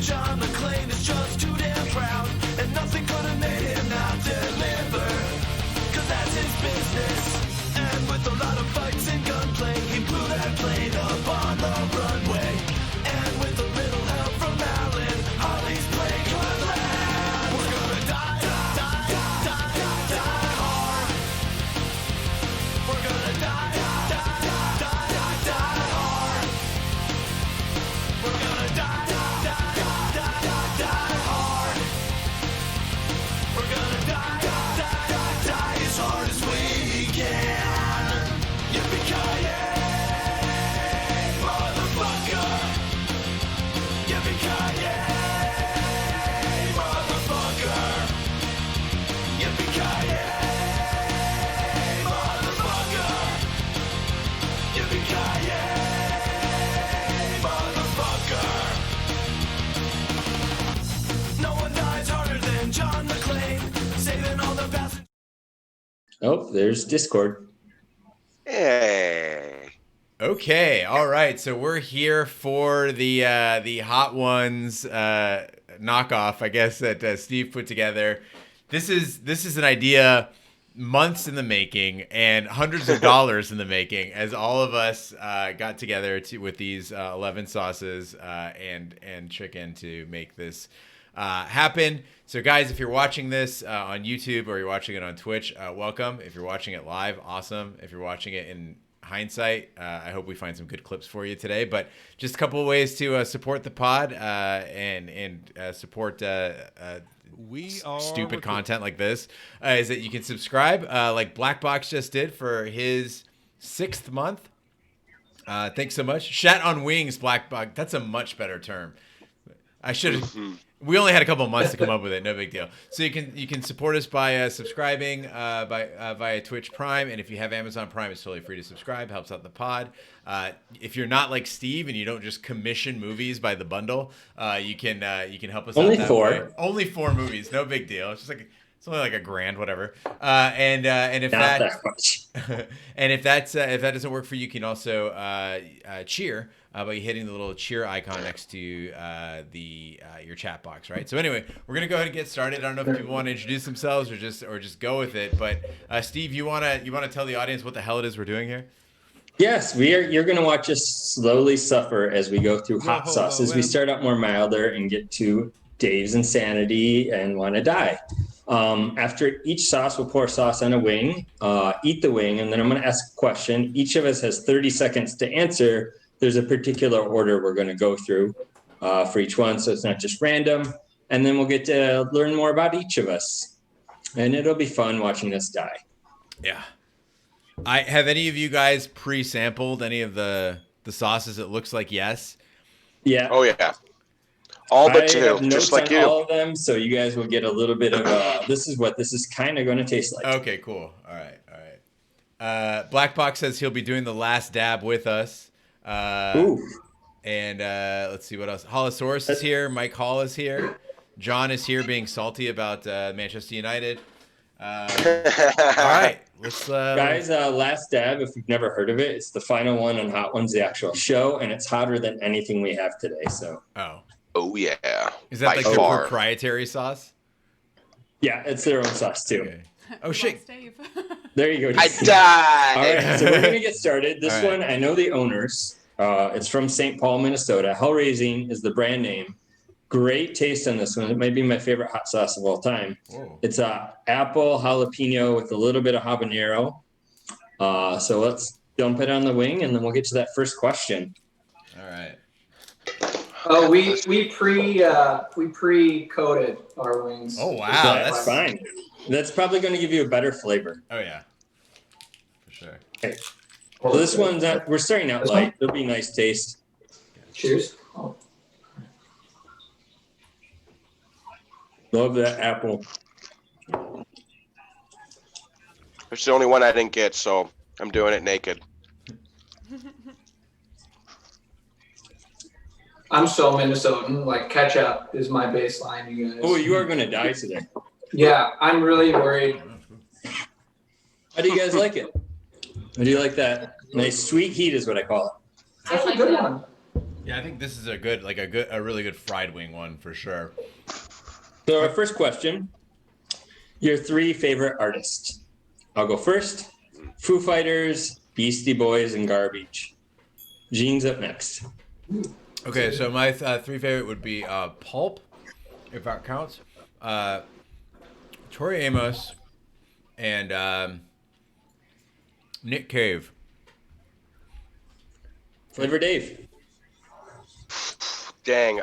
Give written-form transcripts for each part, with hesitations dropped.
John McClane is just too damn proud, and nothing could have made him not deliver, cause that's his business. And with a lot of fights and gunplay, he blew that plane up on the runway. And with a little help from Alan, Holly's plane could land. We're gonna die, die, die, die, die hard. We're gonna die, die, die, die, die hard. We're gonna die, die, die, die, die hard. We're gonna die, die, die, die as hard as we can. Yippee-ki-yay, motherfucker. Yippee-ki-yay, motherfucker. Yippee-ki-yay, motherfucker. Yippee-ki-yay, motherfucker. No one dies harder than John McClane, saving all the passengers. Oh, there's Discord. Hey. Okay, all right. So we're here for the Hot Ones knockoff, I guess, that Steve put together. This is an idea months in the making and hundreds of dollars in the making, as all of us got together with these 11 sauces and chicken to make this happen. So guys, if you're watching this on YouTube or you're watching it on Twitch, welcome. If you're watching it live, awesome. If you're watching it in hindsight, I hope we find some good clips for you today. But just a couple of ways to support the pod and support stupid content like this is that you can subscribe like Black Box just did for his 6th month. Thanks so much. Shat on Wings, Black Box. That's a much better term. I should have. We only had a couple of months to come up with it. No big deal. So you can support us by subscribing via Twitch Prime, and if you have Amazon Prime, it's totally free to subscribe. Helps out the pod. If you're not like Steve and you don't just commission movies by the bundle, you can help us Only out that 4. way. Only 4 movies. No big deal. It's just like it's only like $1,000, whatever. And if Not that much. and if that doesn't work for you, you can also cheer by hitting the little cheer icon next to your chat box, right? So anyway, we're gonna go ahead and get started. I don't know if people want to introduce themselves or just go with it. But Steve, you wanna tell the audience what the hell it is we're doing here? Yes, you're going to watch us slowly suffer as we go through hot sauces. We start out more milder and get to Dave's insanity and want to die. After each sauce, we'll pour sauce on a wing, eat the wing, and then I'm going to ask a question. Each of us has 30 seconds to answer. There's a particular order we're going to go through for each one, so it's not just random. And then we'll get to learn more about each of us. And it'll be fun watching us die. Yeah. Have any of you guys pre-sampled any of the sauces? It looks like yes. Yeah. Oh yeah. All but 2, have notes just like on you. all of them, so you guys will get a little bit of this is what this is kind of going to taste like. Okay, cool. All right. Black Box says he'll be doing the last dab with us. Ooh. And let's see what else. Holosaurus is here. Mike Hall is here. John is here being salty about Manchester United. All right. Let's Guys, last dab, if you've never heard of it, it's the final one on Hot Ones, the actual show, and it's hotter than anything we have today. So. Oh yeah. Is that By like their far. proprietary sauce? Yeah, it's their own sauce too. Okay. Oh shit. There you go. I died. All right, so we're gonna get started. This All right. one, I know the owners. It's from St. Paul, Minnesota. Hellraising is the brand name. Great taste on this one. It might be my favorite hot sauce of all time. Whoa. It's apple jalapeno with a little bit of habanero. So let's dump it on the wing, and then we'll get to that first question. All right. Oh, we pre-coated our wings. Oh wow. That's fine. That's probably going to give you a better flavor. Oh yeah. For sure. Okay. Well, this one's we're starting out light. It'll be nice taste. Cheers. Oh. Love that apple. It's the only one I didn't get, so I'm doing it naked. I'm so Minnesotan. Like ketchup is my baseline, you guys. Oh, you are going to die today. Yeah, I'm really worried. How do you guys like it? How do you like that? Nice sweet heat is what I call it. That's a good one. Yeah, I think this is a really good fried wing one for sure. So our first question, your 3 favorite artists. I'll go first. Foo Fighters, Beastie Boys, and Garbage. Gene's up next. Okay, so my 3 favorite would be Pulp, if that counts. Tori Amos, and Nick Cave. Flavor Dave. Dang.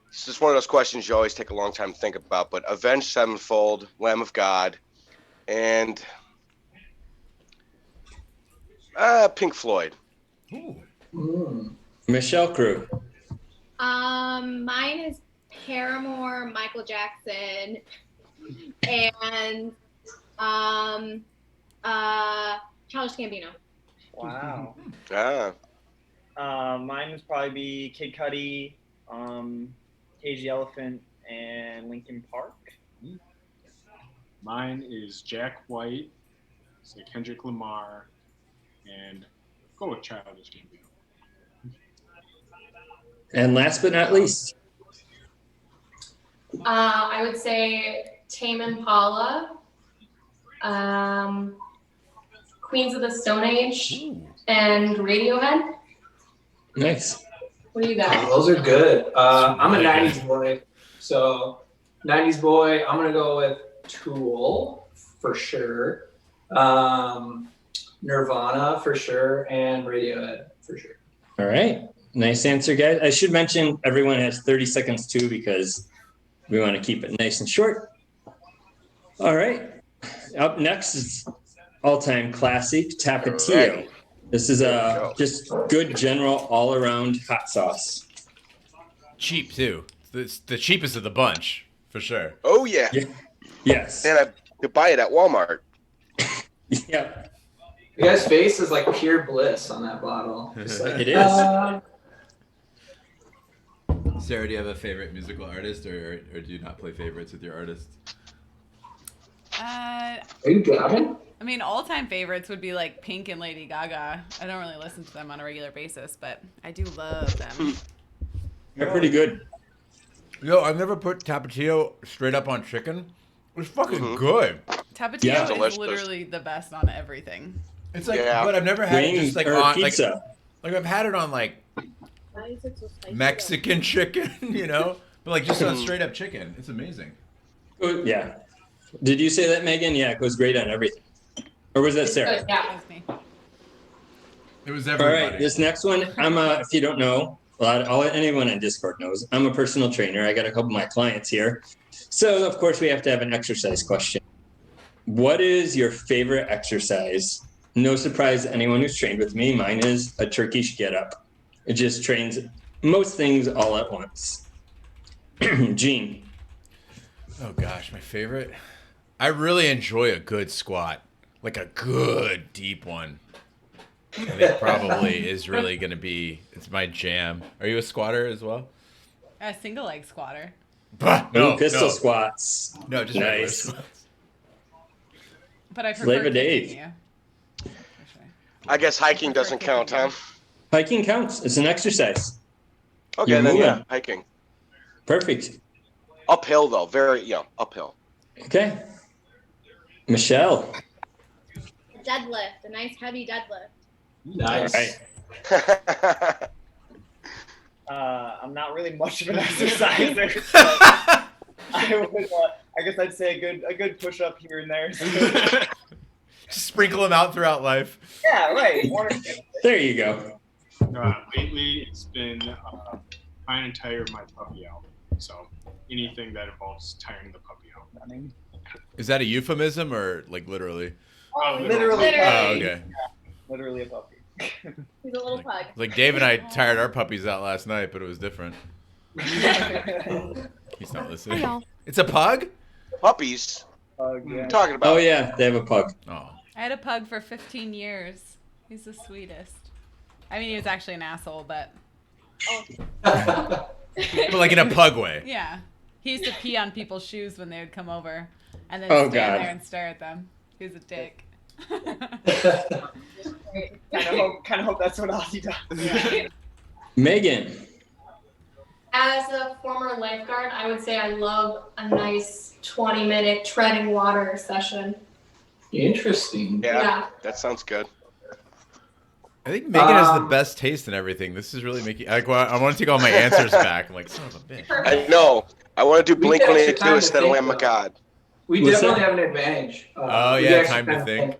It's just one of those questions you always take a long time to think about. But Avenged Sevenfold, Lamb of God, and Pink Floyd. Ooh. Michelle Crew. Mine is Paramore, Michael Jackson, and Childish Gambino. Wow. Ah. Mine would probably be Kid Cudi, Cage the Elephant, and Linkin Park. Mine is Jack White, say Kendrick Lamar, and go with Childish Gambino. And last but not least. I would say Tame Impala, Queens of the Stone Age, and Radiohead. Nice. What do you got? Those are good. I'm a 90s boy. So 90s boy, I'm going to go with Tool for sure. Nirvana for sure. And Radiohead for sure. All right. Nice answer, guys. I should mention everyone has 30 seconds too because we want to keep it nice and short. All right. Up next is all-time classic, Tapatio. Right. This is just good general all-around hot sauce. Cheap too. It's the cheapest of the bunch, for sure. Oh, yeah. Yes. And I could buy it at Walmart. Yep. You guys' face is like pure bliss on that bottle. Just like, It is. Sarah, do you have a favorite musical artist, or do you not play favorites with your artists? Are you driving? I mean, all-time favorites would be like Pink and Lady Gaga. I don't really listen to them on a regular basis, but I do love them. They're pretty good. Yo, I've never put Tapatio straight up on chicken. It's fucking good. Tapatio Yeah. is Delicious. literally the best on everything. It's like, Yeah. but I've never had it Wings just like or on pizza. like I've had it on like Why is it so spicy? Mexican chicken, you know, but like just on straight up chicken. It's amazing. Oh, yeah. Did you say that, Megan? Yeah, it goes great on everything. Or was that Sarah? Yeah. That's me. It was All everybody. right, this next one, if you don't know, anyone on Discord knows, I'm a personal trainer. I got a couple of my clients here. So, of course, we have to have an exercise question. What is your favorite exercise? No surprise to anyone who's trained with me. Mine is a Turkish get-up. It just trains most things all at once. Gene. Oh gosh, my favorite. I really enjoy a good squat, like a good deep one. I think probably is really gonna be. It's my jam. Are you a squatter as well? A single leg squatter. No, Pistol squats. No, just regular Nice. squats. But I prefer Flavor kicking Dave. you. For sure. I guess hiking doesn't count, huh? Hiking counts. It's an exercise. Okay, You're then yeah, moving. hiking. Perfect. Uphill, though. Uphill. Okay. Michelle. Deadlift, a nice heavy deadlift. Nice. All right. I'm not really much of an exerciser. But I guess I'd say a good push up here and there. Just sprinkle them out throughout life. Yeah, right. There you go. Lately, it's been trying to tire my puppy out. So anything that involves tiring the puppy out. Running. Is that a euphemism or like literally? Literally. Oh, okay. Literally a puppy. He's a little pug. Like Dave and I tired our puppies out last night, but it was different. He's not listening. It's a pug? Puppies? Yeah. Talking about. Oh, yeah. They have a pug. Oh. I had a pug for 15 years. He's the sweetest. I mean, he was actually an asshole, but But like in a pug way. yeah. He used to pee on people's shoes when they would come over and then Oh, stand God. there and stare at them. He was a dick. Kind of hope that's what Ozzy does. Yeah. Megan. As a former lifeguard, I would say I love a nice 20-minute treading water session. Interesting. Yeah, that sounds good. I think Megan has the best taste in everything. This is really making. I want to take all my answers back. I'm like, son of a bitch. I know. I want to do We get extra Blink-182 time to instead of think, Lamb of though. God. We What's definitely that? have an advantage. Oh, we yeah, get extra time to think.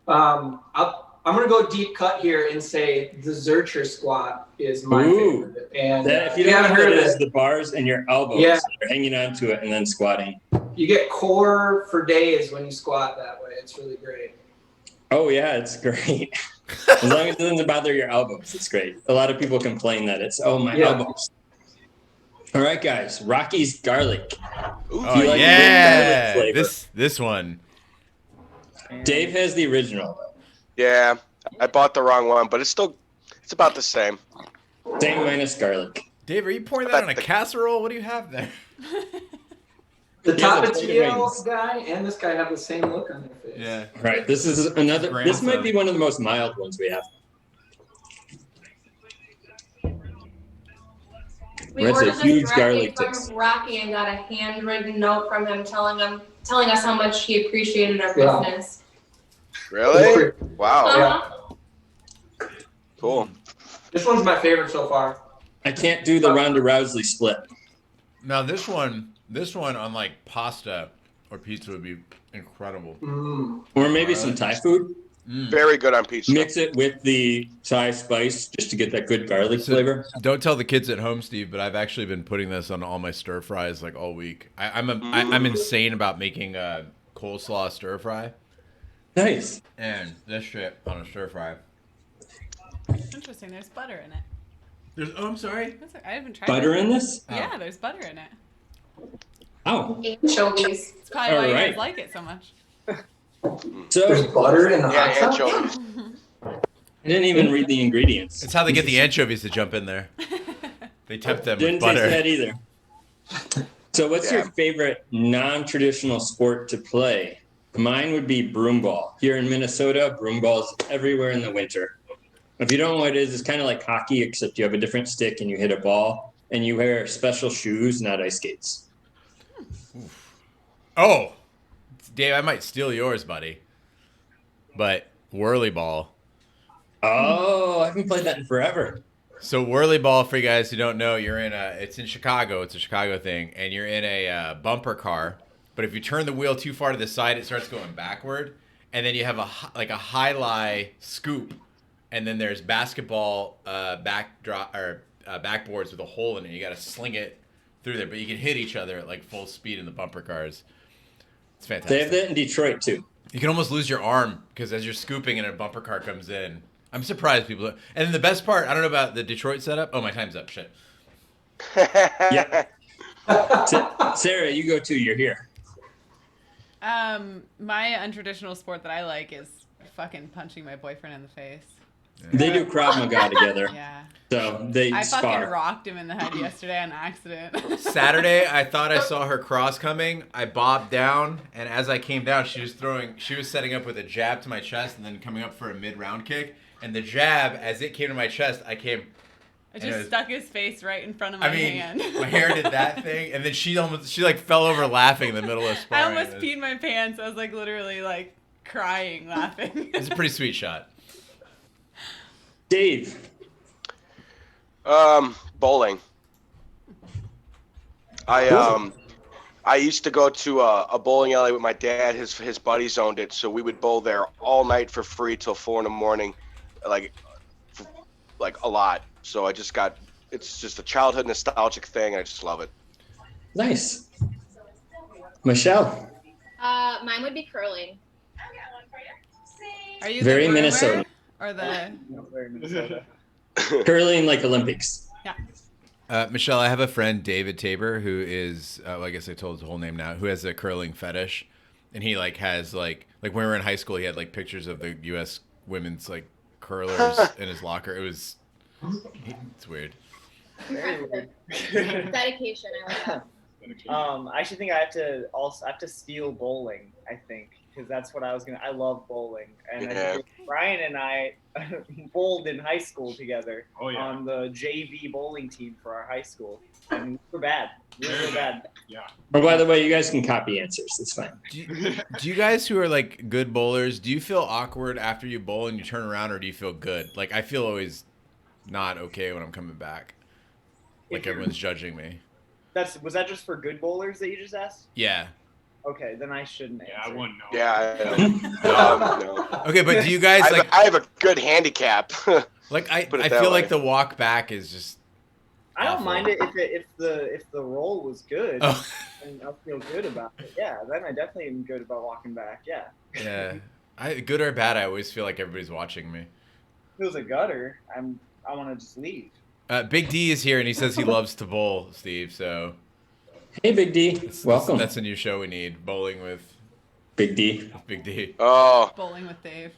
I'm going to go deep cut here and say the Zercher squat is my Ooh. favorite. And That, if you if you don't haven't know what heard it of is, it, the bars and your elbows Yeah. are hanging onto it and then squatting. you get core for days when you squat that way. It's really great. Oh yeah, it's great. As long as it doesn't bother your elbows, it's great. A lot of people complain that it's my Yeah. elbows. All right, guys. Rocky's garlic. Ooh, Oh like yeah, garlic flavor? this one. Dave has the original. yeah, I bought the wrong one, but it's about the same. Same minus garlic. Dave, are you pouring that on a casserole? What do you have there? The Yeah, the chicken Tapatio wings. guy and this guy have the same look on their face. Yeah. Right. This is another. This might Grandson. be one of the most mild ones we have. We That's a ordered this huge directly garlic from taste. Rocky and got a handwritten note from him telling us how much he appreciated our Yeah. business. Really? Wow. Uh-huh. Cool. This one's my favorite so far. I can't do the Ronda Rousey split. Now this one on like pasta or pizza would be incredible. Mm. Or maybe some Thai food. Very good on pizza. Mix it with the Thai spice just to get that good garlic So, flavor. Don't tell the kids at home, Steve, but I've actually been putting this on all my stir fries like all week. I'm insane about making coleslaw stir fry, Nice. and this shit on a stir fry. Interesting. There's butter in it. I'm sorry. I haven't tried Butter it. in this? Yeah, there's butter in it. Oh. Anchovies. It's probably why you Alright. guys like it so much. There's So butter in the Yeah, hot sauce? anchovies. I didn't even read the ingredients. It's how they get the anchovies to jump in there. They tempt them Didn't with butter. taste that either. So what's Yeah. your favorite non-traditional sport to play? Mine would be broom ball. Here in Minnesota, broom ball's everywhere in the winter. If you don't know what it is, it's kind of like hockey, except you have a different stick and you hit a ball, and you wear special shoes, not ice skates. Oh, Dave, I might steal yours, buddy. But whirly ball. Oh, I haven't played that in forever. So whirly ball, for you guys who don't know, it's in Chicago. It's a Chicago thing, and you're in a bumper car. But if you turn the wheel too far to the side, it starts going backward, and then you have a high-lie scoop, and then there's basketball backboards with a hole in it. You got to sling it through there, but you can hit each other at like full speed in the bumper cars. It's fantastic. They have that in Detroit too. You can almost lose your arm because as you're scooping and a bumper car comes in. I'm surprised people. And then the best part, I don't know about the Detroit setup. Oh, my time's up. Shit. Yeah. Sarah, you go too. You're here. My untraditional sport that I like is fucking punching my boyfriend in the face. They do Krav Maga together. Yeah. So they I fucking spar. rocked him in the head yesterday on accident. Saturday, I thought I saw her cross coming. I bobbed down, and as I came down, she was setting up with a jab to my chest and then coming up for a mid-round kick. And the jab, as it came to my chest, I and it just was- stuck his face right in front of my hand. my hair did that thing, and then she fell over laughing in the middle of I sparring. almost peed my pants. I was like literally like crying, laughing. It's a pretty sweet shot. Dave. Bowling. I used to go to a bowling alley with my dad. His buddies owned it, so we would bowl there all night for free till 4 a.m, like a lot. So it's just a childhood nostalgic thing. I just love it. Nice. Michelle. Mine would be curling. Are you Very the groomer Minnesota. or the? Very Minnesota. Curling like Olympics. Yeah. Michelle, I have a friend, David Tabor, who is, I guess I told his whole name now, who has a curling fetish. And he has when we were in high school, he had pictures of the U.S. women's curlers in his locker. It's weird. Very weird. Dedication. I like that. I actually think I have to steal bowling. I think because that's what I was gonna. I love bowling, and Yeah. Brian and I bowled in high school together Oh, yeah. on the JV bowling team for our high school, and we were bad, really bad. Yeah. Oh, by the way, you guys can copy answers. It's fine. Do you guys who are like good bowlers, do you feel awkward after you bowl and you turn around, or do you feel good? Like I feel always not okay when I'm coming back. Like everyone's judging me. Was that just for good bowlers that you just asked? Yeah. Okay, then I shouldn't answer. Yeah, I wouldn't know. Yeah. No. Okay, but do you guys like? I have a good handicap. Like I Put it feel that like way. the walk back is just. I don't awful. mind it if the roll was good, Oh. and I'll feel good about it. Yeah, then I definitely am good about walking back. Yeah. Yeah. Good or bad, I always feel like everybody's watching me. If it was a gutter, I want to just leave. Big D is here and he says he loves to bowl, Steve. So Hey, Big D. Welcome. That's a new show we need. Bowling with Big D. Big D. Oh, Bowling with Dave.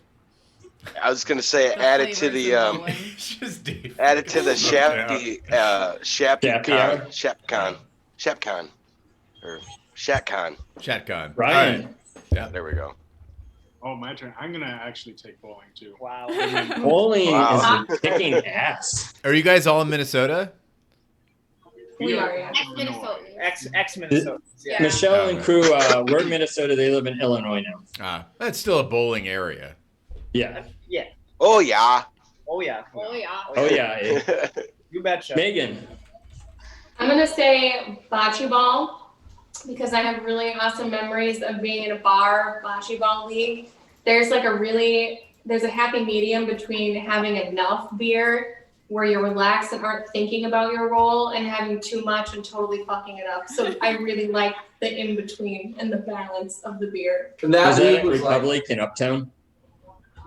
I was gonna say The add it to flavors the of bowling. Just Dave. add it to the Shapcon or ShatCon. Chatcon. Ryan. All right. Yeah. There we go. Oh, my turn. I'm gonna actually take bowling too. Wow. Bowling Wow. is kicking ass. Are you guys all in Minnesota? We are, yeah. Ex Minnesota. Yeah. Michelle and crew, we're in Minnesota. They live in Illinois now. That's still a bowling area. Yeah. Yeah. Oh yeah. Oh yeah. Oh yeah. Oh, yeah. eh? You betcha. Megan. I'm gonna say bocce ball because I have really awesome memories of being in a bar bocce ball league. There's a happy medium between having enough beer where you're relaxed and aren't thinking about your role and having too much and totally fucking it up. So I really like the in between and the balance of the beer. And that Was league that was like, Republic in Uptown?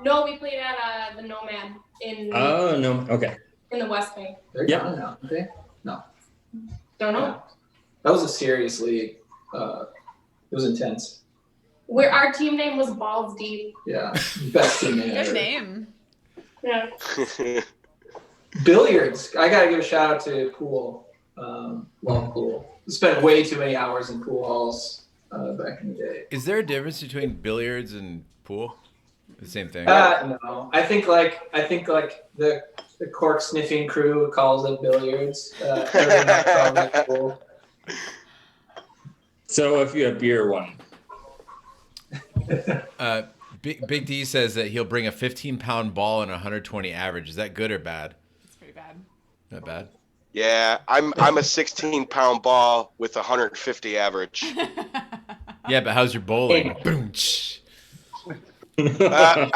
No, we played at the Nomad in Oh, no. Okay. in the West Bank. they're Yep. gone now, aren't they? No. Don't know. Yeah. That was a serious league. It was intense. Where our team name was Balls Deep. Yeah. Best team name Good ever. name. Yeah. Billiards. I gotta give a shout out to pool. Love pool. Spent way too many hours in pool halls back in the day. Is there a difference between billiards and pool? The same thing. No. I think like the cork sniffing crew calls it billiards. Everyone else calls it pool. So if you have beer, one. Big D says that he'll bring a 15-pound ball and a 120 average. Is that good or bad? It's pretty bad. Not bad. Yeah, I'm a 16-pound ball with 150 average. Yeah, but how's your bowling? Boom. Shh. Nah.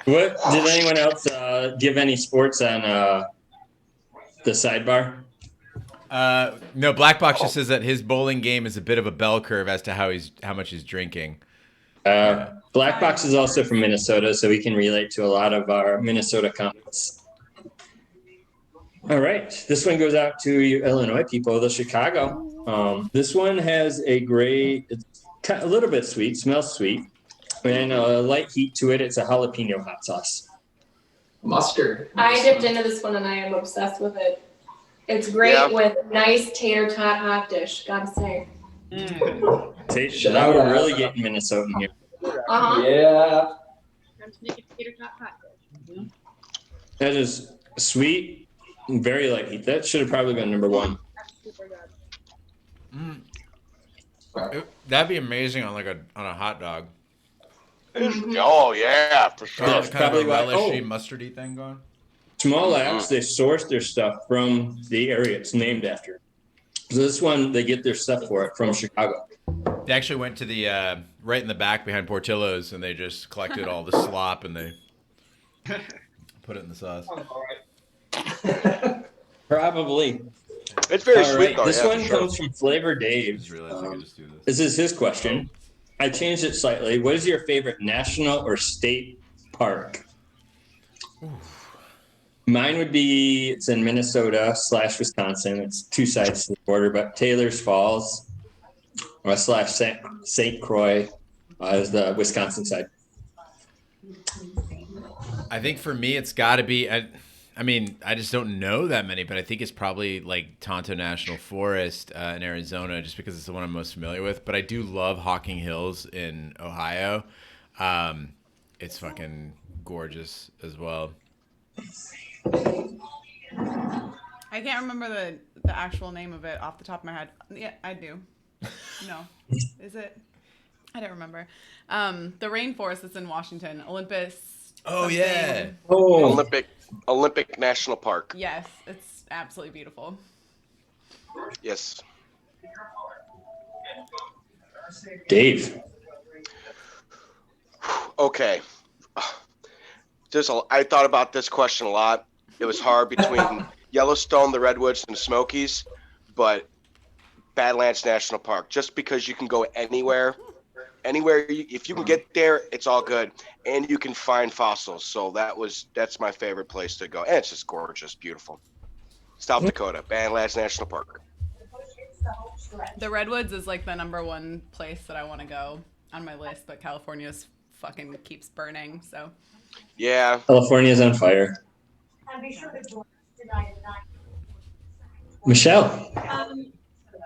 What did anyone else give any sports on the sidebar? No, Black Box just says that his bowling game is a bit of a bell curve as to how much he's drinking. Black Box is also from Minnesota, so we can relate to a lot of our Minnesota comments. All right, this one goes out to you Illinois people, the Chicago. This one has a great, it's a little bit sweet, smells sweet, and a light heat to it. It's a jalapeno hot sauce. Mustard. I dipped into this one and I am obsessed with it. It's great Yeah. with nice tater tot hot dish, gotta say. Now we're really getting Minnesotan here. Uh-huh. Yeah. Time to make a tater tot hot dish. That is sweet, and very light heat. That should have probably been number one. That's super good. That'd be amazing on a hot dog. Oh yeah, for sure. That's Kind of probably a why- relishy, oh. mustardy thing going. Small labs, they source their stuff from the area it's named after. So this one, they get their stuff for it from Chicago. They actually went to the right in the back behind Portillo's and they just collected all the slop and they put it in the sauce. Probably. It's very All sweet right, though. this yeah, one for sure. comes from Flavor I Dave. just realized I could just do this. This is his question. I changed it slightly. What is your favorite national or state park? Mine would be, it's in Minnesota / Wisconsin. It's two sides to the border, but Taylor's Falls or / St. Croix is the Wisconsin side. I think for me, it's got to be. I I mean, I just don't know that many, but I think it's probably like Tonto National Forest in Arizona, just because it's the one I'm most familiar with. But I do love Hocking Hills in Ohio. It's fucking gorgeous as well. I can't remember the actual name of it off the top of my head. Yeah, I do. No. Is it? I don't remember. The rainforest that's in Washington, Olympus. Oh, something. yeah. Oh, Olympic National Park. Yes, it's absolutely beautiful. Yes. Dave. Okay. I thought about this question a lot. It was hard between Yellowstone, the Redwoods, and the Smokies, but Badlands National Park, just because you can go anywhere, if you can get there, it's all good, and you can find fossils. So that's my favorite place to go, and it's just gorgeous, beautiful. South Dakota, Badlands National Park. The Redwoods is like the number one place that I want to go on my list, but California's fucking keeps burning, so. Yeah. California's on fire. Michelle.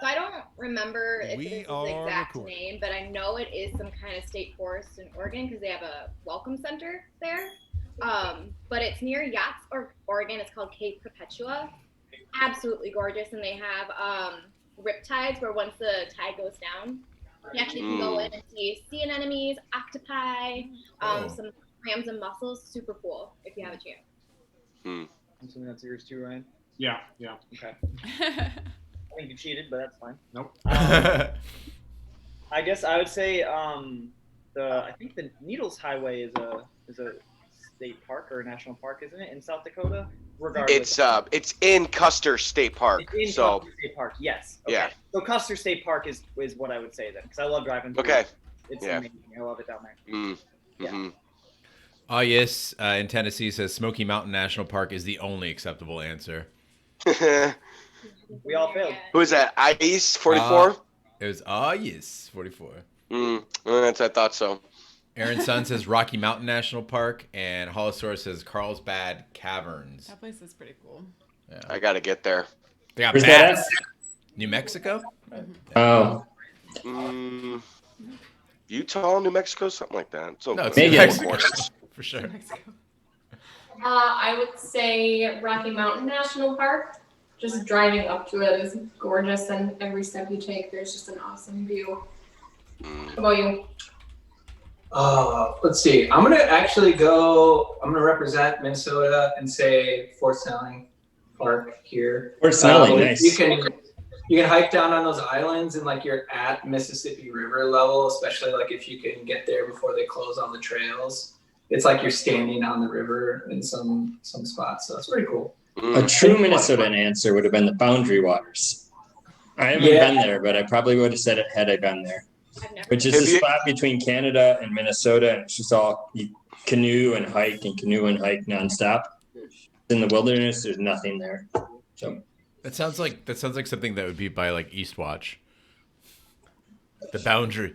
So I don't remember if We this is are the exact recording. name, but I know it is some kind of state forest in Oregon because they have a welcome center there. But it's near Yachts, Oregon. It's called Cape Perpetua. Absolutely gorgeous, and they have riptides where once the tide goes down, you actually can go in and see sea anemones, octopi, some clams and mussels. Super cool if you have a chance. I'm assuming that's yours too, Ryan. Yeah. Okay. I think you cheated, but that's fine. Nope. I guess I would say I think the Needles Highway is a state park or a national park, isn't it, in South Dakota? Regardless. It's in Custer State Park. It's in Custer State Park, yes. Okay. Yeah. So Custer State Park is what I would say then, because I love driving through. Okay. It's amazing. I love it down there. Mm-hmm. Oh, yes. In Tennessee says Smoky Mountain National Park is the only acceptable answer. We all failed. Who is that? Ice 44? It was, yes, 44. I thought so. Aaron Sun says Rocky Mountain National Park, and Holosaurus says Carlsbad Caverns. That place is pretty cool. Yeah. I got to get there. They got Where's that bats. New Mexico? Oh. Utah, New Mexico, something like that. So No, it's New Mexico. For sure. I would say Rocky Mountain National Park. Just driving up to it is gorgeous, and every step you take, there's just an awesome view. How about you? Let's see. I'm gonna represent Minnesota and say Fort Snelling Park here. Fort Snelling, nice. You can hike down on those islands and like you're at Mississippi River level, especially like if you can get there before they close on the trails. It's like you're standing on the river in some spots, so it's pretty cool. A true Minnesotan answer would have been the Boundary Waters. I haven't been there, but I probably would have said it had I been there. Which is the spot between Canada and Minnesota, and it's just all you canoe and hike nonstop. In the wilderness, there's nothing there. So That sounds like something that would be by like Eastwatch. The Boundary.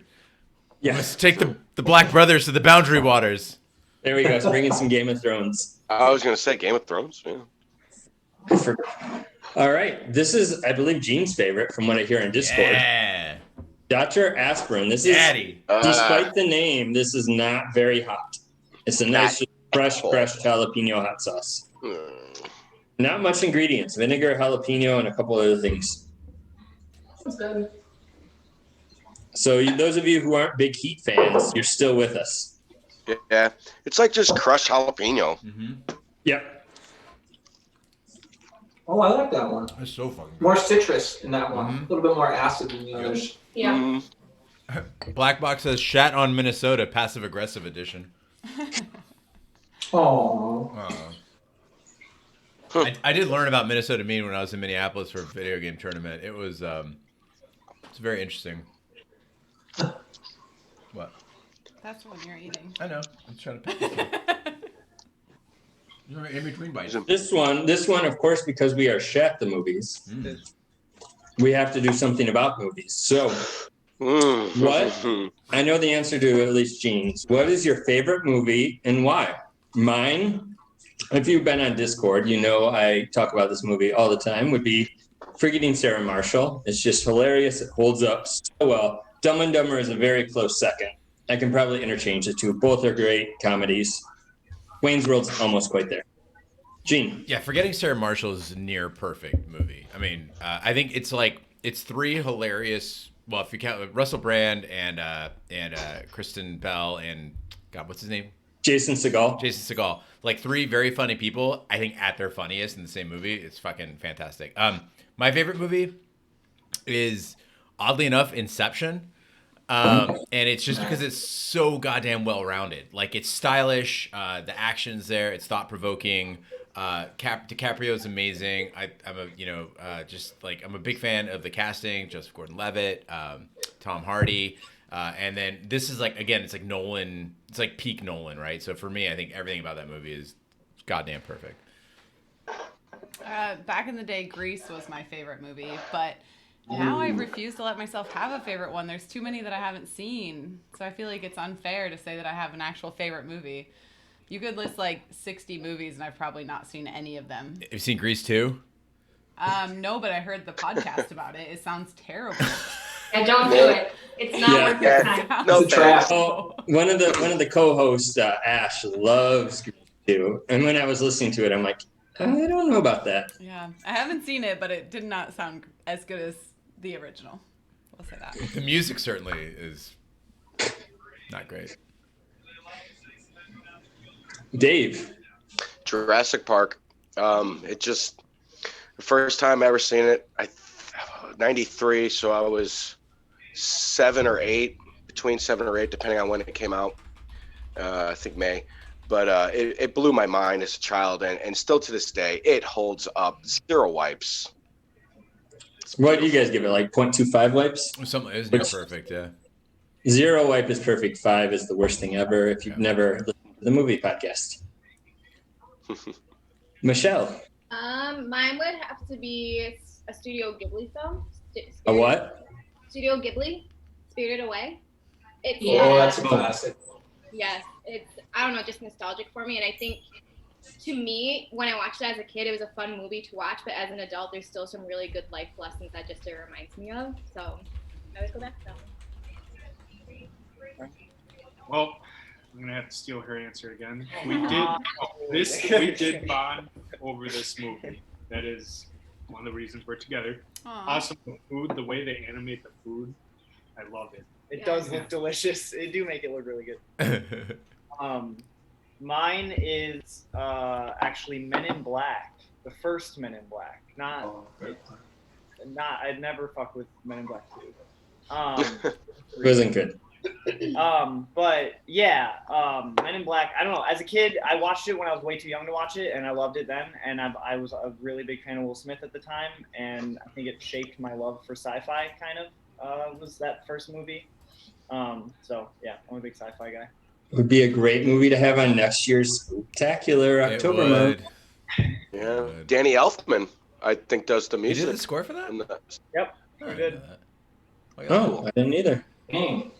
yeah, Let's take the Black Brothers to the Boundary Waters. there we go. It's bringing some Game of Thrones. I was going to say Game of Thrones. Yeah. All right, this is, I believe, Gene's favorite from what I hear in Discord. Yeah. Dr. Aspirin. This Daddy. is, despite the name, this is not very hot. It's a nice, fresh jalapeno hot sauce. Not much ingredients: vinegar, jalapeno, and a couple other things. That's good. So those of you who aren't big heat fans, you're still with us. Yeah. It's like just crushed jalapeno. Mm-hmm. Yep. Oh, I like that one. That's so fucking good. More citrus in that one. Mhm. A little bit more acid than the others. Yeah. Black Box says Shat on Minnesota, passive aggressive edition. Oh. I did learn about Minnesota Mean when I was in Minneapolis for a video game tournament. It was it's very interesting. What? That's the one you're eating. I know. I'm trying to pick this one. In between bites. This one, of course, because we are Shat the movies, we have to do something about movies. So, what? I know the answer to at least Gene's. What is your favorite movie and why? Mine if you've been on Discord, you know I talk about this movie all the time, would be Forgetting Sarah Marshall. It's just hilarious. It holds up so well. Dumb and Dumber is a very close second. I can probably interchange the two. Both are great comedies. Wayne's World's almost quite there. Gene. Yeah, Forgetting Sarah Marshall is a near perfect movie. I mean, I think it's three hilarious. Well, if you count Russell Brand and Kristen Bell and God, what's his name? Jason Segel. Jason Segel. Like three very funny people, I think at their funniest in the same movie. It's fucking fantastic. My favorite movie is, oddly enough, Inception. And it's just because it's so goddamn well-rounded. Like, it's stylish. The action's there. It's thought-provoking. DiCaprio's amazing. I'm a big fan of the casting. Joseph Gordon-Levitt, Tom Hardy. And then this is like, again, it's like Nolan. It's like peak Nolan, right? So for me, I think everything about that movie is goddamn perfect. Back in the day, Grease was my favorite movie, but now I refuse to let myself have a favorite one. There's too many that I haven't seen, so I feel like it's unfair to say that I have an actual favorite movie. You could list like 60 movies, and I've probably not seen any of them. Have you seen Grease 2? No, but I heard the podcast about it. It sounds terrible. And don't do it. It's not worth your time. No, It's a trap. Oh, one of the co-hosts, Ash, loves Scream 2. And when I was listening to it, I'm like, I don't know about that. Yeah, I haven't seen it, but it did not sound as good as the original. We'll say that. The music certainly is not great. Dave. Jurassic Park. It just the first time I ever seen it. 93, so I was 7 or 8, between 7 or 8, depending on when it came out. I think May. But it blew my mind as a child, and still to this day, it holds up. 0 wipes. What do you guys give it? Like 0.25 wipes? Something is near perfect, yeah. 0 wipe is perfect. 5 is the worst thing ever. If you've never listened to the movie podcast. Michelle. Mine would have to be a Studio Ghibli film. A what? Studio Ghibli, Spirited Away. It's That's a classic. yes, it's I don't know, just nostalgic for me, and I think to me, when I watched it as a kid, it was a fun movie to watch, but as an adult, there's still some really good life lessons that just it reminds me of. So I always go back to that one. Well, I'm gonna have to steal her answer again. We did bond over this movie. That is one of the reasons we're together. Aw. Also, the food, the way they animate the food, I love it. It does look delicious. It do make it look really good. Mine is actually Men in Black, the first Men in Black. I'd never fuck with Men in Black 2. It wasn't good. But yeah, Men in Black. I don't know. As a kid, I watched it when I was way too young to watch it, and I loved it then. And I was a really big fan of Will Smith at the time, and I think it shaped my love for sci-fi. Kind of was that first movie. So yeah, I'm a big sci-fi guy. It would be a great movie to have on next year's spectacular October month. Yeah, Danny Elfman, I think, does the You music. did the score for that? Yep, Oh, we did. Oh, I didn't either. Dang.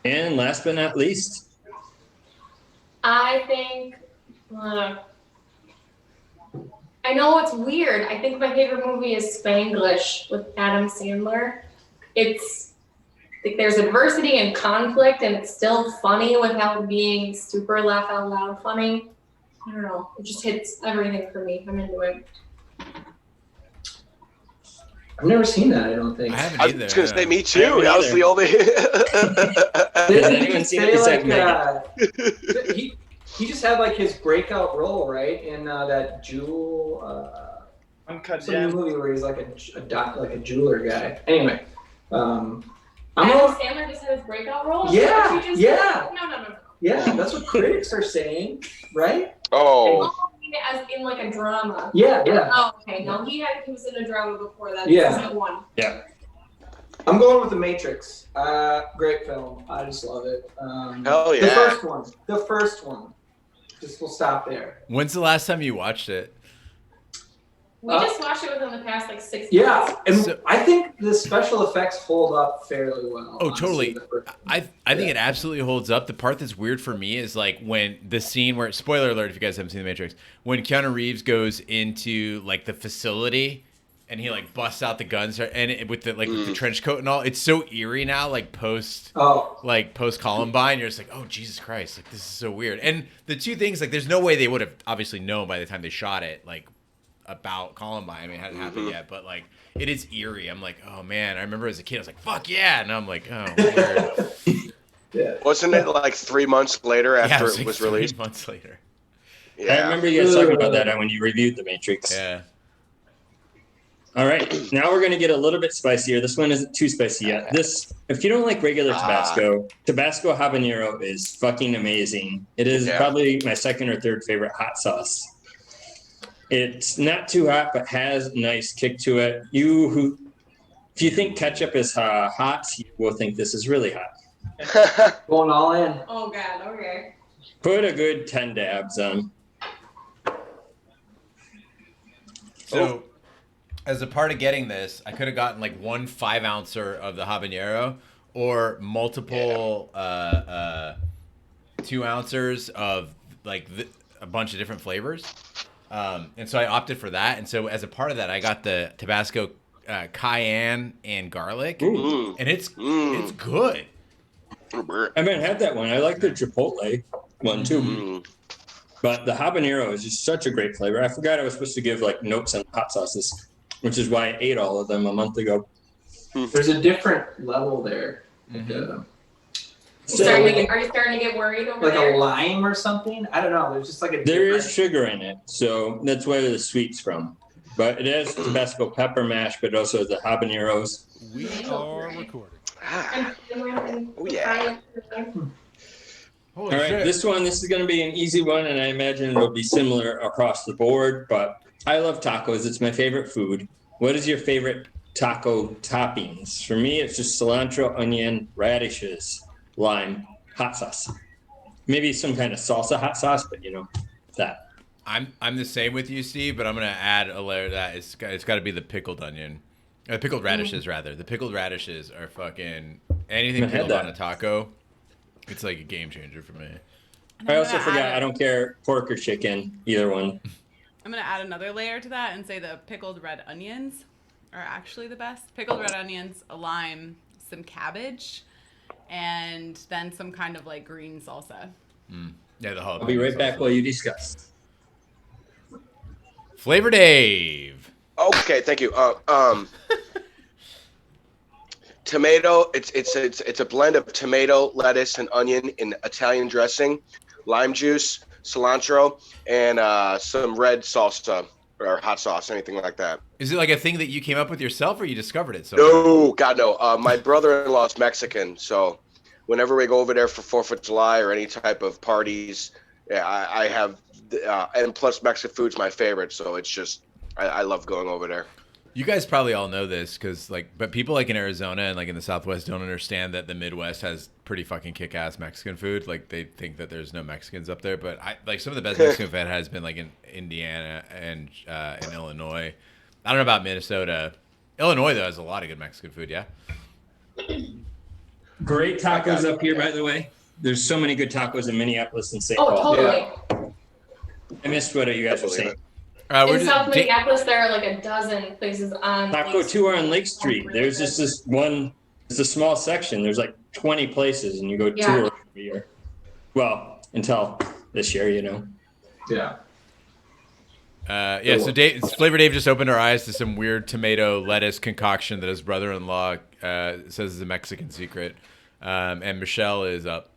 And last but not least, I think, I know it's weird. I think my favorite movie is Spanglish with Adam Sandler. Like there's adversity and conflict, and it's still funny without being super laugh out loud funny. I don't know. It just hits everything for me. I'm into it. I've never seen that, I don't think. I haven't I was either. gonna say me I too. haven't That was either. the only. Has anyone seen it besides Megan? He just had like his breakout role, right? In that Jewel, Uncut some new Gems. movie where he's like a jeweler guy. Anyway, I'm Adam all, Sandler just had his breakout role? Yeah, What you just yeah. said? No. yeah, that's what critics are saying, right? Oh, Oh, I mean it as in like a drama. Yeah. Oh, okay. No, he was in a drama before that. Yeah. This is the one. Yeah. I'm going with The Matrix. Great film. I just love it. Hell The yeah. first one. Just we'll stop there. When's the last time you watched it? We just watched it within the past like 6 Yeah, months. and So- I think the special effects hold up fairly well. Oh, honestly, totally. the first one. I think it absolutely holds up. The part that's weird for me is like when the scene where, spoiler alert if you guys haven't seen The Matrix, when Keanu Reeves goes into like the facility and he like busts out the guns and with the with the trench coat and all. It's so eerie now, like post Columbine. You're just like, oh Jesus Christ, like this is so weird. And the two things, like, there's no way they would have obviously known by the time they shot it, like about Columbine. I mean, it hadn't happened yet, but like it is eerie. I'm like, oh man, I remember as a kid, I was like, fuck yeah, and I'm like, oh weird. Yeah. Wasn't it like 3 months later after it it was like 3 released? months later. Yeah. I remember you guys talking about that when you reviewed The Matrix. Yeah. All right, now we're gonna get a little bit spicier. This one isn't too spicy yet. This, if you don't like regular Tabasco, Tabasco habanero is fucking amazing. It is probably my second or third favorite hot sauce. It's not too hot, but has a nice kick to it. If you think ketchup is hot, you will think this is really hot. Going all in. Oh God. Okay. Put a good 10 dabs on. So, as a part of getting this, I could have gotten like 1 5-ouncer of the habanero or multiple 2-ounces of like a bunch of different flavors. And so I opted for that. And so as a part of that, I got the Tabasco cayenne and garlic. Ooh. And it's good. I haven't had that one. I like the chipotle one too. But the habanero is just such a great flavor. I forgot I was supposed to give like notes on hot sauces, which is why I ate all of them a month ago. There's a different level there. Are you starting to get worried over Like there? a lime or something? I don't know. There's just like a There different... is sugar in it, so that's where the sweet's from. But it has Tabasco pepper mash, but also the habaneros. We are recording. Oh yeah. All right, this is going to be an easy one, and I imagine it'll be similar across the board, but I love tacos. It's my favorite food. What is your favorite taco toppings? For me, it's just cilantro, onion, radishes, lime, hot sauce. Maybe some kind of salsa hot sauce, but that. I'm the same with you, Steve, but I'm gonna add a layer to that. It's got to be the pickled onion, pickled radishes rather. The pickled radishes are fucking anything pickled on a taco. It's like a game changer for me. I also forgot I don't care pork or chicken, either one. I'm gonna add another layer to that and say the pickled red onions are actually the best. Pickled red onions, a lime, some cabbage, and then some kind of like green salsa. Yeah, the jalapeno. I'll be right back while you discuss. Flavor Dave. Okay, thank you. Tomato. It's a blend of tomato, lettuce, and onion in Italian dressing, lime juice, cilantro, and some red salsa or hot sauce, anything like that. Is it like a thing that you came up with yourself, or you discovered it? No, God no. My brother-in-law is Mexican, so whenever we go over there for 4th of July or any type of parties, I have, and plus Mexican food's my favorite, so it's just I love going over there. You guys probably all know this, but people like in Arizona and like in the Southwest don't understand that the Midwest has pretty fucking kick-ass Mexican food. Like they think that there's no Mexicans up there, but some of the best Mexican food has been like in Indiana and in Illinois. I don't know about Minnesota. Illinois though has a lot of good Mexican food. Yeah. Great tacos up here, by the way. There's so many good tacos in Minneapolis and St. Paul. Oh, totally. I missed what you guys were saying. In South Minneapolis, there are like a dozen places on Taco 2 are on Lake Street. There's just this one, it's a small section. There's like 20 places, and you go tour every year. Well, until this year, Yeah. So Flavor Dave just opened our eyes to some weird tomato lettuce concoction that his brother-in-law says is a Mexican secret. And Michelle is up.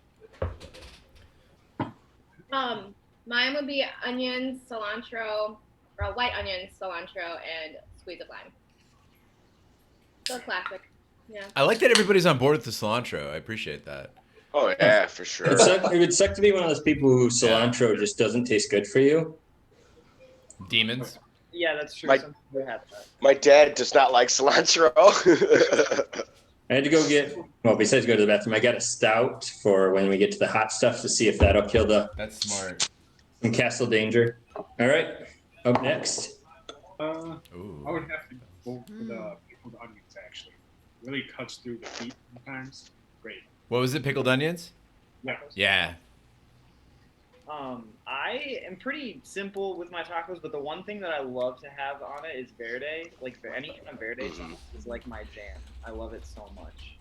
Mine would be onions, cilantro, or white onions, cilantro, and squeeze of lime. So classic. Yeah. I like that everybody's on board with the cilantro. I appreciate that. Oh yeah, for sure. It would suck to be one of those people who cilantro just doesn't taste good for you. Demons. Yeah, that's true. My dad does not like cilantro. I had to go besides go to the bathroom, I got a stout for when we get to the hot stuff to see if that'll kill That's smart. some castle danger. All right, up next, Ooh. I would have to go for the pickled onions, actually. Really cuts through the heat sometimes. Great. What was it? Pickled onions? Yeah. Yeah. I am pretty simple with my tacos, but the one thing that I love to have on it is verde. Like any kind of verde sauce is like my jam. I love it so much.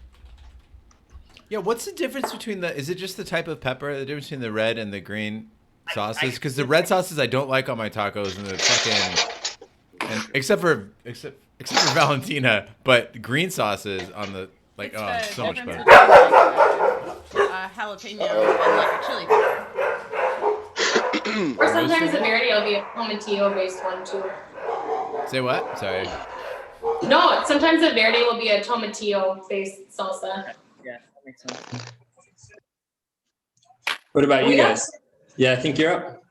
Yeah, what's the difference between is it just the type of pepper, the difference between the red and the green sauces? Because the red sauces I don't like on my tacos, and the fucking, except for Valentina, but green sauces on the, like, It's oh, the so much difference better. between, jalapeno and like a chili pepper. Or sometimes the verde will be a tomatillo based one too. Say what? Sorry. No, sometimes the verde will be a tomatillo based salsa. Yeah, that makes sense. What about you Yeah. guys? Yeah, I think you're up.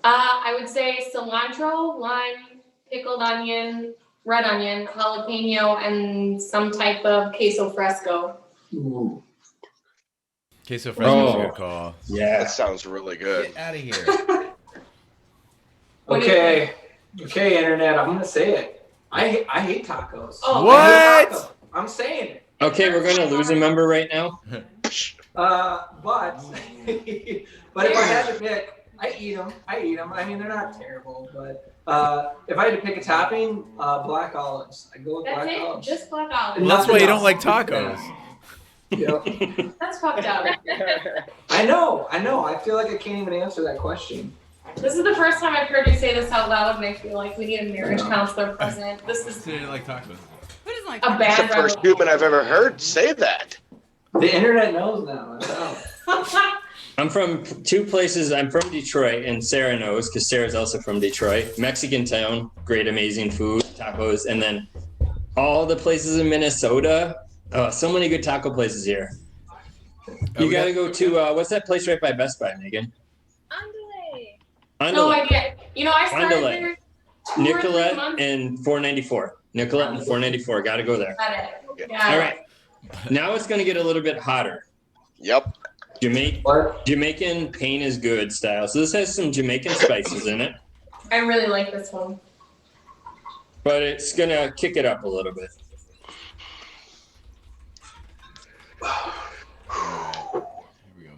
I would say cilantro, lime, pickled onion, red onion, jalapeno, and some type of queso fresco. Ooh. Queso fresco is a Oh. good call. Yeah. That sounds really good. Get out of here. What do you Okay, internet. I'm gonna say it. I hate tacos. Oh, What? I hate tacos. I'm saying it. Okay, we're gonna lose a member right now. But but if I had to pick, I eat them. I mean, they're not terrible, but if I had to pick a topping, black olives. I go with That's black it, olives. just black olives. Well, that's why you don't like Nothing tacos. Yep. That's fucked up. I know. I feel like I can't even answer that question. This is the first time I've heard you say this out loud, and I feel like we need a marriage counselor present. This is So you don't like tacos. Who doesn't like a tacos? bad That's the first human I've ever heard say that. The internet knows now. I know. I'm from two places. I'm from Detroit, and Sarah knows because Sarah's also from Detroit. Mexican town, great, amazing food, tacos, and then all the places in Minnesota. Oh, so many good taco places here. You gotta go to what's that place right by Best Buy, Megan? Andale. No Andale, idea. You know, I started Andale. there 2 or 3 Nicolette, months. and 494. Nicolette and 494. Gotta go there. Got it. Yeah. All right. Now it's gonna get a little bit hotter. Yep. Jamaican pain is good style. So this has some Jamaican spices in it, I really like this one. but it's gonna kick it up a little bit.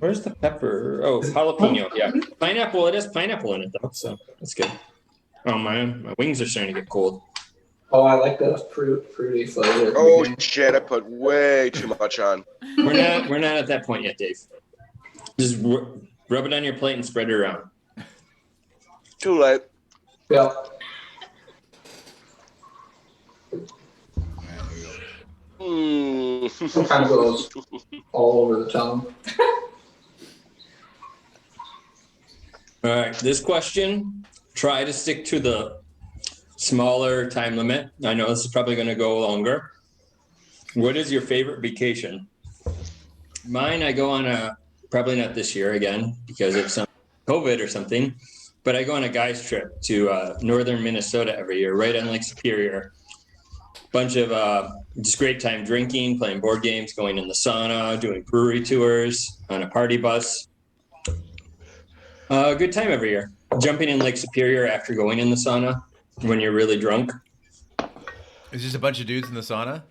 Where's the pepper? Oh, jalapeno. Yeah, pineapple. It has pineapple in it though, so that's good. Oh man, my wings are starting to get cold. Oh, I like those fruity flavor. Oh shit! I put way too much on. We're not at that point yet, Dave. Just rub it on your plate and spread it around. Too late. Yeah. Kind of goes all over the tongue. All right, this question, try to stick to the smaller time limit. I know this is probably going to go longer. What is your favorite vacation? Mine, I go on probably not this year again because of some COVID or something, but I go on a guy's trip to northern Minnesota every year, right on Lake Superior. Bunch of just great time drinking, playing board games, going in the sauna, doing brewery tours on a party bus. Good time every year. Jumping in Lake Superior after going in the sauna when you're really drunk. Is just a bunch of dudes in the sauna?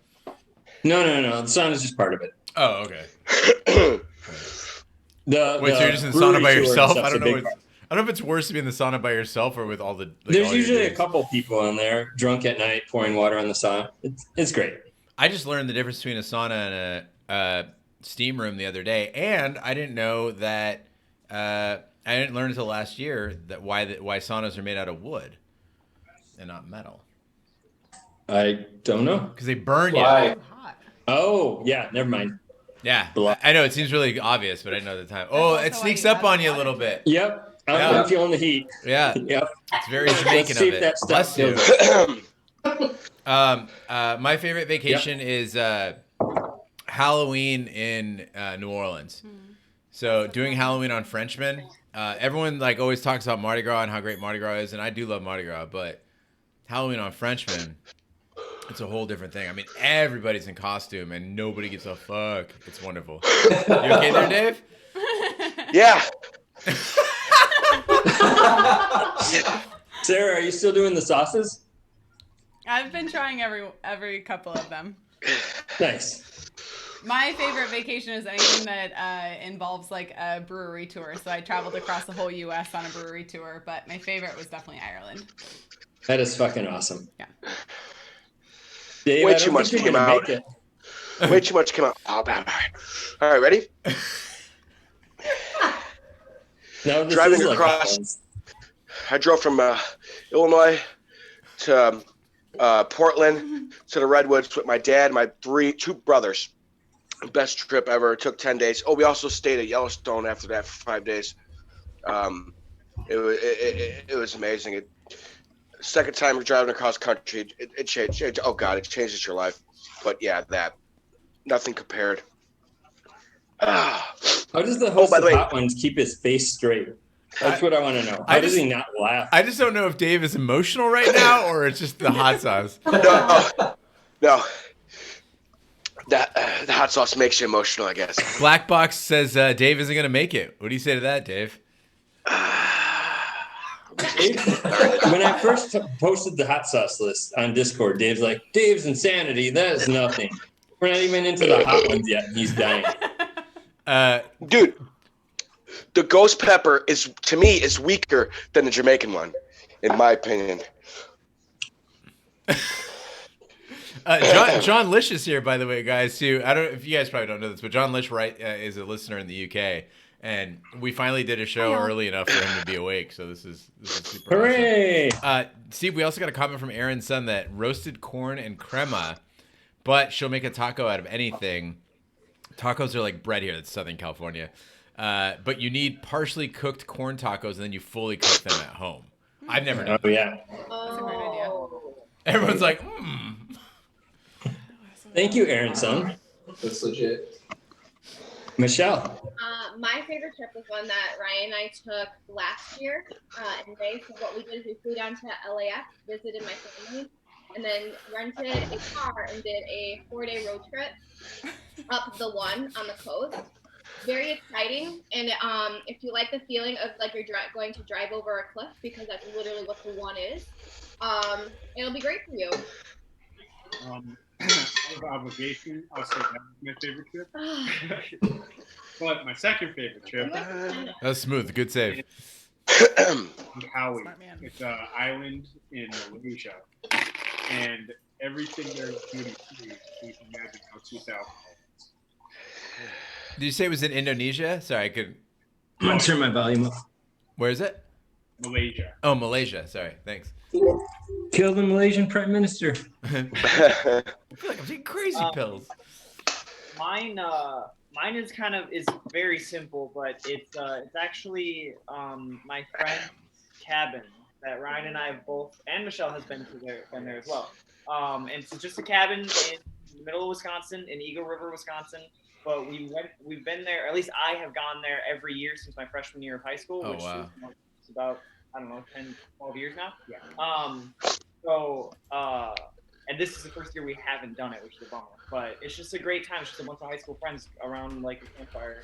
No. The sauna is just part of it. Oh, okay. Wait, so you're just in the sauna by yourself? I don't know. I don't know if it's worse to be in the sauna by yourself or with all the. There's all your usually a dudes. couple people in there, drunk at night, pouring water on the sauna. It's great. I just learned the difference between a sauna and a steam room the other day, and I didn't know that. I didn't learn until last year that why saunas are made out of wood and not metal. I don't know. Because they burn you. Why? Oh, yeah, never mind. Yeah, Blah. I know it seems really obvious, but I didn't know at the time. Oh, it also sneaks why you up on add you a water little to bit. Yep, Yeah. I'm feeling the heat. Yeah, Yep. it's very Let's Jamaican see of if it. that stuff Bless you. feels My favorite vacation is Halloween in New Orleans. So doing Halloween on Frenchman, everyone like always talks about Mardi Gras and how great Mardi Gras is, and I do love Mardi Gras, but Halloween on Frenchman, it's a whole different thing. I mean, everybody's in costume and nobody gives a fuck. It's wonderful. You okay there, Dave? Yeah. Sarah, are you still doing the sauces? I've been trying every couple of them. Nice. My favorite vacation is anything that involves like a brewery tour. So I traveled across the whole U.S. on a brewery tour, but my favorite was definitely Ireland. That is fucking awesome. Yeah. Dave, Way I don't too much think you're came gonna out. make it. Way too much came out. Oh, bad. All right, ready? No, this Driving is like across- Hot Ones. I drove from Illinois to Portland to the Redwoods with my dad, my two brothers. Best trip ever. It took 10 days. Oh, we also stayed at Yellowstone after that for 5 days. It was amazing. Second time we're driving across country, it changed. Oh God, it changes your life. But yeah, that nothing compared. How does the host by the of way- Hot Ones keep his face straight? That's what I want to know. I How does just- he not laugh? I just don't know if Dave is emotional right now or it's just the hot sauce. No. The hot sauce makes you emotional, I guess. Black Box says Dave isn't going to make it. What do you say to that, Dave? When I first posted the hot sauce list on Discord, Dave's like, Dave's insanity. That is nothing. We're not even into the hot ones yet. He's dying. Dude, the ghost pepper to me is weaker than the Jamaican in my opinion. John Lish is here, by the way, guys. Too. I don't know if you guys probably don't know this, but John Lish, is a listener in the UK, and we finally did a show early enough for him to be awake. So this is super Hooray! awesome. Steve, we also got a comment from Aaron's son that roasted corn and crema, but she'll make a taco out of anything. Tacos are like bread here. That's Southern California, but you need partially cooked corn tacos, and then you fully cook them at home. I've never done. Oh yeah. That's a great idea. Everyone's like, Thank you, Aaron, son. That's legit. Michelle. My favorite trip was one that Ryan and I took last year in May. So what we did is we flew down to LAX, visited my family, and then rented a car and did a 4-day road trip up the one on the coast. Very exciting, and if you like the feeling of like you're going to drive over a cliff, because that's literally what the one is, it'll be great for you. Out of obligation, I'll say that was my favorite trip. But my second favorite trip that's smooth. Good save. is Hawaii. Smart man. It's an island in Malaysia, and everything there is duty free. You can imagine how 2,000. Did you say it was in Indonesia? Sorry, I could. I'm gonna turn my volume up. Where is it? Malaysia. Oh, Malaysia. Sorry. Thanks. Kill the Malaysian Prime Minister. I feel like I'm taking crazy pills. Mine is is very simple, but it's actually my friend's cabin that Ryan and I both, and Michelle has been there as well. And it's just a cabin in the middle of Wisconsin, in Eagle River, Wisconsin. But we've been there, at least I have gone there every year since my freshman year of high school, Oh, which wow. is about, 10, 12 years now. Yeah. And this is the first year we haven't done it, which is a bummer. But it's just a great time. It's just a bunch of high school friends around like a campfire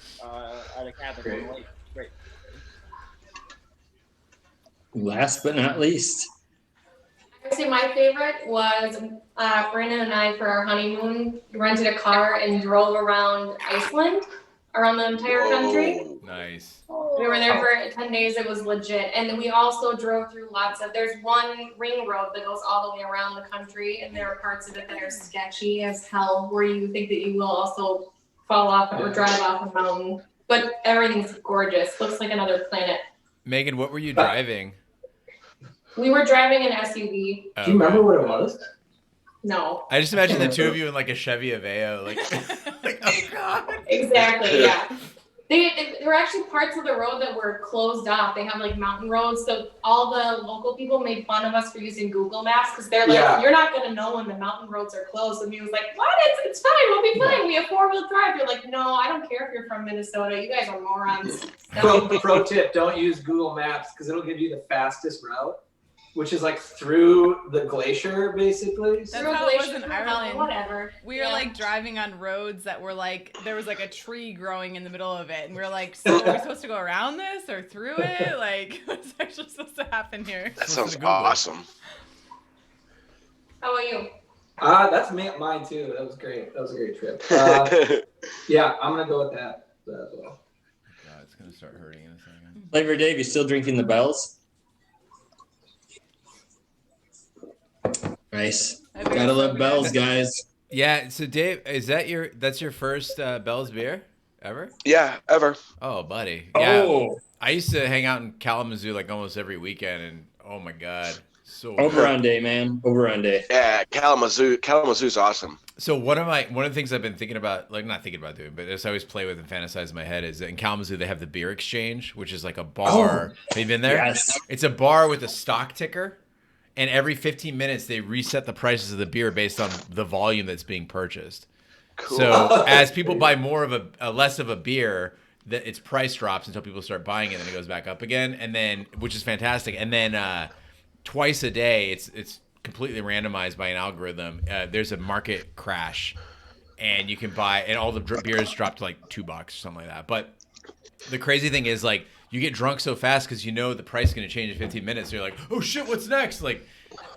at a cabin on the lake. Great. Last but not least. I would say my favorite was Brandon and I, for our honeymoon, rented a car and drove around Iceland, around the entire country. Nice. We were there for 10 days. It was legit. And then we also drove through there's one ring road that goes all the way around the country, and there are parts of it that are sketchy as hell, where you think that you will also fall off or drive off a mountain. But everything's gorgeous. Looks like another planet. Megan, what were you driving? We were driving an SUV. Oh, Do you remember what it was? No. I just imagine the two of you in like a Chevy Aveo, like oh god. Exactly, yeah. There were actually parts of the road that were closed off. They have like mountain roads, so all the local people made fun of us for using Google Maps, because they're like, You're not gonna know when the mountain roads are closed. And he was like, what? It's fine. We'll be fine. We have 4-wheel drive. You're like, no, I don't care if you're from Minnesota. You guys are morons. Pro tip: don't use Google Maps, because it'll give you the fastest route, which is like through the glacier, basically. That's how it was in Glacier, Ireland. Whatever. We were like driving on roads that were like, there was like a tree growing in the middle of it. And we were like, so are we supposed to go around this or through it? Like, what's actually supposed to happen here? That sounds awesome. How about That's mine too. That was great. That was a great trip. Yeah, I'm gonna go with that as well. God, it's gonna start hurting in a second. Flavor Dave, you still drinking the bells? Nice. Gotta love bells, guys. Yeah. So Dave, that's your first Bell's beer ever? Yeah, ever. Oh, buddy. Yeah. Oh, I used to hang out in Kalamazoo like almost every weekend, and oh my God, so Oberon Day, man. Oberon Day. Yeah, Kalamazoo's awesome. So one of the things I've been thinking about, like not thinking about doing, but just I always play with and fantasize in my head is that in Kalamazoo they have the beer exchange, which is like a bar. Have you been there? Yes. It's a bar with a stock ticker, and every 15 minutes they reset the prices of the beer based on the volume that's being purchased. Cool. So as people buy more of a less of a beer, that its price drops until people start buying it, and it goes back up again, and then which is fantastic. And then twice a day, it's completely randomized by an algorithm. There's a market crash, and you can buy, and all the beers drop to like $2 or something like that. But the crazy thing is, like, you get drunk so fast because you know the price is going to change in 15 minutes. So you're like, oh shit, what's next? Like,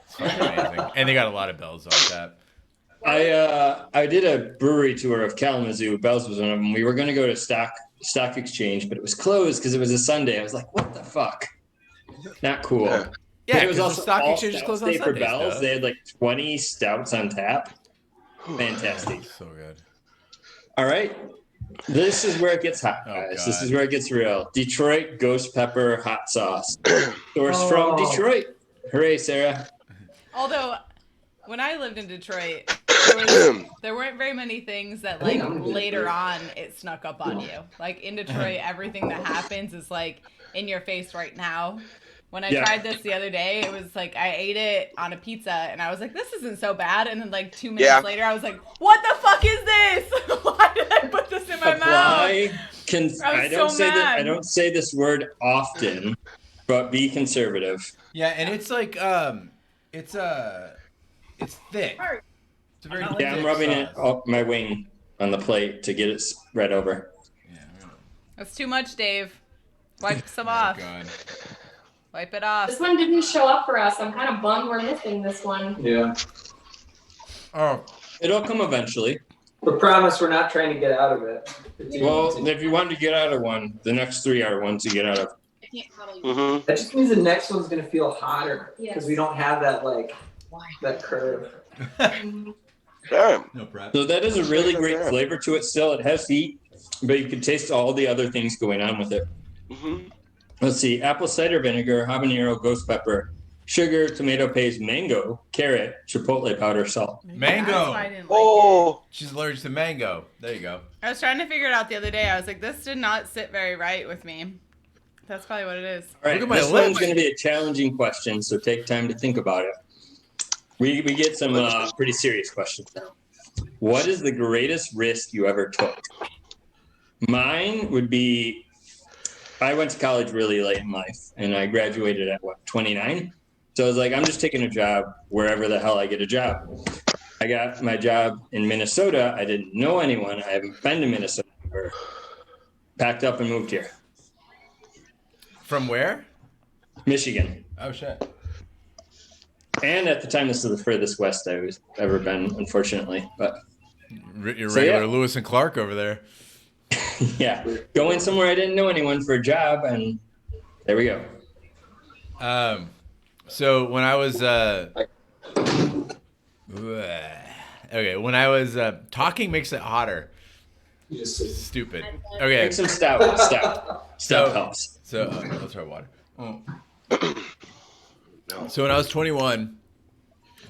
it's fucking amazing. And they got a lot of bells like that. I did a brewery tour of Kalamazoo. Bell's was one of them. We were going to go to Stock Exchange, but it was closed because it was a Sunday. I was like, what the fuck? Not cool. Yeah, But it was because also the stock all exchange is closed on stout day for Sundays. Bell's. Duh. They had like 20 stouts on tap. Fantastic. So good. All right. This is where it gets hot, Oh, guys. God. This is where it gets real. Detroit Ghost Pepper Hot Sauce. Sourced from Detroit. Hooray, Sarah. Although, when I lived in Detroit, there weren't very many things that, like, later on it snuck up on you. Like, in Detroit, everything that happens is, like, in your face right now. When I tried this the other day, it was like I ate it on a pizza, and I was like, this isn't so bad. And then, like, 2 minutes later, I was like, what the fuck is this? Why did I put this in my mouth? I don't say this word often, but be conservative. Yeah, and it's like it's thick. It's a very Yeah, I'm thick rubbing sauce. it up my wing on the plate to get it spread over. That's too much, Dave. Wipe some Oh, off. God. Wipe it off. This one didn't show up for us. I'm kind of bummed we're missing this one. Yeah. Oh, it'll come eventually. We promise we're not trying to get out of it. Well, if you wanted to get out of one, the next 3 are ones to get out of. I can't probably. Mm-hmm. That just means the next one's gonna feel hotter because we don't have that that curve. Yeah. no prep. So that is a really great flavor to it still. It has heat, but you can taste all the other things going on with it. Mm-hmm. Let's see. Apple cider vinegar, habanero, ghost pepper, sugar, tomato paste, mango, carrot, chipotle powder, salt. Mango. That's why I didn't like it. Oh, She's allergic to mango. There you go. I was trying to figure it out the other day. I was like, this did not sit very right with me. That's probably what it is. All right, Look at my this lips. one's going to be a challenging question, so take time to think about it. We get some pretty serious questions now. What is the greatest risk you ever took? Mine would be, I went to college really late in life, and I graduated at, 29? So I was like, I'm just taking a job wherever the hell I get a job. I got my job in Minnesota. I didn't know anyone. I haven't been to Minnesota ever. Packed up and moved here. From where? Michigan. Oh shit. And at the time, this is the furthest west I've ever been, unfortunately. But You're So, regular yeah. Lewis and Clark over there. yeah, going somewhere I didn't know anyone for a job, and there we go. So when I was when I was talking makes it hotter. Stupid. Okay. Drink some stout. Stout helps. So let's try water. So when I was 21,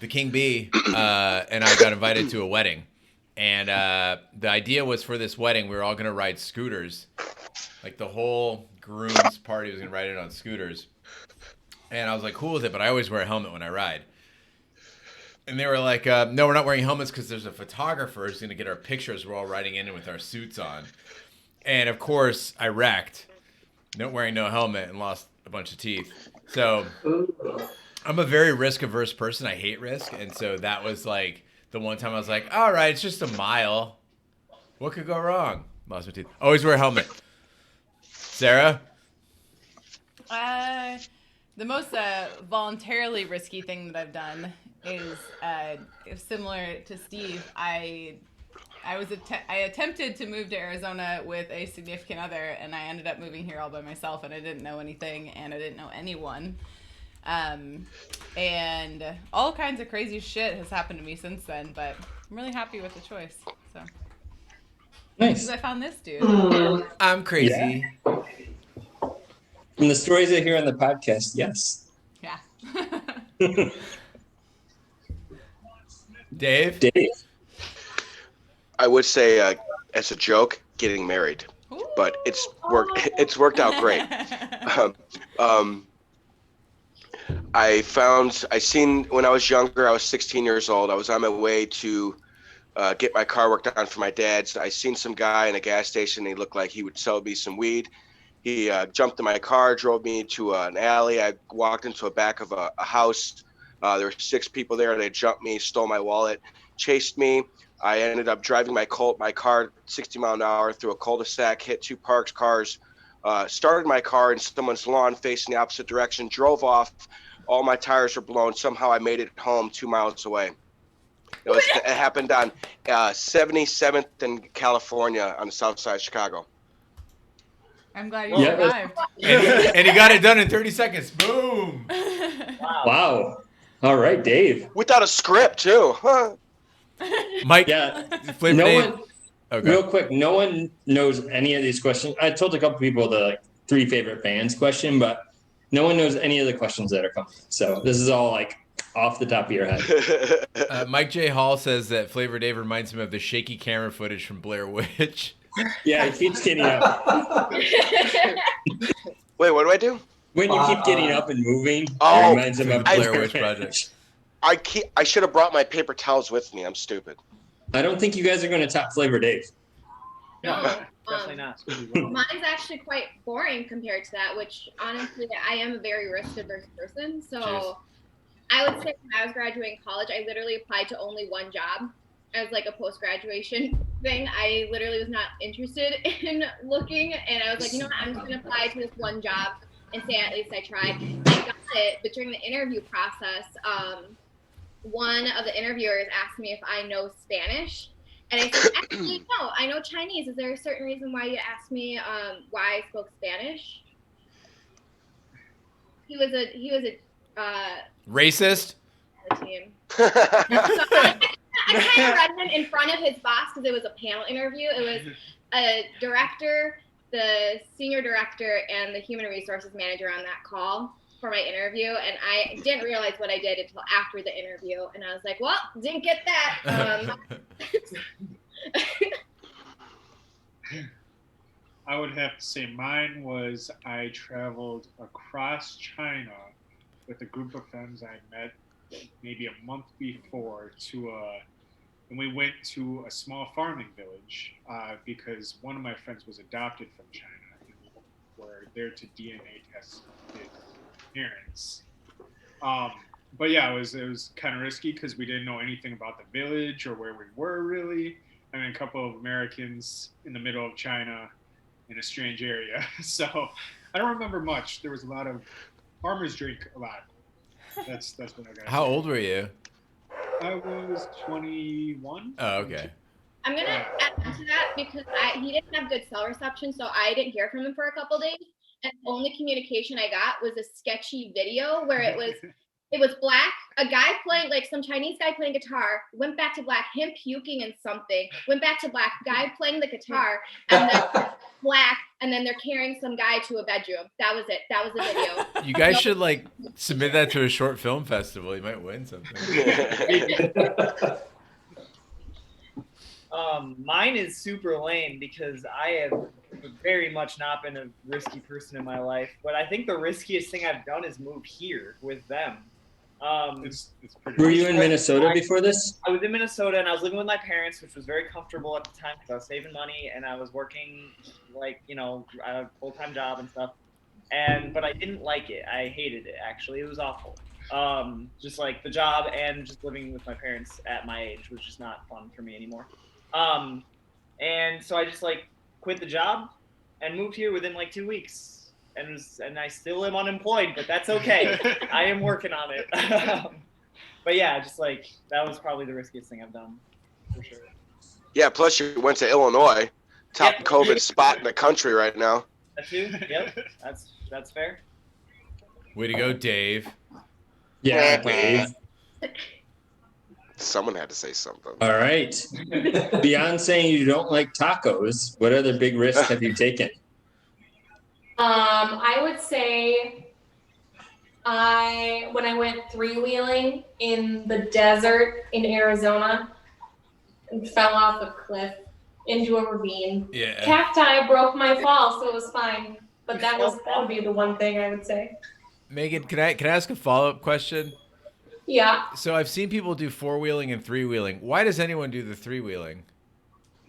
the King Bee and I got invited to a wedding, and the idea was for this wedding we were all gonna ride scooters, like the whole groom's party was gonna ride it on scooters, and I was like cool with it, but I always wear a helmet when I ride. And they were like, no, we're not wearing helmets because there's a photographer who's gonna get our pictures. We're all riding in with our suits on, and of course I wrecked, wearing no helmet, and lost a bunch of teeth. So I'm a very risk-averse person. I hate risk. And so that was like the one time I was like, all right, it's just a mile. What could go wrong? Lost my teeth. Always wear a helmet. Sarah? The most voluntarily risky thing that I've done is similar to Steve. I attempted to move to Arizona with a significant other, and I ended up moving here all by myself, and I didn't know anything, and I didn't know anyone. And all kinds of crazy shit has happened to me since then, but I'm really happy with the choice. So Nice. because I found this dude. I'm crazy. From the stories I hear on the podcast, yes. Yeah. Dave? Dave. I would say, as a joke, getting married, but it's worked out great. I seen when I was younger, I was 16 years old. I was on my way to get my car worked on for my dad's. I seen some guy in a gas station. He looked like he would sell me some weed. He jumped in my car, drove me to an alley. I walked into the back of a house. There were 6 people there. They jumped me, stole my wallet, chased me. I ended up driving my car 60 mile an hour through a cul-de-sac, hit 2 parked cars, started my car in someone's lawn facing the opposite direction, drove off. All my tires were blown. Somehow I made it home 2 miles away. It happened on 77th in California on the south side of Chicago. I'm glad you survived. And he got it done in 30 seconds. Boom. Wow. All right, Dave. Without a script, too. Huh? Mike. Yeah. Flavor No Dave. one, Okay. real quick, no one knows any of these questions. I told a couple people the 3 favorite bands question, but no one knows any of the questions that are coming. So this is all like off the top of your head. Mike J. Hall says that Flavor Dave reminds him of the shaky camera footage from Blair Witch. Yeah, he keeps getting up. Wait, what do I do? When you keep getting up and moving, it Oh, reminds him of Blair Witch Project. I should have brought my paper towels with me. I'm stupid. I don't think you guys are going to top Flavor Dave. No, definitely not. Mine's actually quite boring compared to that, which honestly, I am a very risk-averse person. So Cheers. I would say when I was graduating college, I literally applied to only one job as like a post-graduation thing. I literally was not interested in looking, and I was like, you know what, I'm just going to apply to this one job and say at least I tried. I got it, but during the interview process, one of the interviewers asked me if I know Spanish. And I said, actually, no, I know Chinese. Is there a certain reason why you asked me why I spoke Spanish? He was a Racist? team. So I kind of read him in front of his boss because it was a panel interview. It was a director, the senior director, and the human resources manager on that call for my interview, and I didn't realize what I did until after the interview, and I was like, well, didn't get that. I would have to say mine was I traveled across China with a group of friends I met maybe a month before and we went to a small farming village because one of my friends was adopted from China, and we were there to DNA test his parents. But yeah, it was kind of risky because we didn't know anything about the village or where we were really. I mean, a couple of Americans in the middle of China in a strange area. So I don't remember much. There was a lot of farmers drink a lot. That's what I got. How old were you? I was 21. Oh, okay. I'm going to add on to that because he didn't have good cell reception, so I didn't hear from him for a couple days. And the only communication I got was a sketchy video where it was black, a guy playing, like some Chinese guy playing guitar, went back to black, him puking in something, went back to black, guy playing the guitar, and then black, and then they're carrying some guy to a bedroom. That was it. That was the video. You guys should like submit that to a short film festival. You might win something. Mine is super lame because I have very much not been a risky person in my life, but I think the riskiest thing I've done is move here with them. It's pretty Were you in Minnesota before this? I was in Minnesota and I was living with my parents, which was very comfortable at the time because I was saving money and I was working like, a full-time job and stuff. But I didn't like it. I hated it, actually. It was awful. Just like the job and just living with my parents at my age was just not fun for me anymore. And so I just like quit the job and moved here within like 2 weeks. And I still am unemployed, but that's okay. I am working on it. but yeah, just like that was probably the riskiest thing I've done for sure. Yeah, plus you went to Illinois, top Yep. COVID spot in the country right now. That too. Yep. That's fair. Way to go, Dave. Yeah, Dave. Someone had to say something. All right. Beyond saying you don't like tacos, what other big risks have you taken? I would say when I went three-wheeling in the desert in Arizona and fell off a cliff into a ravine. Yeah. Cacti broke my fall, so it was fine. But that would be the one thing I would say. Megan, can I ask a follow-up question? Yeah, So I've seen people do four-wheeling and three-wheeling. Why does anyone do the three-wheeling?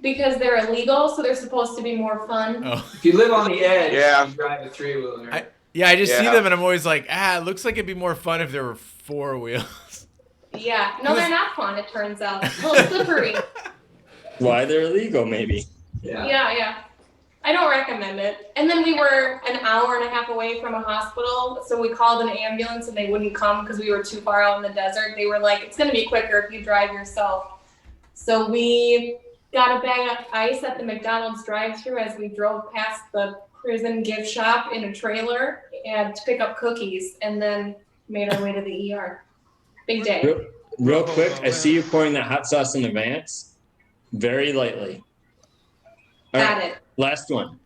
because they're illegal, so they're supposed to be more fun. Oh. If you live on the edge, Yeah. you drive a three-wheeler. I just see Yeah. them and I'm always like, it looks like it'd be more fun if there were four wheels. Yeah, no, they're not fun. It turns out, a little slippery. Why they're illegal, maybe. Yeah. I don't recommend it. And then we were an hour and a half away from a hospital, so we called an ambulance and they wouldn't come because we were too far out in the desert. They were like, it's going to be quicker if you drive yourself. So we got a bag of ice at the McDonald's drive-thru as we drove past the prison gift shop in a trailer and to pick up cookies, and then made our way to the ER. Big day. Real quick, I see you pouring that hot sauce in the Vance. Very lightly. All Got right, it. last one.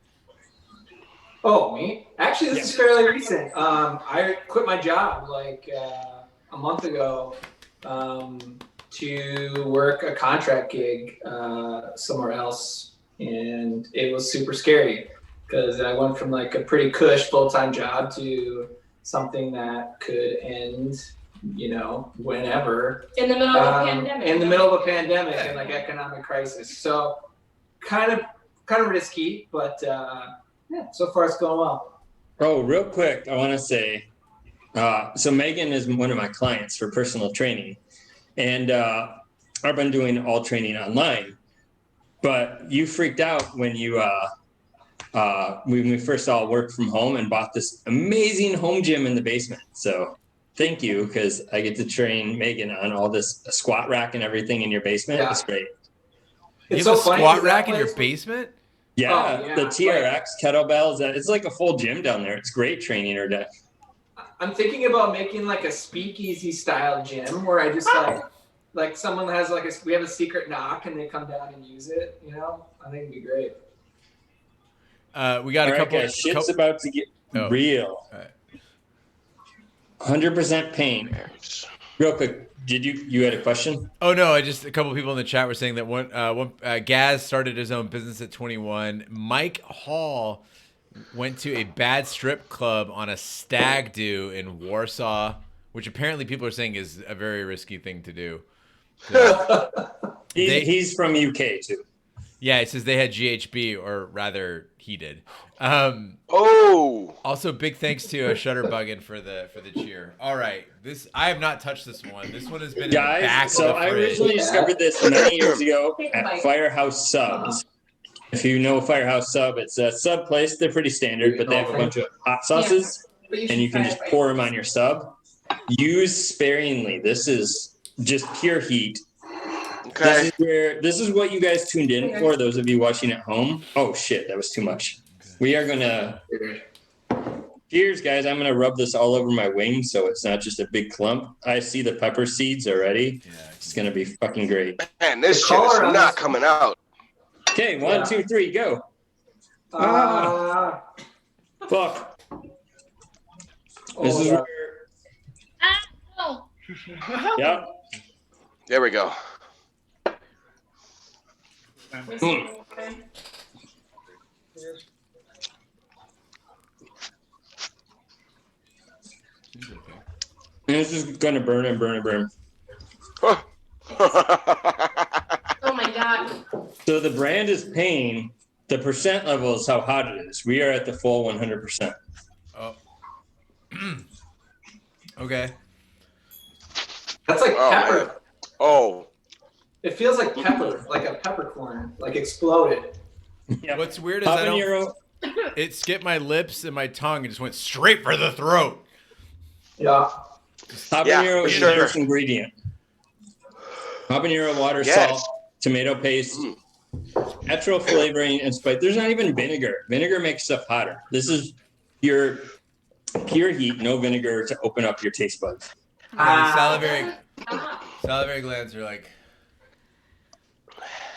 Oh, me? Actually, this is fairly recent. I quit my job like a month ago to work a contract gig somewhere else, and it was super scary because I went from like a pretty cush full-time job to something that could end, whenever. In the middle of a pandemic. In the middle of a pandemic and like economic crisis. So kind of risky, but yeah, so far it's going well. Oh, real quick, I want to say, so Megan is one of my clients for personal training, and I've been doing all training online. But you freaked out when we first all worked from home and bought this amazing home gym in the basement. So thank you, because I get to train Megan on all this squat rack and everything in your basement. Yeah. It's great. You It's have so a funny squat because that rack in your place- basement? Yeah, Oh, yeah. the TRX kettlebells. It's like a full gym down there. It's great training her to. I'm thinking about making like a speakeasy style gym where I just like someone has like we have a secret knock and they come down and use it. I think it'd be great. We got All a right, couple. guys, shit's about to get real. All right. 100% pain. Real quick, you had a question? Oh no! A couple of people in the chat were saying that one Gaz started his own business at 21. Mike Hall went to a bad strip club on a stag do in Warsaw, which apparently people are saying is a very risky thing to do. He's from UK too. Yeah, it says they had GHB, or rather, he did. Also, big thanks to Shutterbuggin for the cheer. All right, I have not touched this one. This one has been in the back Guys, so of the I fridge. originally discovered this 9 years ago at Firehouse Subs. If you know Firehouse Sub, it's a sub place. They're pretty standard, but they have a bunch of hot sauces, and you can just pour them on your sub. Use sparingly. This is just pure heat. Okay. This is what you guys tuned in for, those of you watching at home. Oh shit, that was too much. We are gonna cheers, guys. I'm gonna rub this all over my wings so it's not just a big clump. I see the pepper seeds already. It's gonna be fucking great. Man, this shit is not coming out. Okay, 1, 2, 3, go. Fuck. This is where. Oh. Yep. There we go. And this is gonna burn and burn and burn. Oh my god. So the brand is pain. The percent level is how hot it is. We are at the full 100%. Oh. Okay. That's like pepper. Man. Oh. It feels like pepper, like a peppercorn, like exploded. Yep. What's weird is it skipped my lips and my tongue and just went straight for the throat. Yeah. Habanero for is sure. the first ingredient. Habanero, water, Yes. salt, tomato paste, natural flavoring, and spice. There's not even vinegar. Vinegar makes stuff hotter. This is pure heat, no vinegar to open up your taste buds. The salivary glands are like,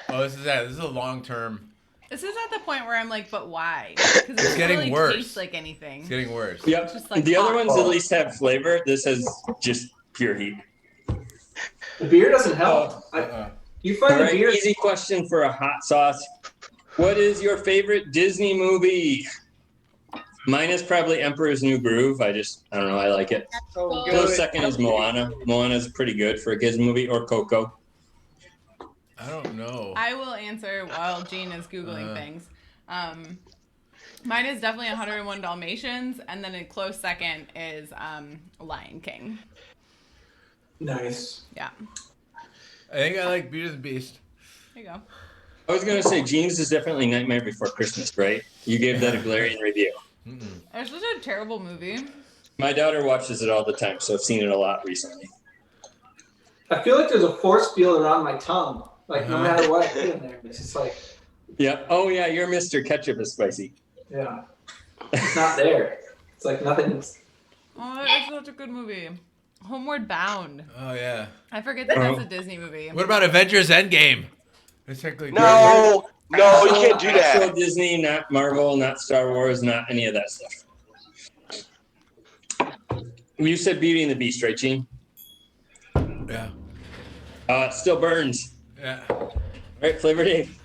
oh, this is a long term. This is at the point where I'm like, but why? Because it doesn't getting really worse. taste like anything. It's getting worse. Yep. Just like the other hot. ones at least have flavor. This has just pure heat. The beer doesn't help. You find All the right, beer. easy question for a hot sauce. What is your favorite Disney movie? Mine is probably Emperor's New Groove. I don't know. I like it. So Close good. second is Moana. Moana's pretty good for a kids movie, or Coco. I don't know. I will answer while Gene is Googling things. Mine is definitely 101 Dalmatians, and then a close second is Lion King. Nice. Yeah. I think I like Beauty and the Beast. There you go. I was going to say, Jeans is definitely Nightmare Before Christmas, right? You gave that a glaring review. It's just a terrible movie. My daughter watches it all the time, so I've seen it a lot recently. I feel like there's a force field around my tongue. Like no matter what I put in there, it's just like, Yeah. Oh, yeah, you're Mr. Ketchup is spicy. yeah, it's not there. It's like nothing's. Oh, it's such a good movie. Homeward Bound. Oh yeah. I forget that that's a Disney movie. What about Avengers Endgame? It's technically No, you can't do Actual that. Disney, not Marvel, not Star Wars, not any of that stuff. You said Beauty and the Beast, right, Gene? Yeah. It still burns. Yeah. All right, Flavor Dave.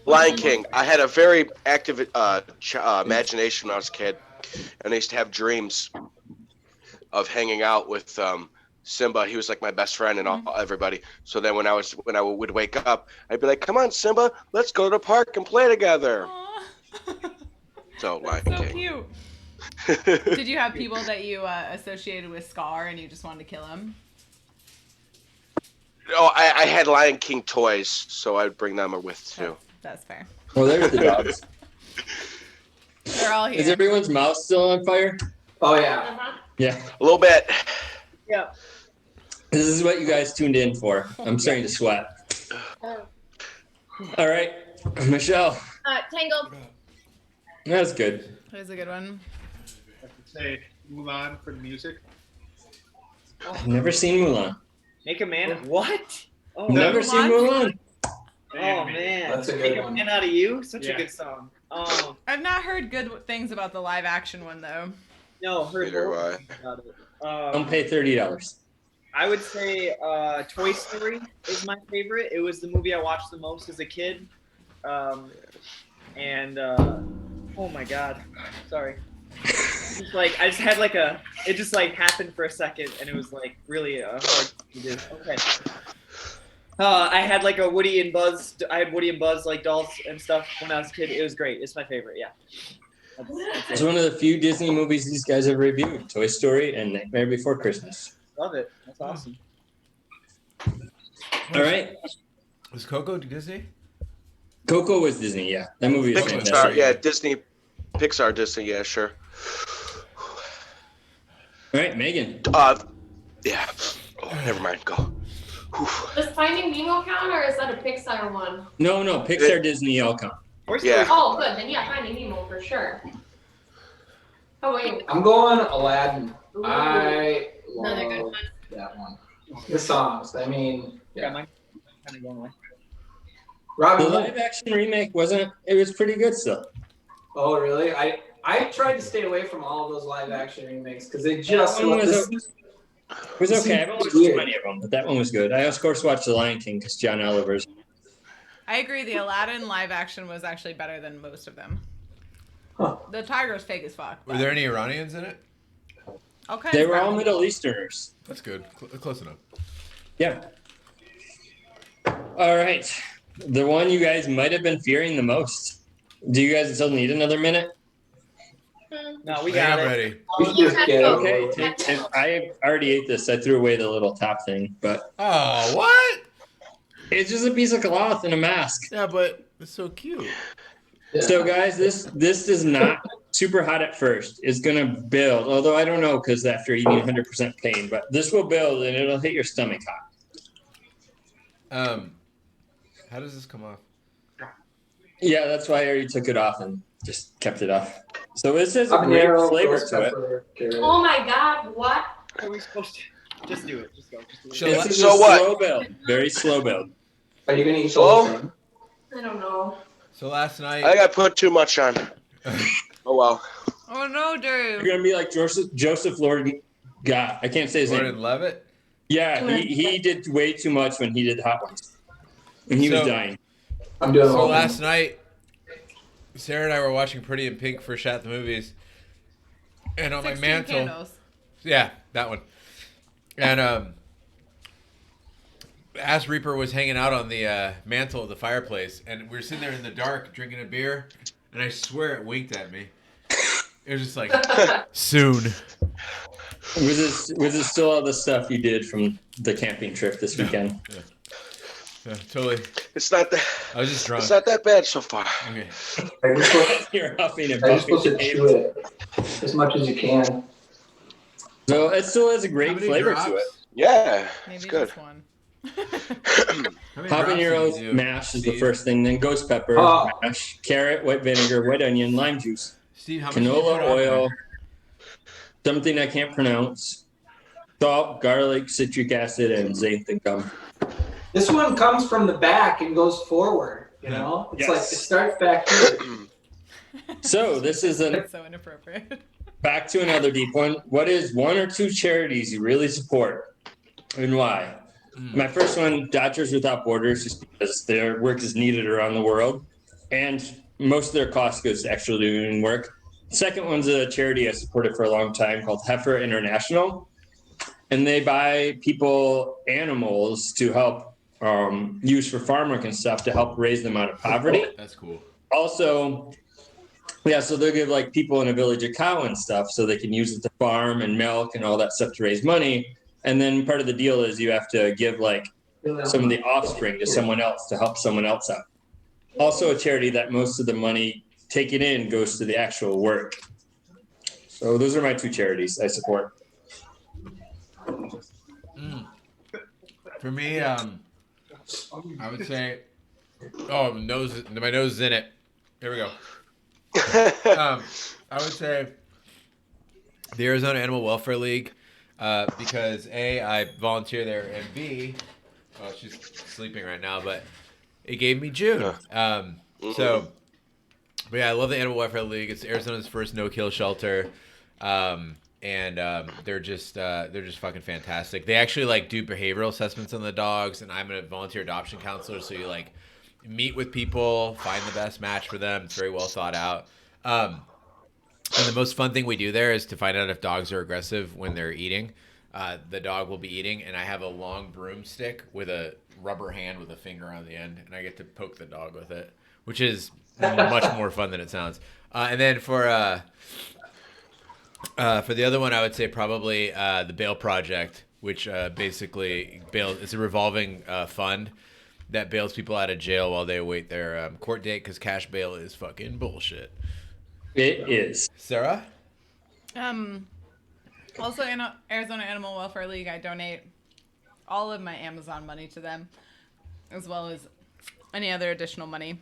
Lion King. I had a very active imagination when I was a kid, and I used to have dreams of hanging out with Simba. He was like my best friend and everybody. So then when I would wake up, I'd be like, "Come on, Simba, let's go to the park and play together." Aw. So Lion So King. cute. Did you have people that you associated with Scar and you just wanted to kill him? Oh, I had Lion King toys, so I'd bring them with too. That's fair. Oh, there's the dogs. They're all here. Is everyone's mouth still on fire? Oh yeah. Yeah. A little bit. Yeah. This is what you guys tuned in for. I'm starting to sweat. All right, Michelle. Tangled. That's good. Here's a good one. I have to say Mulan for the music. I've never seen Mulan. Make a man. What? Oh, Never seen Mulan. Oh man. That's a Make good a one. man out of you. Such Yeah. a good song. I've not heard good things about the live action one though. No, heard Neither more do I. about it. Don't pay $30. I would say Toy Story is my favorite. It was the movie I watched the most as a kid. Oh my god, sorry. Just like I just had like it just like happened for a second, and it was like really hard to do. Okay. I had like a Woody and Buzz. I had Woody and Buzz like dolls and stuff when I was a kid. It was great. It's my favorite. Yeah. It's one of the few Disney movies these guys have reviewed. Toy Story and Nightmare Before Christmas. Love it. That's awesome. All right. Was Coco Disney? Coco was Disney, yeah. That movie is Pixar, fantastic. yeah, Disney, Pixar, Disney, yeah, sure. All right, Megan. Yeah. Oh, never mind. Go. Does Finding Nemo count, or is that a Pixar one? No, Pixar, Disney, all count. Yeah. Oh, good. Then yeah, Finding Nemo for sure. Oh wait. I'm going Aladdin. Ooh. I Another good love one. that one. The songs. I mean, Yeah, yeah. mine kind of going away. Robbie. The live action remake it was pretty good still. Oh really? I tried to stay away from all of those live action remakes because they just That one look was this- It was okay. I haven't watched too many of them, but that one was good. I of course watched The Lion King because John Oliver's. I agree. The Aladdin live action was actually better than most of them. Huh. The tiger's fake as fuck. Were there any Iranians in it? Okay. They were all Middle Easterners. That's good. Close enough. Yeah. All right. The one you guys might have been fearing the most. Do you guys still need another minute? No, we I think got I'm it. ready. We should just get Okay. over it. If I already ate this. I threw away the little top thing, but Oh, what? it's just a piece of cloth and a mask. Yeah, but it's so cute. Yeah. So guys, this is not super hot at first. It's gonna build, although I don't know because after eating 100% pain, but this will build and it'll hit your stomach hot. How does this come off? Yeah, that's why I already took it off and just kept it off. So this has a great Habanero, flavor ghost to it. pepper, carrot. Oh my God, what? Are we supposed to just do it? Just go. Just do it. So This la- is So a what? slow build, very slow build. Are you gonna eat the Slow? whole thing? I don't know. So last I think night, I put too much on. Oh well. Oh no, You're Dave. gonna be like Joseph Lord. God, I can't say his Gordon name. Levitt. Yeah, he did way too much when he did Hot Ones, and he was So- dying. I'm doing the So whole last thing. night, Sarah and I were watching Pretty in Pink for Shat the Movies, and on my 16 mantle, candles. yeah, that one, and Ass Reaper was hanging out on the mantle of the fireplace, and we were sitting there in the dark drinking a beer, and I swear it winked at me. It was just like, soon. Was it still all the stuff you did from the camping trip this weekend? Yeah, totally. It's not that. I was just drunk. It's not that bad so far. Okay. Are you supposed, You're huffing and are you puffing. supposed to chew it as much as you can? So it still has a How great many flavor drops? to it. Yeah, Maybe it's good. just one. How many drops did you Habanero do, mash is the Steve? first thing, then ghost pepper, Oh. mash, carrot, white vinegar, white onion, lime juice, Steve, how much did you put canola on oil, there? something I can't pronounce, salt, garlic, citric acid, and xanthan gum. This one comes from the back and goes forward. You know, it's like it starts back here. So this is It's so inappropriate. back to another deep one. What is one or two charities you really support, and why? My first one, Doctors Without Borders, just because their work is needed around the world, and most of their cost goes to actually doing work. Second one's a charity I supported for a long time called Heifer International, and they buy people animals to help use for farm work and stuff to help raise them out of poverty. That's cool. Also, yeah, so they'll give like people in a village a cow and stuff so they can use it to farm and milk and all that stuff to raise money. And then part of the deal is you have to give like some of the offspring to someone else to help someone else out. Also a charity that most of the money taken in goes to the actual work. So those are my two charities I support. For me, I would say, oh, my nose is in it. Here we go. I would say the Arizona Animal Welfare League, because A, I volunteer there, and B, well, she's sleeping right now, but it gave me June. So, but yeah, I love the Animal Welfare League. It's Arizona's first no-kill shelter. And they're just fucking fantastic. They actually like do behavioral assessments on the dogs, and I'm a volunteer adoption counselor, so you like meet with people, find the best match for them. It's very well thought out. And the most fun thing we do there is to find out if dogs are aggressive when they're eating. The dog will be eating, and I have a long broomstick with a rubber hand with a finger on the end, and I get to poke the dog with it, which is much more fun than it sounds. And then for the other one, I would say probably the Bail Project, which basically it's a revolving fund that bails people out of jail while they await their court date, because cash bail is fucking bullshit. It is. Sarah? Also in Arizona Animal Welfare League, I donate all of my Amazon money to them, as well as any other additional money.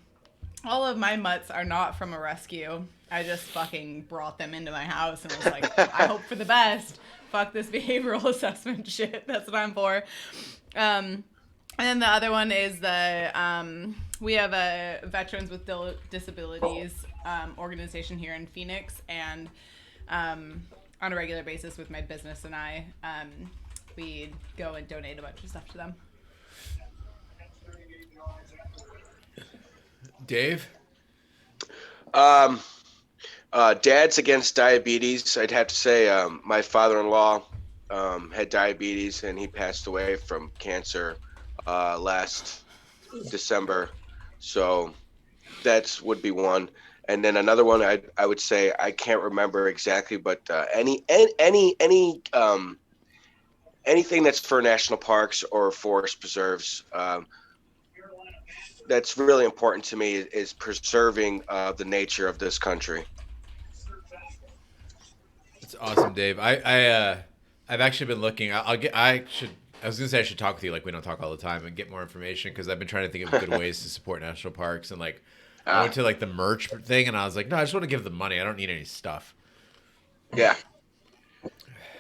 All of my mutts are not from a rescue. I just fucking brought them into my house and was like, I hope for the best. Fuck this behavioral assessment shit. That's what I'm for. And then the other one is we have a Veterans with Disabilities organization here in Phoenix, and on a regular basis with my business and I, we go and donate a bunch of stuff to them. Dave? Dads Against Diabetes. I'd have to say my father-in-law had diabetes, and he passed away from cancer last December. So that would be one. And then another one I would say, I can't remember exactly, but anything that's for national parks or forest preserves, that's really important to me is preserving the nature of this country. That's awesome, Dave. I've actually been looking. I should I was gonna say I should talk with you like we don't talk all the time and get more information because I've been trying to think of good ways to support national parks and like I went to like the merch thing and I was like, no, I just want to give them money. I don't need any stuff. Yeah.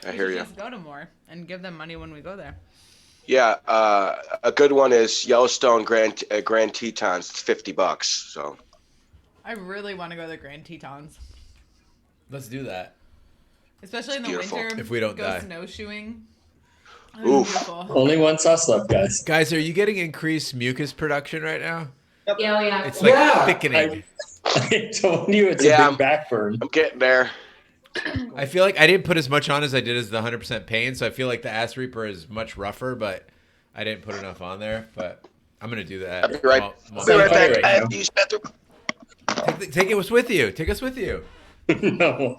I We hear should you. just go to more and give them money when we go there. Yeah, a good one is Yellowstone Grand Tetons. It's $50. So I really want to go to the Grand Tetons, Let's do that. especially in the beautiful. winter. If we don't go die. snowshoeing. Oof. Beautiful. Only one sauce left, guys. Guys, are you getting increased mucus production right now? Yeah, yeah. It's like Yeah. thickening. I told you it's Yeah, a big back burn. I'm getting there. I feel like I didn't put as much on as I did as the 100% pain, so I feel like the Ass Reaper is much rougher, but I didn't put enough on there. But I'm gonna do that. I'll be right, while I'll be right fire back. right I now. have to use the bathroom. Take us with you. Take us with you. No.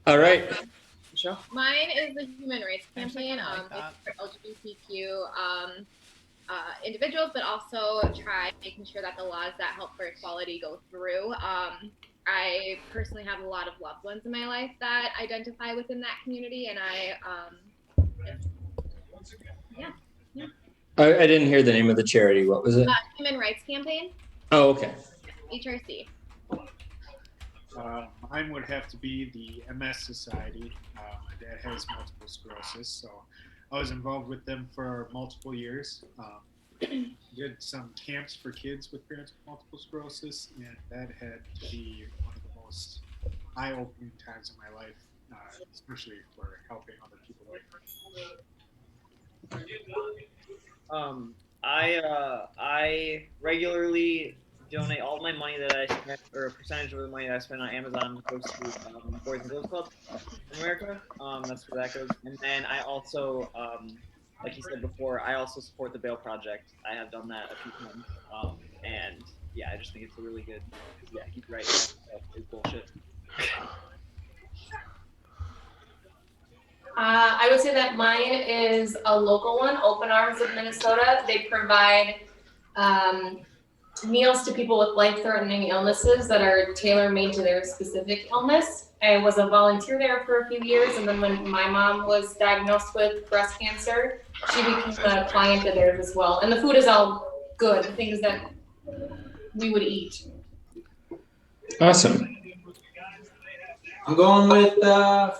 All right. Michelle? Mine is the human rights Actually, campaign. I like that. It's for LGBTQ individuals, but also try making sure that the laws that help for equality go through. I personally have a lot of loved ones in my life that identify within that community, and I didn't hear the name of the charity. What was it? Human Rights Campaign, Oh, okay. HRC. Mine would have to be the MS Society. My dad has multiple sclerosis, so I was involved with them for multiple years. Did some camps for kids with parents with multiple sclerosis, and that had to be one of the most eye-opening times in my life, especially for helping other people like I regularly donate all my money that I spend, or a percentage of the money that I spend on Amazon goes to Boys and Girls Club in America. That's where that goes. And then I also, like you said before, I also support the Bail Project. I have done that a few times. And yeah, I just think it's a really good, yeah, he's right. It's bullshit. I would say that mine is a local one, Open Arms of Minnesota. They provide meals to people with life-threatening illnesses that are tailor-made to their specific illness. I was a volunteer there for a few years, and then when my mom was diagnosed with breast cancer, she became a client of theirs as well. And the food is all good, things that we would eat. Awesome. I'm going with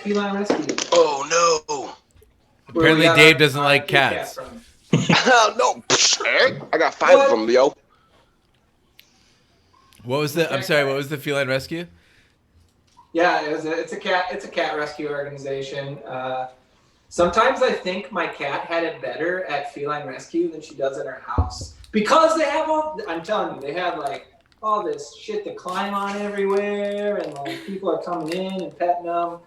Feline Rescue. Oh no. Apparently Dave doesn't like cats. No, Eric, I got 5 of them, yo. What was the? I'm sorry. What was the Feline Rescue? Yeah, it's a cat rescue organization. Sometimes I think my cat had it better at Feline Rescue than she does in her house because they have I'm telling you, they have like all this shit to climb on everywhere, and like people are coming in and petting them.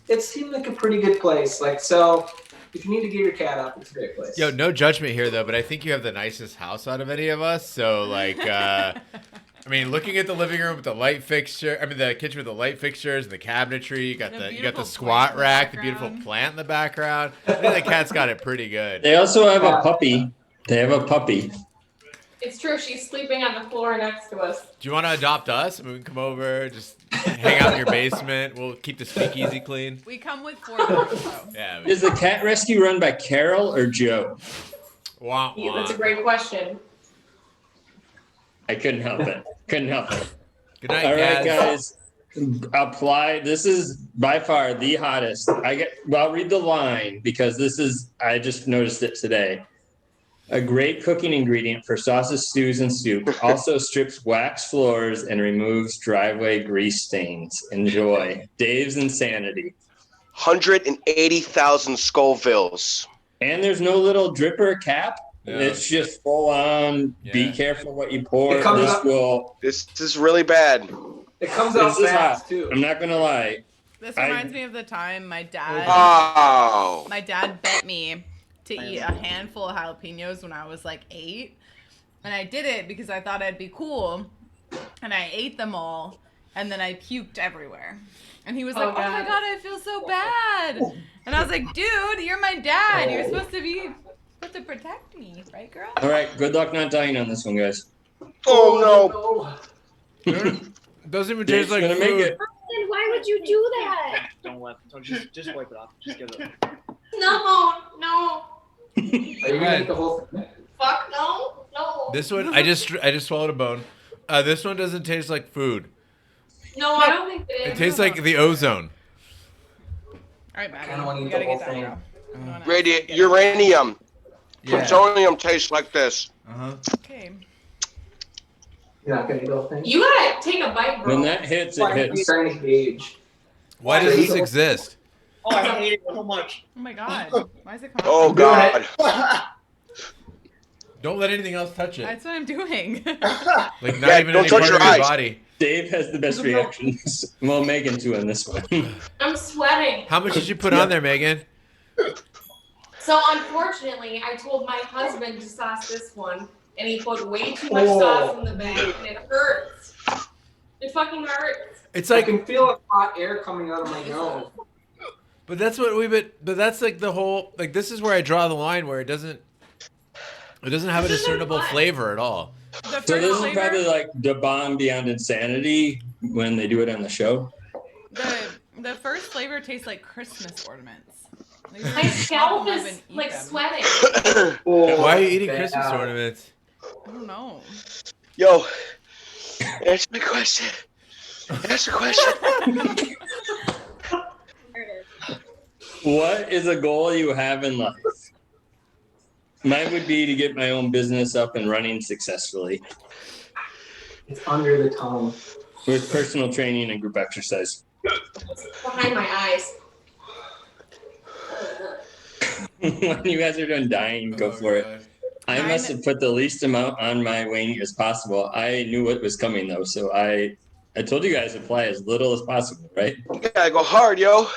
It seemed like a pretty good place. Like, so if you need to get your cat up, it's a great place. Yo, no judgment here though, but I think you have the nicest house out of any of us. So like, I mean, looking at the living room with the light fixture, the kitchen with the light fixtures and the cabinetry, you got the squat rack, the beautiful plant in the background. I think the cat's got it pretty good. They also have a puppy. They have a puppy. It's true, she's sleeping on the floor next to us. Do you want to adopt us? I mean, we can come over, just hang out in your basement. We'll keep the speakeasy clean. We come with 4 dogs, though. Yeah. Is the cat rescue run by Carol or Joe? Wah, Yeah, wah. that's a great question. I couldn't help it. Couldn't help it. Good night, All right, guys. Apply. This is by far the hottest. I'll read the line because I just noticed it today. A great cooking ingredient for sauces, stews, and soup. Also strips wax floors and removes driveway grease stains. Enjoy. Dave's Insanity. 180,000 Scovilles. And there's no little dripper cap. No. It's just full on. Yeah. Be careful what you pour. It comes This is really bad. It comes out This is fast hot. too. I'm not gonna lie. This reminds me of the time my dad Oh. bet me to eat a handful of jalapenos when I was like 8. And I did it because I thought I'd be cool. And I ate them all. And then I puked everywhere. And he was like, oh my God, I feel so bad. And I was like, dude, you're my dad. You're supposed to protect me. Right, girl? All right. Good luck not dying on this one, guys. Oh no. Doesn't even Dave's taste like gonna food. make it. Then why would you do that? Don't just wipe it off. Just give it up. No. Are you gonna eat the whole thing? Fuck no. This one, I just swallowed a bone. This one doesn't taste like food. No, I don't think It it tastes like the ozone. All right, I Maggie. wanna eat You the gotta whole get that, thing. girl. You wanna Radiant get it. uranium. Yeah. Plutonium tastes like this. Okay. You're not gonna eat the whole thing? You gotta take a bite, bro. When that hits, it I'm hits. starting to gauge. Why does this exist? Oh, I hate it so much. Oh my god. Why is it coming Oh up? God. Don't let anything else touch it. That's what I'm doing. Like not Yeah, even don't any touch part your of your eyes. body. Dave has the best reactions. Well, Megan too in this one. I'm sweating. How much did you put on there, Megan? So unfortunately, I told my husband to sauce this one, and he put way too much sauce in the bag, and it hurts. It fucking hurts. It's I like, can feel hot air coming out of my nose. but that's what we've been. But that's like the whole. Like this is where I draw the line where it doesn't have a discernible flavor at all. The So first this is flavor, probably like the bomb beyond insanity when they do it on the show. the first flavor tastes like Christmas ornaments. Like, My you scalp pop 'em up is and eat like them. sweating. Why are you eating bad. Christmas ornaments? I don't know. Yo, answer my question. Answer the question. There it is. What is a goal you have in life? Mine would be to get my own business up and running successfully It's under the tongue. with personal training and group exercise. Behind my eyes. When you guys are done dying, go for it. I must have put the least amount on my wing as possible. I knew what was coming though, so I told you guys to fly as little as possible, right? You gotta go hard, yo. Go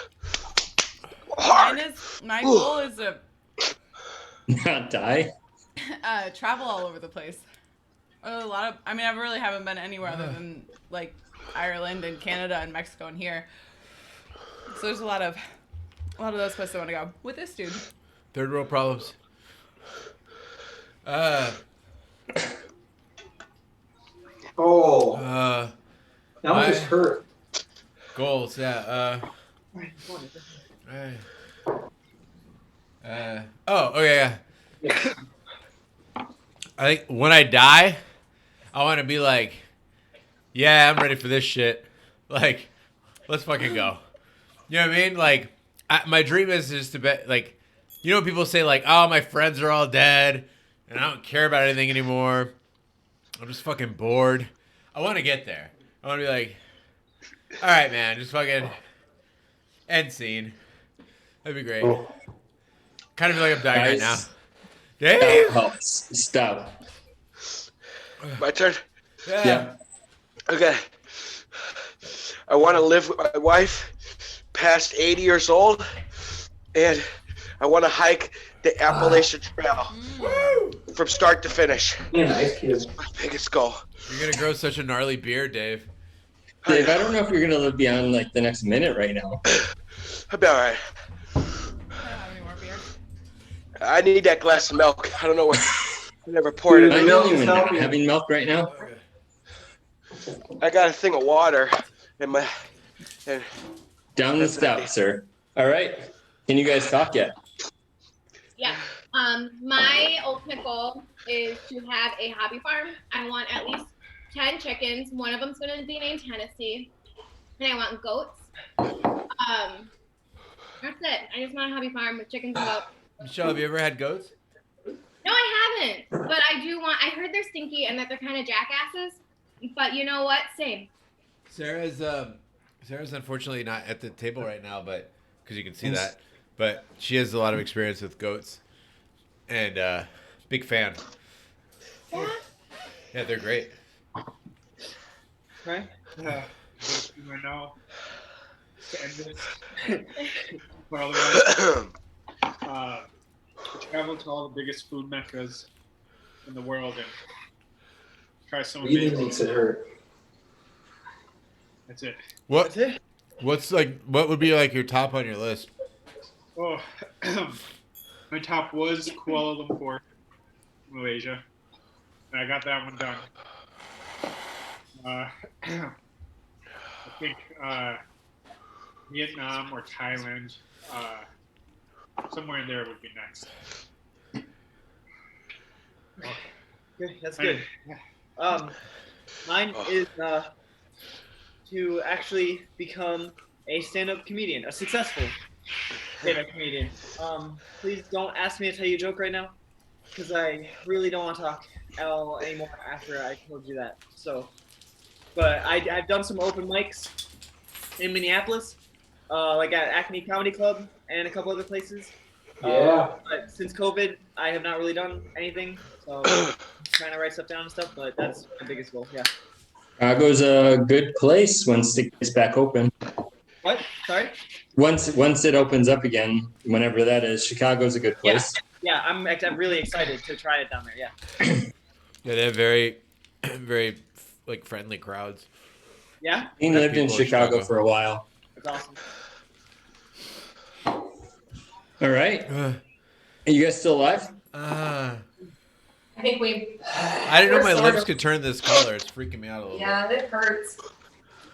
hard. My goal is to Not die. travel all over the place. A lot of, I mean, I really haven't been anywhere other than like Ireland and Canada and Mexico and here. So there's a lot of those places I want to go with this dude. Third world problems. Oh, My that one just hurt. goals, yeah. Oh, okay, yeah. I think when I die, I want to be like, yeah, I'm ready for this shit. Like, let's fucking go. You know what I mean? Like, my dream is just to be like, you know, people say like, oh, my friends are all dead, and I don't care about anything anymore. I'm just fucking bored. I want to get there. I want to be like, all right, man, just fucking end scene. That'd be great. Kind of feel like I'm dying right now. Guys, Dave! that helps. Stop. My turn. Yeah. Okay. I want to live with my wife past 80 years old, and I want to hike the Appalachian Trail from start to finish. Be a nice kid. My biggest goal. You're gonna grow such a gnarly beard, Dave. Dave, I don't know if you're gonna live beyond like the next minute right now. I'll be all right. I don't have any more beer. I need that glass of milk. I don't know where. I never poured it. I'm in. the only one not having milk right now. I got a thing of water in my. And Down the steps, sir. All right. Can you guys talk yet? Yeah. My ultimate goal is to have a hobby farm. I want at least 10 chickens. One of them's going to be named Tennessee. And I want goats. That's it. I just want a hobby farm with chickens and goats. Michelle, have you ever had goats? No, I haven't. But I do want. I heard they're stinky and that they're kind of jackasses. But you know what? Same. Sarah's unfortunately not at the table right now, but because you can see that, but she has a lot of experience with goats, and big fan. Yeah. Yeah, they're great. Right? Yeah. Right now, to end this, for all the guys, travel to all the biggest food meccas in the world and try some Breathing amazing. makes it hurt. That's it. What would be like your top on your list? Oh, my top was Kuala Lumpur, Malaysia, and I got that one done. I think Vietnam or Thailand. somewhere in there would be nice. Okay, that's good. Mine is to actually become a stand-up comedian, a successful stand-up comedian. Please don't ask me to tell you a joke right now, because I really don't want to talk at all anymore after I told you that. So, but I've done some open mics in Minneapolis, like at Acme Comedy Club and a couple other places. Yeah. But since COVID, I have not really done anything. So I'm trying to write stuff down and stuff, but that's my biggest goal. Yeah. Chicago's a good place once it gets back open. What? Sorry? Once it opens up again, whenever that is, Chicago's a good place. Yeah, I'm really excited to try it down there. Yeah. Yeah, they have very, very like friendly crowds. Yeah. He lived in Chicago for a while. That's awesome. All right. Are you guys still alive? I think I didn't know my lips could turn this color. It's freaking me out a little Yeah, it hurts.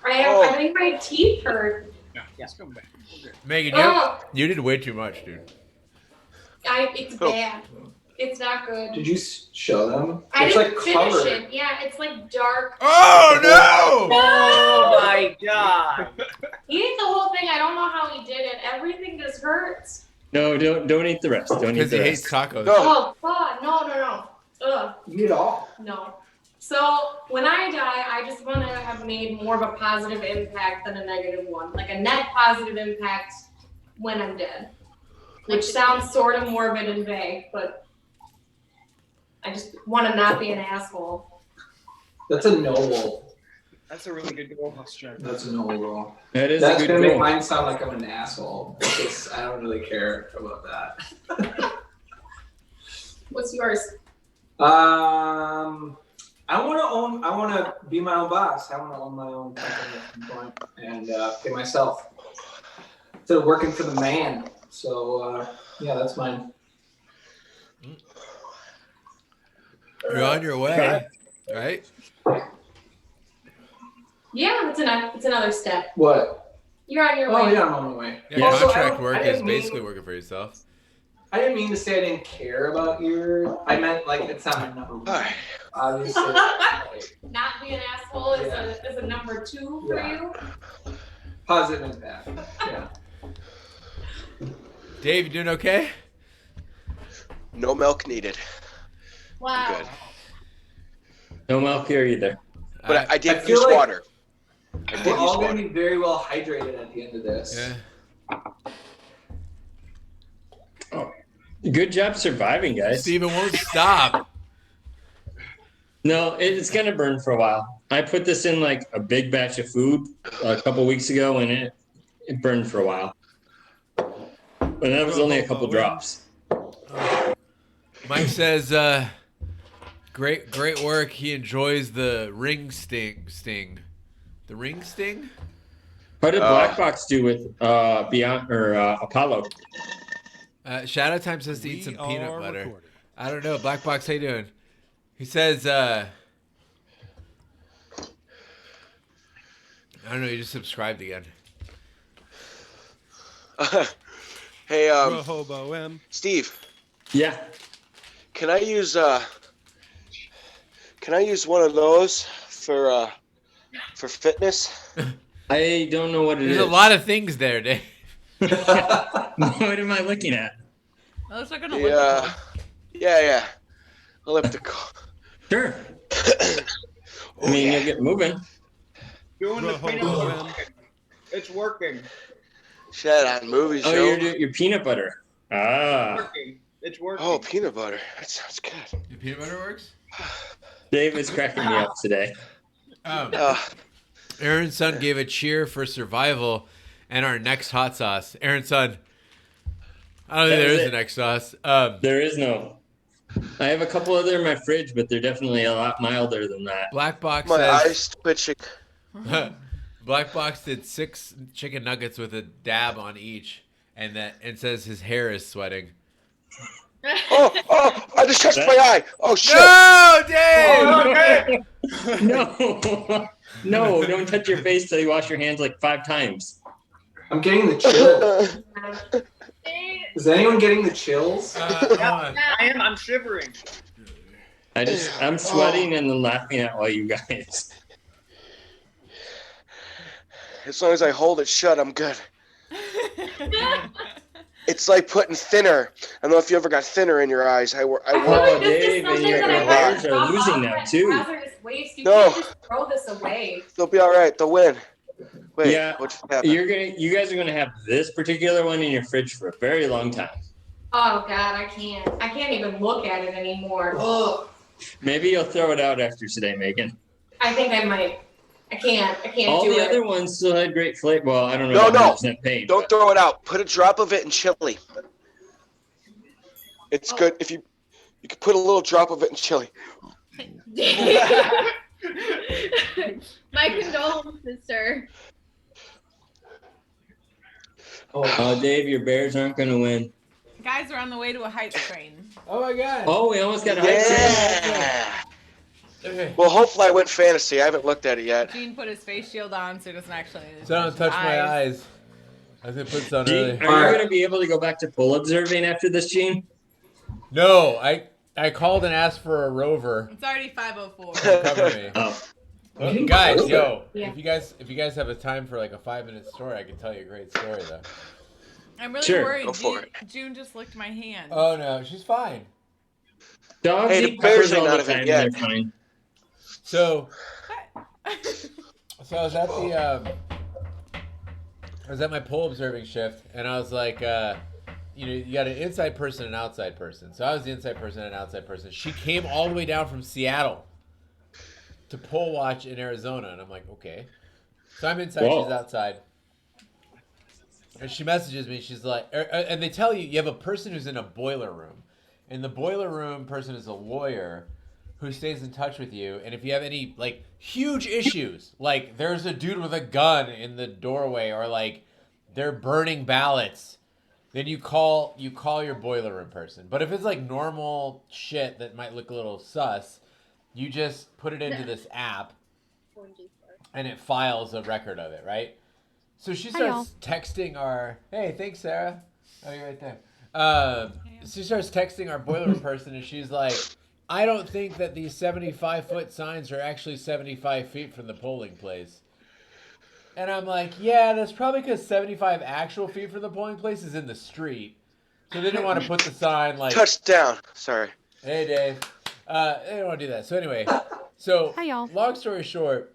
I think my teeth hurt. Yeah, let's go back. bit. Megan, you did way too much, dude. It's bad. It's not good. Did you show them? I It's didn't like finish covered. it. Yeah, it's like dark. Oh no! Oh my god! He ate the whole thing. I don't know how he did it. Everything just hurts. No, don't eat the rest. Don't eat Because the he rest. hates tacos. Oh God, no. Ugh. You eat it all. No. So when I die, I just want to have made more of a positive impact than a negative one. Like a net positive impact when I'm dead. Which sounds sort of morbid and vague, but I just want to not be an asshole. That's a noble. That's a really good goal. That's a noble goal. That is That's a good gonna make goal. mine sound like I'm an asshole. Because I don't really care about that. What's yours? I want to be my own boss. I want to own my own company at some point and pay myself instead of working for the man. So yeah, that's mine. You're on your way, right? Yeah, it's another step. What? You're on your Oh way. yeah, I'm on my way. Yeah, Also, contract I work didn't is basically working for yourself. I didn't mean to say I didn't care about your. I meant like it's not my number one. Obviously. Not be an asshole is a number 2 for Yeah. you. Positive impact. Yeah. Dave, you doing okay? No milk needed. Wow. Good. No milk here either. But I did feel use like water. I did We're use all water. gonna be very well hydrated at the end of this. Yeah. Good job surviving, guys. Steven won't stop. No, it's gonna burn for a while. I put this in like a big batch of food a couple weeks ago, and it burned for a while. But that was only a couple drops. Mike says, great work. He enjoys the ring sting. The ring sting? How did Black Box do with Beyond or Apollo? Shadow Time says to eat some peanut are butter. recording. I don't know. Black Box, how you doing? He says, I don't know. You just subscribed again. Hey, Rehobo M. Steve, Yeah. can I use one of those for fitness? I don't know what it There's is. a lot of things there, Dave. What am I looking at? That looks like an Yeah, yeah. Elliptical. Sure. Oh, I mean, yeah. you'll get moving. Doing the peanut Rehobo butter. M. It's working. Shat on movie Oh, show. you're doing your peanut butter. Ah. Working. It's working. Oh, peanut butter. That sounds good. Your peanut butter works? Dave is cracking me up today. Aaron's son gave a cheer for survival and our next hot sauce. Aaron's son. I don't think That there was is it. a next sauce. There is no. I have a couple other in my fridge, but they're definitely a lot milder than that. Black Box My says eyes twitching. Black Box did 6 chicken nuggets with a dab on each, and says his hair is sweating. Oh! I just touched my eye. Oh shit! No, Dave! No, don't touch your face till you wash your hands like 5 times. I'm getting the chill. Is anyone getting the chills? Yeah, I am. I'm shivering. I'm sweating and then laughing at all you guys. As long as I hold it shut, I'm good. It's like putting thinner. I don't know if you ever got thinner in your eyes. Oh, Dave, and your bears are losing now too. Hazardous waste. You No. can't just throw this away. They'll be all right. They'll win. Wait, Yeah, what happened? you guys are gonna have this particular one in your fridge for a very long time. Oh God, I can't even look at it anymore. Ugh. Maybe you'll throw it out after today, Megan. I think I might. I can't All do the it. other ones still had great flavor. Well, I don't know. No, about no. 100% paint. Don't throw it out. Put a drop of it in chili. It's good if you can put a little drop of it in chili. My condolences, sir. Oh, Dave, your Bears aren't gonna win. Guys are on the way to a height train. Oh my god. Oh, we almost got a high Yeah. Okay. Well, hopefully I went fantasy. I haven't looked at it yet. Gene put his face shield on so he doesn't actually. So don't touch my eyes. I was gonna put some earlier. Are you gonna be able to go back to pull observing after this, Gene? No, I called and asked for a rover It's already 5:04. to cover me. Oh. Well, guys, yo, Yeah. if you guys have a time for like a 5-minute story, I can tell you a great story though. I'm really Sure, worried. go for June just licked my hand. Oh no, she's fine. Dogs Hey, the eat Bears peppers ain't all out the of it time and yet. they're fine. So I was at my pole observing shift, and I was like, you got an inside person and an outside person. So I was the inside person and an outside person. She came all the way down from Seattle to pole watch in Arizona, and I'm like, okay. So I'm inside, Whoa. she's outside. And she messages me, she's like, and they tell you have a person who's in a boiler room. And the boiler room person is a lawyer who stays in touch with you. And if you have any, like, huge issues, like there's a dude with a gun in the doorway or, like, they're burning ballots, then you call your boiler room person. But if it's, like, normal shit that might look a little sus, you just put it into this app and it files a record of it, right? So she starts texting our, hey, thanks, Sarah. Oh, you're right there. She starts texting our boiler room person, and she's like, I don't think that these 75-foot signs are actually 75 feet from the polling place. And I'm like, yeah, that's probably because 75 actual feet from the polling place is in the street. So they didn't want to put the sign like... Touchdown. Sorry. Hey, Dave. They don't want to do that. So anyway, long story short,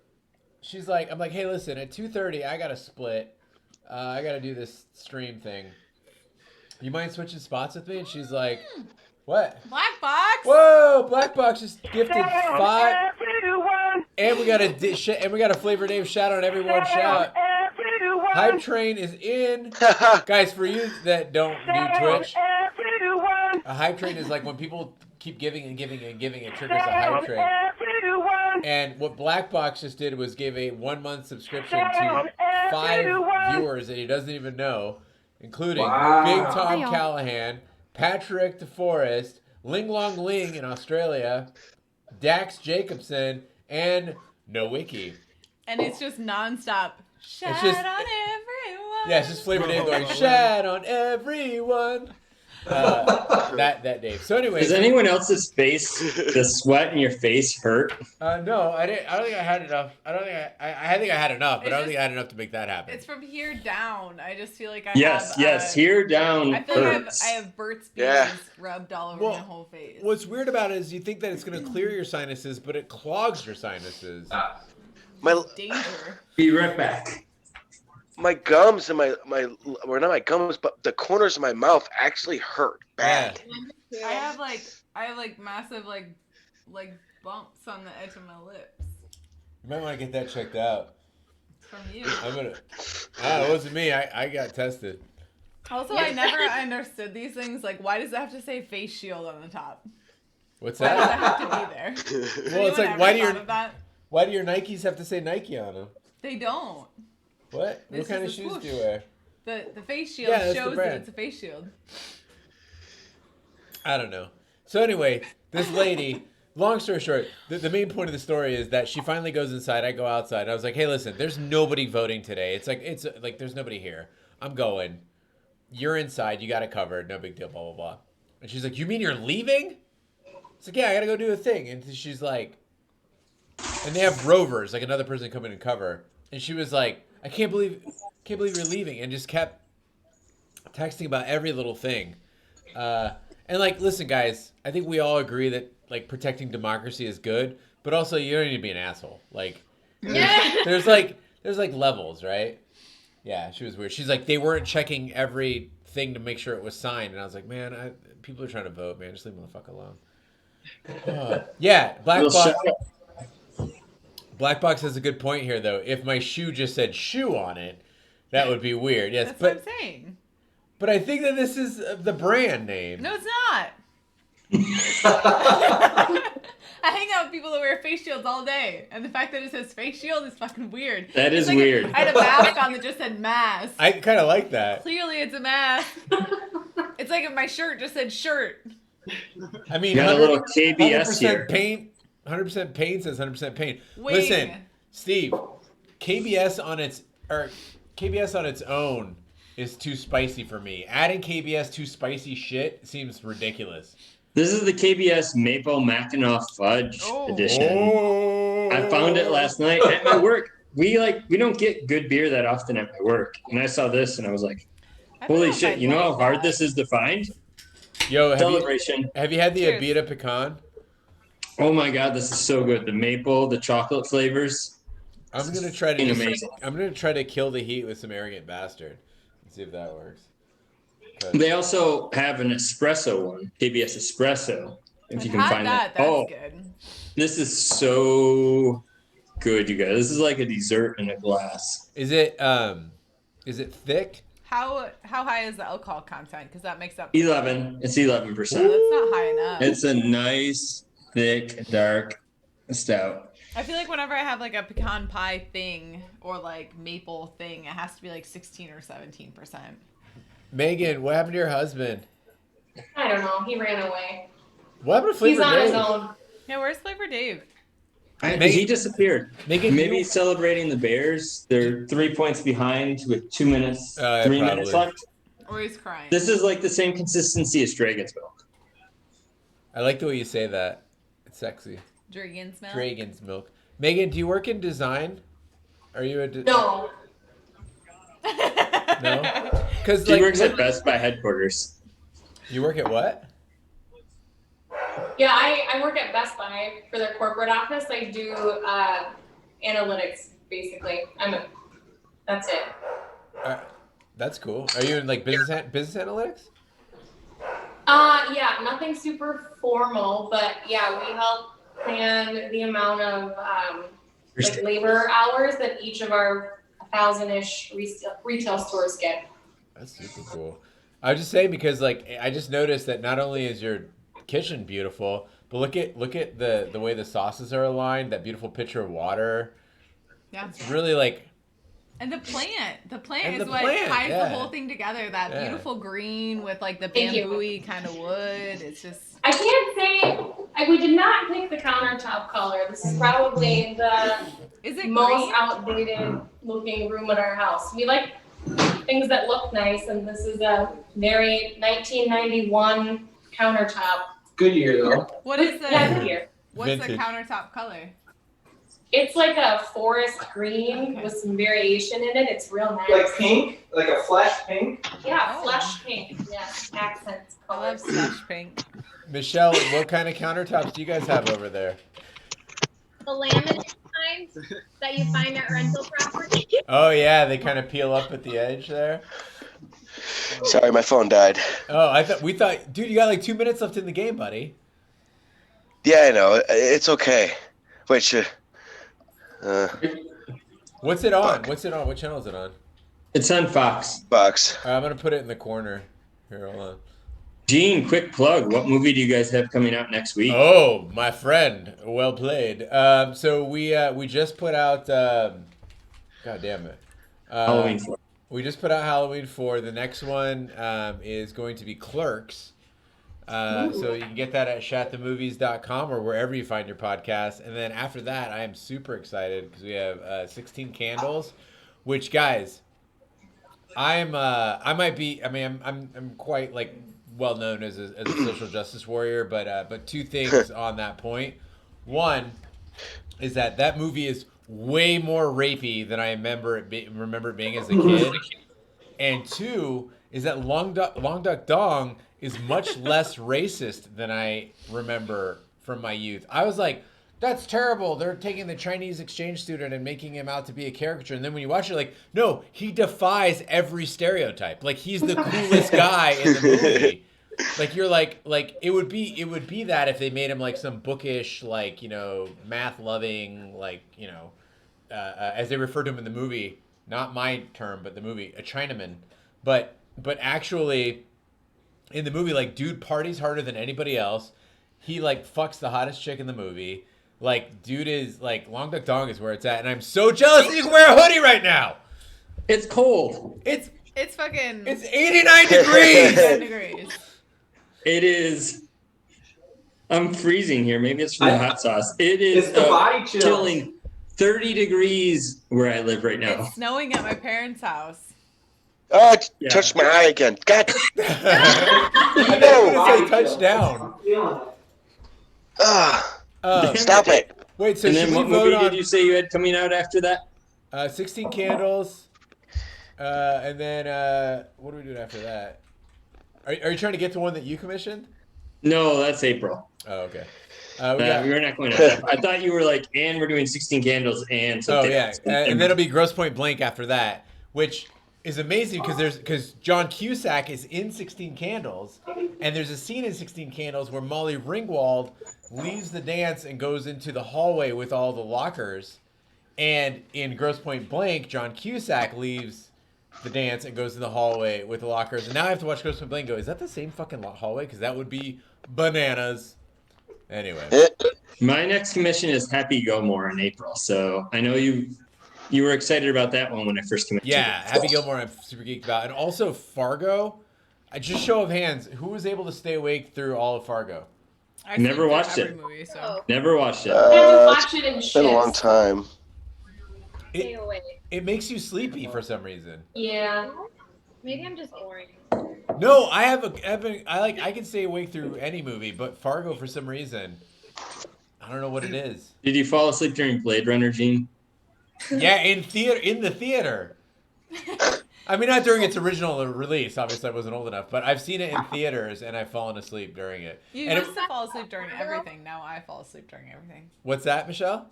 she's like, I'm like, hey, listen, at 2:30, I got to split. I got to do this stream thing. You mind switching spots with me? And she's like, what? Black box. Whoa, Black Box just gifted 5. And we got a Flavor Dave shout on everyone shout. Hype Train is in. Guys, for you that don't do Twitch, a Hype Train is like when people keep giving and giving and giving, it triggers a Hype Train. And what Black Box just did was give a 1-month subscription to 5 viewers that he doesn't even know, including Big Tom Callahan, Patrick DeForest, Ling Long Ling in Australia, Dax Jacobson, and Nowicki. And it's just nonstop. Shat just- on everyone. Yeah, it's just Flavor Dave going, shat on everyone. That Dave. So anyway. Does anyone else's face, the sweat in your face hurt? No, I didn't. I don't think I had enough. I think I had enough, but It's I don't think I had enough to make that happen. It's from here down. I just feel like I Yes, have. yes. Here down I feel like hurts. I have Burt's Bees Yeah. rubbed all over Well, my whole face. What's weird about it is you think that it's going to clear your sinuses, but it clogs your sinuses. My Danger. Be right back. my gums and my well, not my gums, but the corners of my mouth actually hurt bad. I have like massive like bumps on the edge of my lips. You might want to get that checked out. It's from you. It wasn't me. I got tested. Also, I never understood these things. Like, why does it have to say face shield on the top? What's Why does that? it have to be there? Well, it's like, Anyone why ever do your thought of that? Why do your Nikes have to say Nike on them? They don't. What? This What kind of is the shoes do you swoosh. wear? The face shield Yeah, that's the shows that brand. it's a face shield. I don't know. So anyway, this lady, long story short, the main point of the story is that she finally goes inside. I go outside. I was like, hey, listen, there's nobody voting today. It's like there's nobody here. I'm going. you're inside, you got it covered, no big deal, blah, blah, blah. And she's like, you mean you're leaving? It's like, yeah, I gotta go do a thing. And she's like, and they have rovers, like another person come in and cover. And she was like, I can't believe you're leaving, and just kept texting about every little thing. And like, listen, guys, I think we all agree that like protecting democracy is good, but also you don't need to be an asshole. Like, there's like levels, right? Yeah, she was weird. She's like, they weren't checking everything to make sure it was signed, and I was like, man, people are trying to vote, man. Just leave them the fuck alone. Yeah, Black Box has a good point here, though. If my shoe just said shoe on it, that would be weird. Yes, That's what I'm saying. But I think that this is the brand name. No, it's not. I hang out with people that wear face shields all day, and the fact that it says face shield is fucking weird. That is weird. I had a mask on that just said mask. I kind of like that. Clearly, it's a mask. It's like if my shirt just said shirt. I mean, got a little KBS 100% here. paint. 100% paint says 100% paint. Wing. Listen, Steve, KBS on its own is too spicy for me. Adding KBS to spicy shit seems ridiculous. This is the KBS Maple Mackinac Fudge edition. Oh. I found it last night at my work. We don't get good beer that often at my work, and I saw this and I was like, holy shit! You know how hard this is to find? Yo, Celebration. Have you had the Cheers. Abita pecan? Oh my god, this is so good. The maple, the chocolate flavors. I'm gonna try to amazing. I'm gonna try to kill the heat with some arrogant bastard. Let's see if that works. They also have an espresso one, KBS espresso. If you can find that. That's good. This is so good, you guys. This is like a dessert in a glass. Is it thick? How high is the alcohol content? Because that makes up 11. It's 11%. That's not high enough. It's a nice, thick, dark stout. I feel like whenever I have like a pecan pie thing or like maple thing, it has to be like 16 or 17%. Megan, what happened to your husband? I don't know. He ran away. What happened to Flavor He's on Dave? his own. Yeah, where's Flavor Dave? He disappeared. Megan, Maybe he's celebrating the Bears. They're 3 points behind with 2 minutes, 3 minutes left. Or he's crying. This is like the same consistency as Dragon's Milk. I like the way you say that. It's sexy. Dragon's milk. Dragon's milk. Megan, do you work in design? Are you a No. No? Because She works at Best Buy headquarters. You work at what? Yeah, I work at Best Buy for their corporate office. I do analytics, basically. That's it. That's cool. Are you in like business analytics? Yeah, nothing super formal, but yeah, we help plan the amount of like labor hours that each of our 1,000-ish retail stores get. That's super cool. I was just saying because like I just noticed that not only is your kitchen beautiful, but look at the way the sauces are aligned. That beautiful pitcher of water. Yeah. It's really like. And the plant And is the what plant, ties yeah. the whole thing together. That Yeah. beautiful green with like the Thank you. bamboo-y kind of wood. It's just. I can't say we did not pick the countertop color. This is probably the Is it most green? outdated looking room in our house. We like things that look nice, and this is a very 1991 countertop. Good year though. What is Yeah, the good year. what's the Vintage. countertop color? It's like a forest green Okay. with some variation in it. It's real nice. Like pink, like a flesh pink. Yeah, Oh. flesh pink. Yes, accents, I love colors. slush pink. Michelle, what kind of countertops do you guys have over there? The laminate kinds that you find at rental property. Oh yeah, they kind of peel up at the edge there. Sorry, my phone died. Oh, we thought, dude, you got like 2 minutes left in the game, buddy. Yeah, I know. It's okay. Wait, What's it on? Fuck. What's it on? What channel is it on? It's on Fox. box. All right, I'm gonna put it in the corner. Here, hold on. Gene, quick plug. What movie do you guys have coming out next week? Oh, my friend, well played. So we just put out. God damn it. Halloween 4. We just put out Halloween 4. The next one is going to be Clerks. So you can get that at shatthemovies.com or wherever you find your podcast. And then after that, I am super excited because we have 16 Candles, which, guys, I might be. I mean, I'm quite like well known as a social justice warrior, but two things on that point. One is that movie is way more rapey than I remember it being as a kid. And two is that Long Duck Dong is much less racist than I remember from my youth. I was like, that's terrible. They're taking the Chinese exchange student and making him out to be a caricature. And then when you watch it, like, no, he defies every stereotype. Like, he's the coolest guy in the movie. Like, you're like it would be that if they made him like some bookish, like, you know, math loving, like, you know, as they refer to him in the movie, not my term, but the movie, a Chinaman. But actually, in the movie, like, dude parties harder than anybody else. He like fucks the hottest chick in the movie. Like, dude is like, Long Duck Dong is where it's at, and I'm so jealous that you can wear a hoodie right now. It's cold. It's fucking. It's 89 degrees. 89 degrees. It is. I'm freezing here. Maybe it's from the hot sauce. It is It's the body chill. chilling 30 degrees where I live right now. It's snowing at my parents' house. Oh, Yeah. touched my eye again. God. I know. I'm gonna say touchdown. Stop it. Wait, so And should then we what vote movie on did you say you had coming out after that? 16 Candles? And then what are we doing after that? Are you trying to get to one that you commissioned? No, that's April. Oh, okay. We're not going to. I thought you were like, and we're doing 16 Candles and Oh something yeah, else. and then it'll be Gross Point Blank after that, which is amazing because John Cusack is in 16 Candles, and there's a scene in 16 Candles where Molly Ringwald leaves the dance and goes into the hallway with all the lockers, and in Gross Point Blank, John Cusack leaves the dance and goes in the hallway with the lockers, and now I have to watch Gross Point Blank and go, is that the same fucking hallway? Because that would be bananas. Anyway. My next commission is Happy Gilmore in April, so I know you were excited about that one when I first commissioned. Yeah, Happy Gilmore I'm super geeked about. And also Fargo. Just show of hands, who was able to stay awake through all of Fargo? I Never sleep through watched every it. Movie, so. Never watched it. I have to watch it in It's been a long shifts. time. Stay away. It makes you sleepy for some reason. Yeah. Maybe I'm just boring. No, I can stay awake through any movie, but Fargo for some reason, I don't know what it is. Did you fall asleep during Blade Runner, Gene? Yeah, in the theater. I mean, not during its original release. Obviously, I wasn't old enough, but I've seen it in theaters and I've fallen asleep during it. You And used to fall asleep during everything. Now I fall asleep during everything. What's that, Michelle?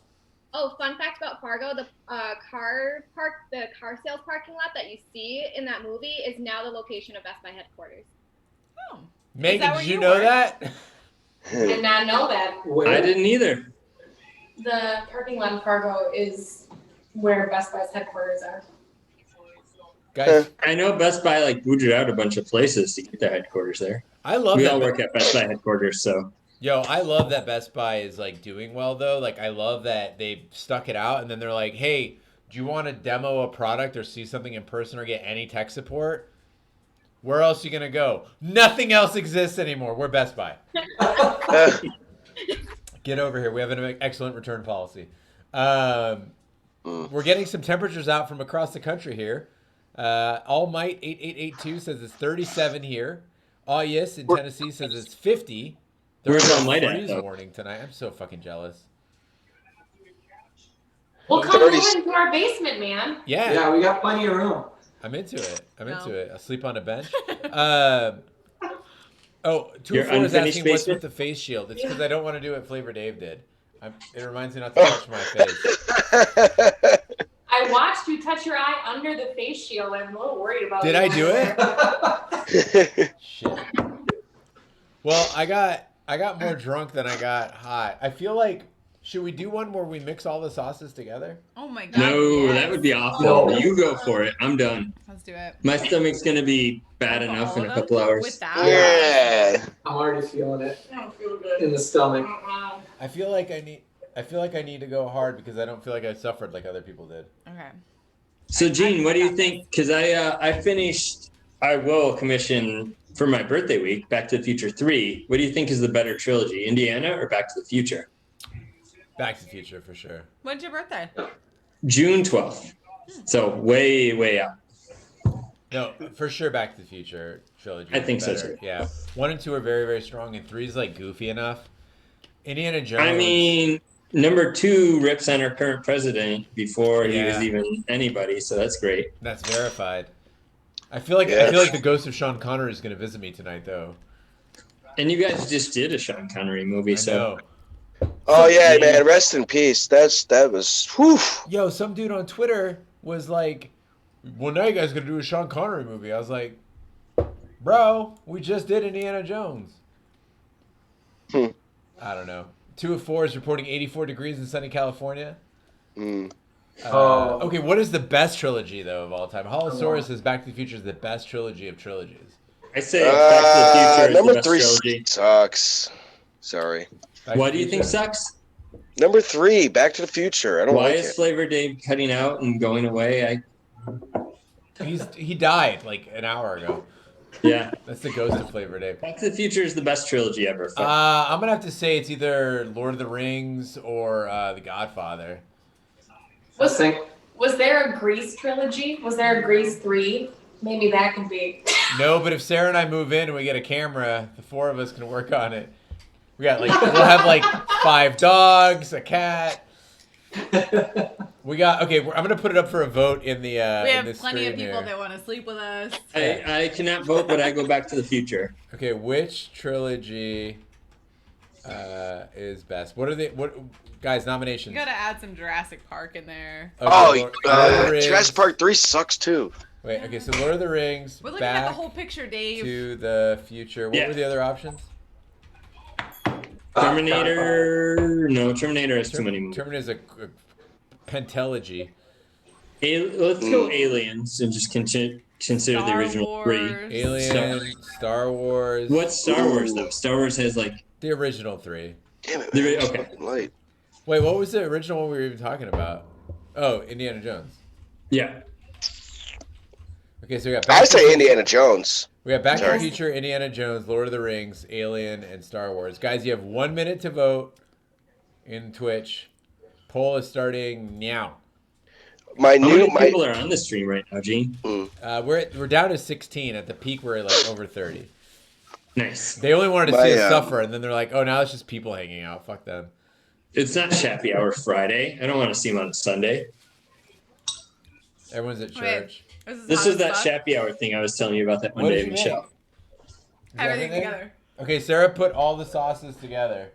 Oh, fun fact about Fargo: the car sales parking lot that you see in that movie is now the location of Best Buy headquarters. Oh. Megan, where did you you know work? that? I did not know that. I didn't either. The parking lot in Fargo is where Best Buy's headquarters are. Guys, I know Best Buy like booted out a bunch of places to get their headquarters there. I love We that. all work at Best Buy headquarters, so Yo, I love that Best Buy is like doing well though. Like I love that they stuck it out and then they're like, "Hey, do you want to demo a product or see something in person or get any tech support? Where else are you going to go? Nothing else exists anymore. We're Best Buy." Get over here. We have an excellent return policy. We're getting some temperatures out from across the country here. All Might 8882 says it's 37 here. Oh yes, in Tennessee says it's 50. Where's There's All Might at, freeze though? warning tonight. I'm so fucking jealous. Well, come move into our basement, man. Yeah, Yeah, we got plenty of room. I'm into it. I'm No. into it. I'll sleep on a bench. Oh, Your 204 is unfinished asking what's basement? with the face shield. It's because I don't want to do what Flavor Dave did. It reminds me not to touch my face. I watched you touch your eye under the face shield. I'm a little worried about Did you I do under it? there. Shit. Well, I got more drunk than I got hot. I feel like, should we do one where we mix all the sauces together? Oh my god. no, yes. that would be awful. No. You go for it. I'm done. Let's do it. My stomach's gonna be bad For enough all in a of them? couple hours. With that? Yeah. I'm already feeling it I don't feel good. in the stomach. I feel like I need to go hard because I don't feel like I suffered like other people did. Okay. So, Gene, what do you think? Because I will commission for my birthday week Back to the Future 3. What do you think is the better trilogy, Indiana or Back to the Future? Back to the Future for sure. When's your birthday? June 12th. So way out. No, for sure, Back to the Future trilogy. I think is so, better. too. Yeah, 1 and 2 are very, very strong, and 3 is like goofy enough. Indiana Jones. I mean, number 2 rips on our current president before he was even anybody, so that's great. That's verified. I feel like the ghost of Sean Connery is going to visit me tonight, though. And you guys just did a Sean Connery movie, know. Oh yeah, man. Rest in peace. That was. Whew. Yo, some dude on Twitter was like, "Well, now you guys gonna do a Sean Connery movie?" I was like, "Bro, we just did Indiana Jones." I don't know. 2 of 4 is reporting 84 degrees in sunny California. Okay, what is the best trilogy though of all time? Holosaurus says Back to the Future is the best trilogy of trilogies. I say Back to the Future is number the best 3 trilogy. sucks. Sorry. What do you think sucks? Number 3, Back to the Future. I don't Why like is it. Flavor Dave cutting out and going away? He died like an hour ago. Yeah. That's the ghost of Flavor Dave. Back to the Future is the best trilogy ever. I'm gonna have to say it's either Lord of the Rings or The Godfather. Was there a Grease trilogy? Was there a Grease 3? Maybe that could be. No, but if Sarah and I move in and we get a camera, the 4 of us can work on it. We'll have like 5 dogs, a cat. I'm gonna put it up for a vote in the. We have plenty of people that want to sleep with us. I cannot vote, but I go Back to the Future. Okay, which trilogy is best? What guys nominations? You gotta add some Jurassic Park in there. Okay, Jurassic Park 3 sucks too. Wait, okay, so Lord of the Rings. We're looking at the whole picture, Dave. To the Future. What were the other options? Terminator. No, Terminator has too many movies. Terminator is a pentology. Let's go Aliens and just consider the original 3. Alien, Star Wars. What's Star Wars though? Star Wars has like the original 3. Damn it! Man, okay. Late. Wait, what was the original one we were even talking about? Oh, Indiana Jones. Yeah. Okay, so we got. I say Indiana Jones. We got Back to the Future, Indiana Jones, Lord of the Rings, Alien, and Star Wars. Guys, you have 1 minute to vote in Twitch. Poll is starting now. How many people are on the stream right now, Gene? We're down to 16. At the peak, we're like over 30. Nice. They only wanted to see us suffer, and then they're like, "Oh, now it's just people hanging out. Fuck them." It's not Happy Hour Friday. I don't want to see him on Sunday. Everyone's at church. This is that Happy Hour thing I was telling you about that one day, Michelle. Everything together. Okay, Sarah put all the sauces together.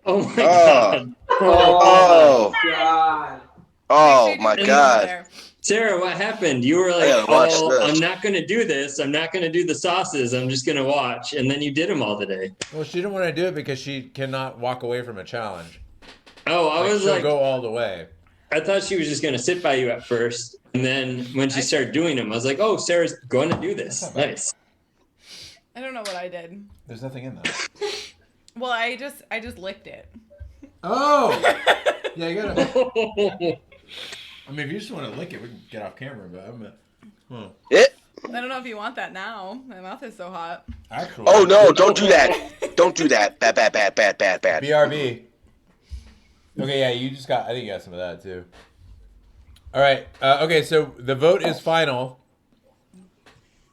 Oh my god. Oh God. Oh my god. Sarah, what happened? You were like, I'm not going to do this. I'm not going to do the sauces. I'm just going to watch. And then you did them all today. Well, she didn't want to do it because she cannot walk away from a challenge. Oh, I was she'll like, go all the way. I thought she was just going to sit by you at first. And then when she started doing them, I was like, oh, Sarah's going to do this. Nice. I don't know what I did. There's nothing in that. Well, I just licked it. Oh! Yeah, you gotta... I mean, if you just want to lick it, we can get off camera, but I'm I don't know if you want that now. My mouth is so hot. Actually. Oh no, don't do that. Don't do that. Bad. BRB. Okay, yeah, you just got, I think you got some of that too. All right. Okay, so the vote is final.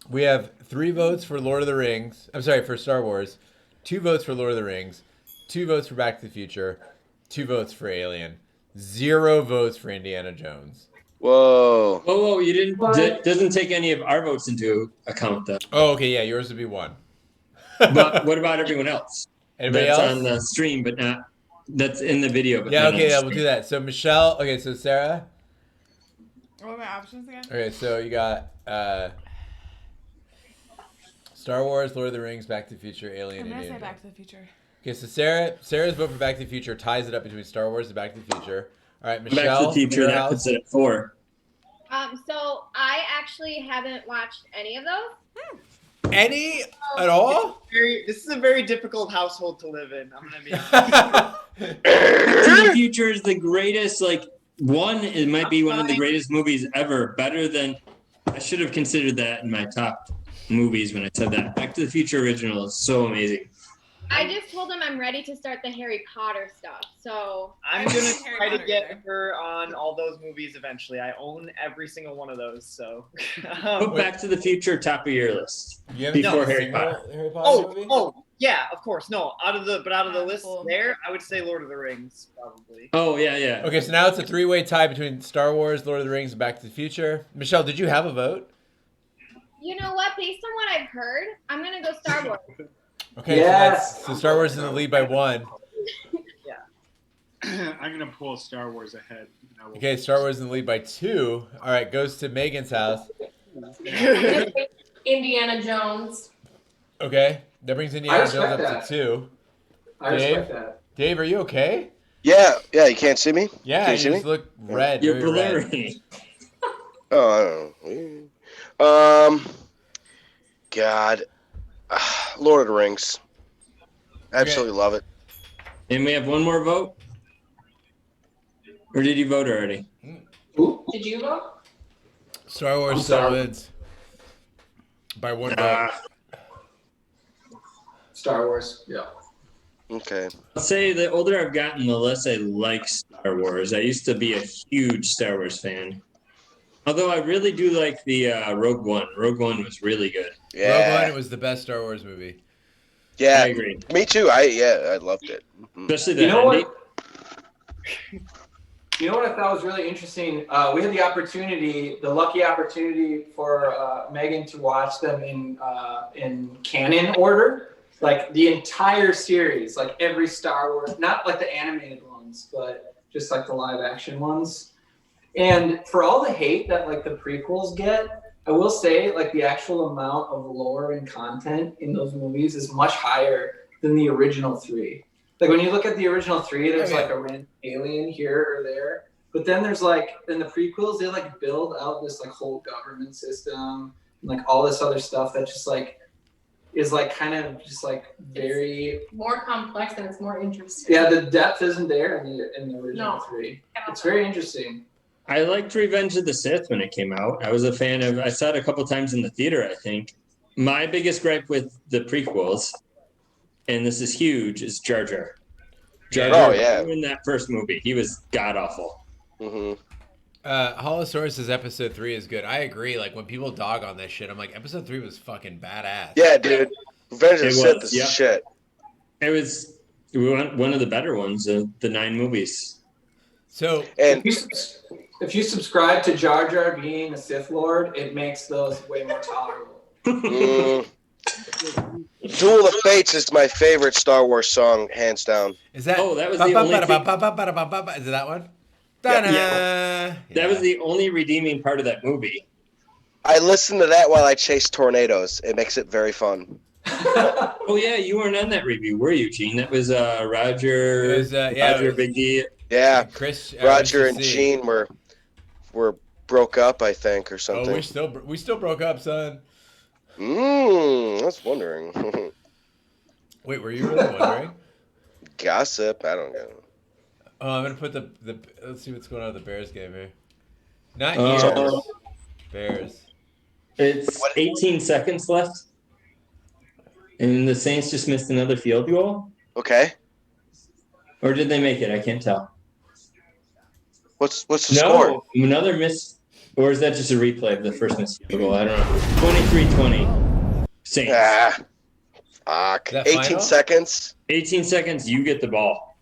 We have 3 votes for Lord of the Rings. I'm sorry, for Star Wars. 2 votes for Lord of the Rings. 2 votes for Back to the Future. 2 votes for Alien. 0 votes for Indiana Jones. Whoa. Whoa, you didn't, doesn't take any of our votes into account though. Oh, okay, yeah, yours would be 1. But what about everyone else? Anybody that's else? on the stream, but not, that's in the video. But Yeah, not okay, on the we'll do that. So Michelle, okay, so Sarah. What are my options again? Okay, so you got Star Wars, Lord of the Rings, Back to the Future, Alien, I'm gonna Indiana say Back Jones. to the Future. Okay, so Sarah's vote for Back to the Future ties it up between Star Wars and Back to the Future. All right, Michelle. Back to the Future, your that house. puts it at 4. So I actually haven't watched any of those. Any at all? This is a very difficult household to live in. I'm gonna be honest. Back to the Future is the greatest, it might be one of the greatest movies ever. Better than, I should have considered that in my top movies when I said that. Back to the Future original is so amazing. I just told him I'm ready to start the Harry Potter stuff. So I'm I gonna haven't seen Harry try to Potter get either. her on all those movies eventually. I own every single one of those. So. Put Back to the Future top of your list You haven't before seen a Harry single Potter. Harry Potter movie? Yeah, of course. No, out of the Yeah, list cool. there, I would say Lord of the Rings probably. Oh yeah. Okay, so now it's a three-way tie between Star Wars, Lord of the Rings, and Back to the Future. Michelle, did you have a vote? you know what? Based on what I've heard, I'm gonna go Star Wars. Okay, Yes. so Star Wars is in the lead by 1. I'm gonna pull Star Wars ahead. and I will- Okay, Star Wars in the lead by 2. All right, goes to Megan's house. Indiana Jones. Okay, that brings Indiana Jones respect up that. to 2. I Dave? respect that. Dave, are you okay? Yeah, you can't see me? Yeah, Can you you see me? just look red. You're very red. blurry. Oh, I don't know. God. Lord of the Rings. Absolutely love it. And we have one more vote? Or did you vote already? Ooh. Did you vote? Star Wars I'm still sorry. wins by 1 vote. Star Wars. Yeah. Okay. I'll say the older I've gotten, the less I like Star Wars. I used to be a huge Star Wars fan. Although I really do like the Rogue One. Rogue One was really good. Yeah. Rogue One, it was the best Star Wars movie. Yeah. I agree. Me too. I loved it. Especially the You know ending. what? You know what I thought was really interesting? We had the lucky opportunity for Megan to watch them in canon order, like the entire series, like every Star Wars, not like the animated ones, but just like the live action ones. And for all the hate that like the prequels get, I will say like the actual amount of lore and content in those movies is much higher than the original 3. Like when you look at the original 3, there's like a random alien here or there, but then there's like in the prequels they like build out this like whole government system and like all this other stuff that just like is like kind of just like very More complex and it's more interesting. yeah, the depth isn't there in the original No. 3. It's very interesting. I liked Revenge of the Sith when it came out. I was a fan of. I saw it a couple times in the theater. I think my biggest gripe with the prequels, and this is huge, is Jar Jar. Jar Jar in that first movie, he was god awful. Mm-hmm. Holosaurus says episode 3 is good. I agree. Like when people dog on this shit, I'm like, episode 3 was fucking badass. Yeah, dude. Revenge of the Sith is shit. It was one of the better ones of the 9 movies. So and if you subscribe to Jar Jar being a Sith Lord, it makes those way more tolerable. Duel of Fates is my favorite Star Wars song, hands down. Is that? Oh, that was the only thing. Is it that one? Yeah. That was the only redeeming part of that movie. I listen to that while I chase tornadoes. It makes it very fun. Oh yeah, you weren't on that review, were you, Gene? That was Roger. It was, Roger Big D. Yeah, Chris, Roger and RCC. Gene were broke up, I think, or something. Oh, we still broke up, son. I was wondering. Wait, were you really wondering? Gossip, I don't know. Oh, I'm gonna put the let's see what's going on with the Bears game here. Not Uh, yours. Bears. It's 18 seconds left, and the Saints just missed another field goal. Okay. Or did they make it? I can't tell. What's the score? Another miss, or is that just a replay of the first missed field goal? I don't know. 23-20. Saints. Ah, fuck. Is that 18 final? seconds. 18 seconds. You get the ball.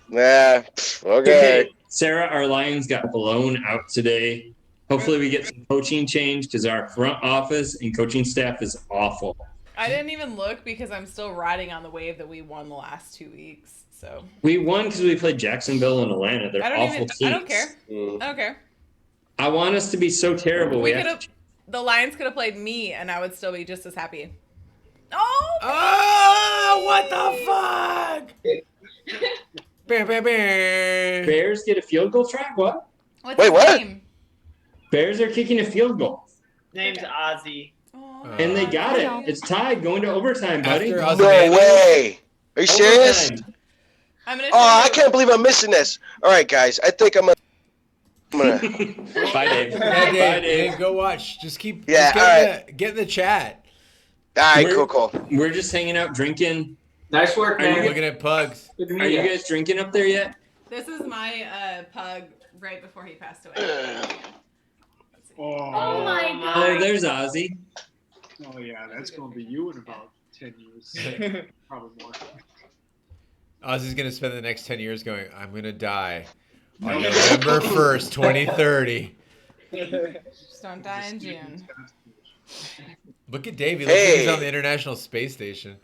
Nah. Okay. Sarah, our Lions got blown out today. Hopefully we get some coaching change because our front office and coaching staff is awful. I didn't even look because I'm still riding on the wave that we won the last 2 weeks. So We won because we played Jacksonville and Atlanta. They're awful teams. I don't care. I don't care. I want us to be so terrible. We could have. The Lions could have played me, and I would still be just as happy. Oh! Oh, what the fuck? Bears get a field goal try? What? What's Wait, his what? name? Bears are kicking a field goal. Name's Ozzy. And they got it. It's tied going to overtime, buddy. After No Ozzy way. Are you serious? Overtime. I'm gonna. Oh, I can't believe I'm missing this. All right, guys. I think I'm gonna. Bye, Dave. Yeah, Bye, Dave, Dave. go watch. Just keep. Yeah, Just get in the chat. All right, We're- cool. We're just hanging out, drinking. Nice work, Are you man. Looking at pugs. Good to Are meet you you. guys drinking up there yet? This is my pug right before he passed away. Oh my Oh, god. there's Ozzy. Oh yeah, that's going to be you in about 10 years. Probably more. Ozzy's gonna spend the next 10 years going, I'm gonna die on November 1st, 2030. Just don't die in June. Look at Dave. He looks like he's Hey. on the International Space Station.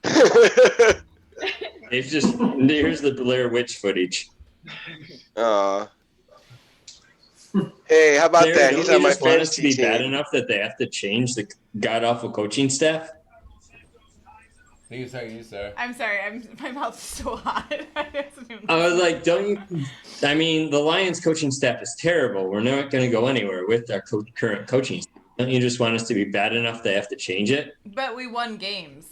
It's just here's the Blair Witch footage. Hey, how about Sarah, that? don't He's you on my just want us to fantasy be bad team. enough that they have to change the god awful coaching staff? I think he's talking to you, Sarah. I'm sorry. My mouth's so hot. I was like, don't you? I mean, the Lions coaching staff is terrible. We're not going to go anywhere with our current coaching staff. Don't you just want us to be bad enough they have to change it? But we won games.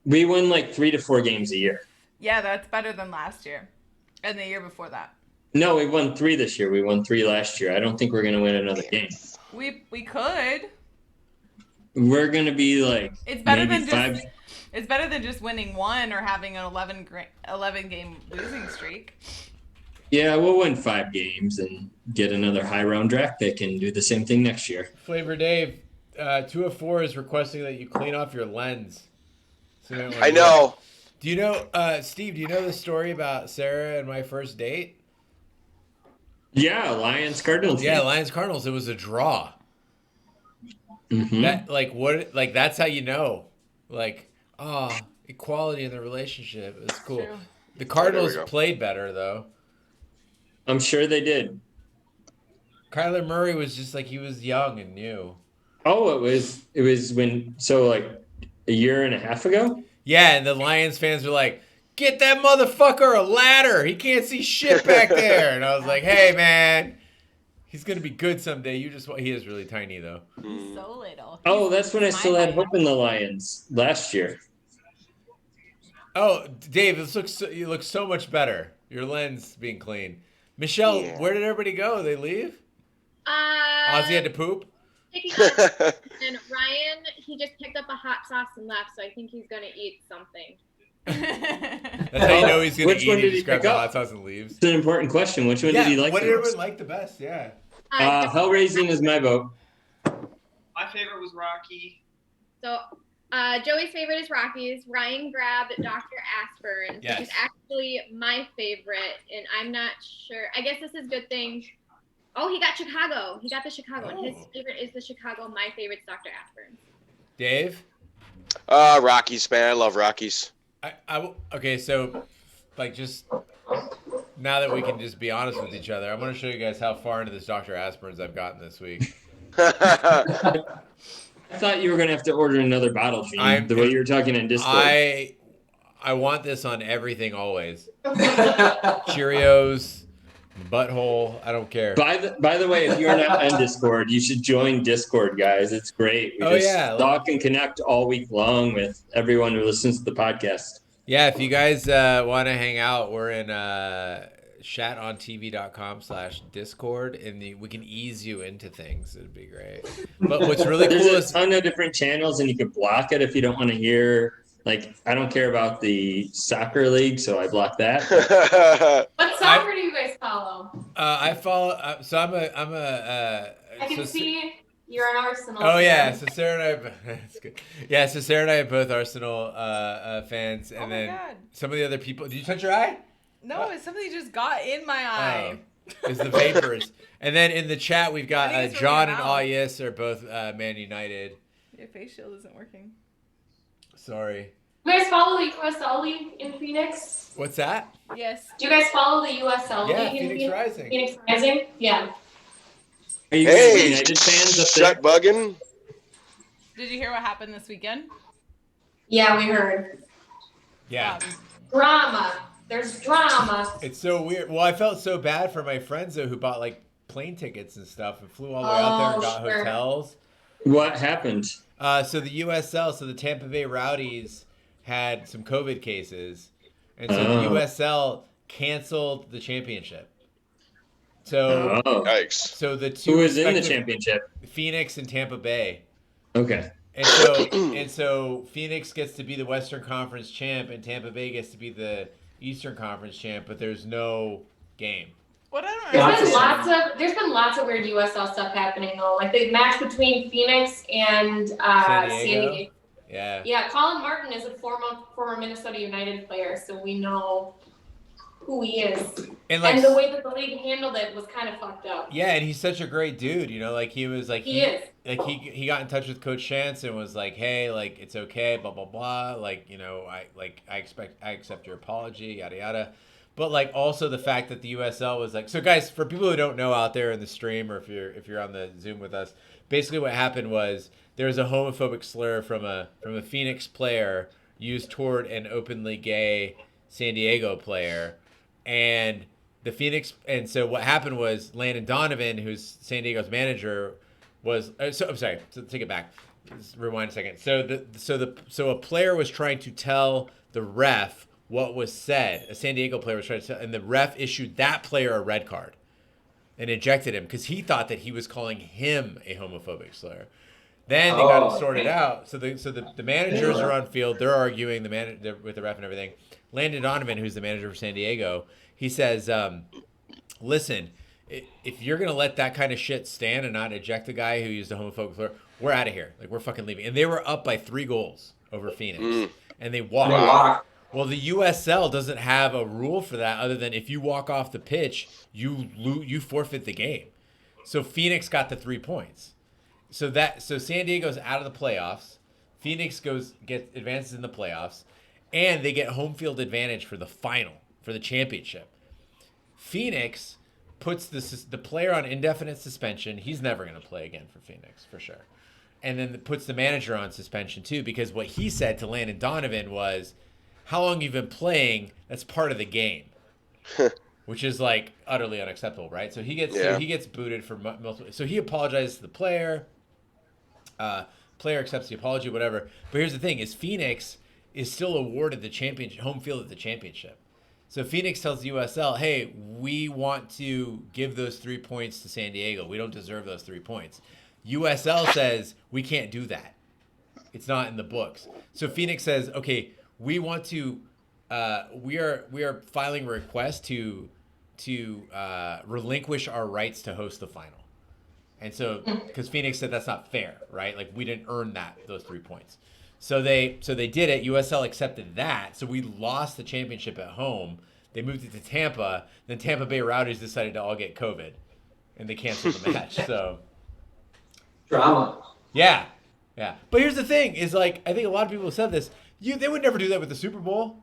We win like 3 to 4 games a year. Yeah, that's better than last year, and the year before that. No, we won 3 this year. We won 3 last year. I don't think we're going to win another game. We could. We're going to be like It's better maybe than 5. just. It's better than just winning one or having an 11 game losing streak. Yeah, we'll win 5 games and get another high round draft pick and do the same thing next year. Flavor Dave, 2 of 4 is requesting that you clean off your lens. So you might wanna I do know. that. Do you know, Steve, do you know the story about Sarah and my first date? Yeah, Lions Cardinals. Yeah, Lions Cardinals. It was a draw. Mm-hmm. That that's how you know. Equality in the relationship. It's cool. True. The Cardinals go. played better though. I'm sure they did. Kyler Murray was just like he was young and new. Oh, it was when like a year and a half ago. Yeah, and the Lions fans were like, "Get that motherfucker a ladder. He can't see shit back there." And I was like, "Hey, man, he's gonna be good someday. He is really tiny though." He's so little. Oh, that's when I still had Smiling. hope in the Lions last year. Oh, Dave, you look so much better. Your lens being clean. Michelle, Yeah. where did everybody go? They leave? Ozzy had to poop. Picking up, and Ryan, he just picked up a hot sauce and left, so I think he's gonna eat something. That's how you know he's gonna Which eat. one He did he just grabs pick the up? hot sauce and leaves. It's an important question. Which one Yeah, did he like what the did most? everyone like the best? Yeah. Hellraising is my vote. My favorite was Rocky. So, Joey's favorite is Rockies. Ryan grabbed Dr. Aspirin, Yes. which is actually my favorite, and I'm not sure. I guess this is a good thing. Oh, he got Chicago. He got the Chicago, and his Oh. favorite is the Chicago. My favorite's Dr. Aspirin. Dave? Rockies, man. I love Rockies. Okay, so just now that we can just be honest with each other, I'm going to show you guys how far into this Dr. Aspirins I've gotten this week. I thought you were gonna have to order another bottle, Gene. The way you were talking in Discord. I want this on everything always. Cheerios, butthole, I don't care. By the way, if you're not on Discord, you should join Discord, guys. It's great. We talk and connect all week long with everyone who listens to the podcast. Yeah, if you guys want to hang out, we're in shatontv.com/discord, and we can ease you into things. It'd be great. But what's really cool There's is a ton of different channels, and you can block it if you don't want to hear. Like, I don't care about the soccer league, so I block that. What soccer do you guys follow? I follow. So I'm a. I can see you're an Arsenal. Oh yeah, fan. so Sarah and I. That's good. Yeah, so Sarah and I are both Arsenal fans, and Oh my then God. some of the other people. Did you touch your eye? No, it's something just got in my eye. It's the vapors. And then in the chat we've got I think it's from John your and mouth. Ayes are both Man United. Your face shield isn't working. Sorry. You guys follow the USL League in Phoenix? What's that? Yes. Do you guys follow the USL Yeah, League in Phoenix Rising. Phoenix Rising? Yeah. Are you guys Hey, United fans up there? shut bugging. Did you hear what happened this weekend? Yeah, we heard. Yeah. Drama. There's drama. It's so weird. Well, I felt so bad for my friends though who bought like plane tickets and stuff and flew all the way out there and Oh, got sure. hotels. What happened? So the USL, so the Tampa Bay Rowdies had some COVID cases, and so the USL canceled the championship. So, Oh. Yikes. so the two Who was in the respective- championship? Phoenix and Tampa Bay. Okay. And so Phoenix gets to be the Western Conference champ, and Tampa Bay gets to be the Eastern Conference champ, but there's no game. What I don't There's been lots of weird USL stuff happening though. Like the match between Phoenix and San San Diego? Diego. Yeah. Yeah, Colin Martin is a former Minnesota United player, so we know who he is. And the way that the league handled it was kind of fucked up. Yeah, and he's such a great dude, like he was like He is. Like he got in touch with Coach Shantz and was like, hey, like it's okay, blah blah blah, like I accept your apology, yada yada. But like also the fact that the USL was like, so guys, for people who don't know out there in the stream or if you're on the Zoom with us, basically what happened was there was a homophobic slur from a Phoenix player used toward an openly gay San Diego player, and so what happened was Landon Donovan, who's San Diego's manager, was I'm sorry, so take it back. Just rewind a second. So a player was trying to tell the ref what was said. A San Diego player was trying to tell, and the ref issued that player a red card and ejected him because he thought that he was calling him a homophobic slur. Then they got it sorted out. So the managers are on field. They're arguing with the ref and everything. Landon Donovan, who's the manager for San Diego, he says, listen, if you're going to let that kind of shit stand and not eject the guy who used a homophobic slur, we're out of here. Like, we're fucking leaving. And they were up by 3 goals over Phoenix. And they walked. Well, the USL doesn't have a rule for that other than if you walk off the pitch, you forfeit the game. So Phoenix got the 3 points. So San Diego's out of the playoffs. Phoenix advances in the playoffs, and they get home field advantage for the final, for the championship. Phoenix puts the player on indefinite suspension. He's never going to play again for Phoenix, for sure. And then puts the manager on suspension too, because what he said to Landon Donovan was, how long you've been playing, that's part of the game. Which is like utterly unacceptable, right? So he gets booted for multiple. So he apologizes to the player. Player accepts the apology, whatever. But here's the thing: is Phoenix is still awarded the championship, home field at the championship. So Phoenix tells the USL, "Hey, we want to give those 3 points to San Diego. We don't deserve those 3 points." USL says we can't do that. It's not in the books. So Phoenix says, "Okay, we want to. We are filing a request to relinquish our rights to host the final." And so, because Phoenix said that's not fair, right? Like, we didn't earn those 3 points. So they did it. USL accepted that. So we lost the championship at home. They moved it to Tampa. Then Tampa Bay Rowdies decided to all get COVID, and they canceled the match. So drama. Yeah. But here's the thing: is like, I think a lot of people have said this. They would never do that with the Super Bowl.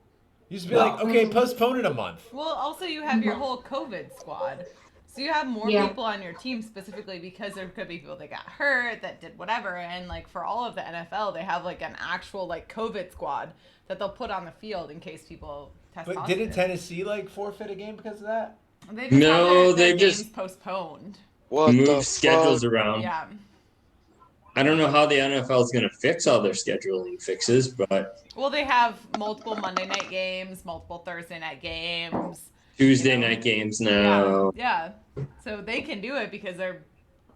You just be like, okay, postpone it a month. Well, also you have your whole COVID squad. So you have more people on your team specifically because there could be people that got hurt, that did whatever. And like for all of the NFL, they have like an actual like COVID squad that they'll put on the field in case people test positive. But didn't Tennessee like forfeit a game because of that? They just they just postponed. Move schedules around. Yeah. I don't know how the NFL is going to fix all their scheduling fixes, but well, they have multiple Monday night games, multiple Thursday night games, Tuesday night games now. Yeah, so they can do it because they're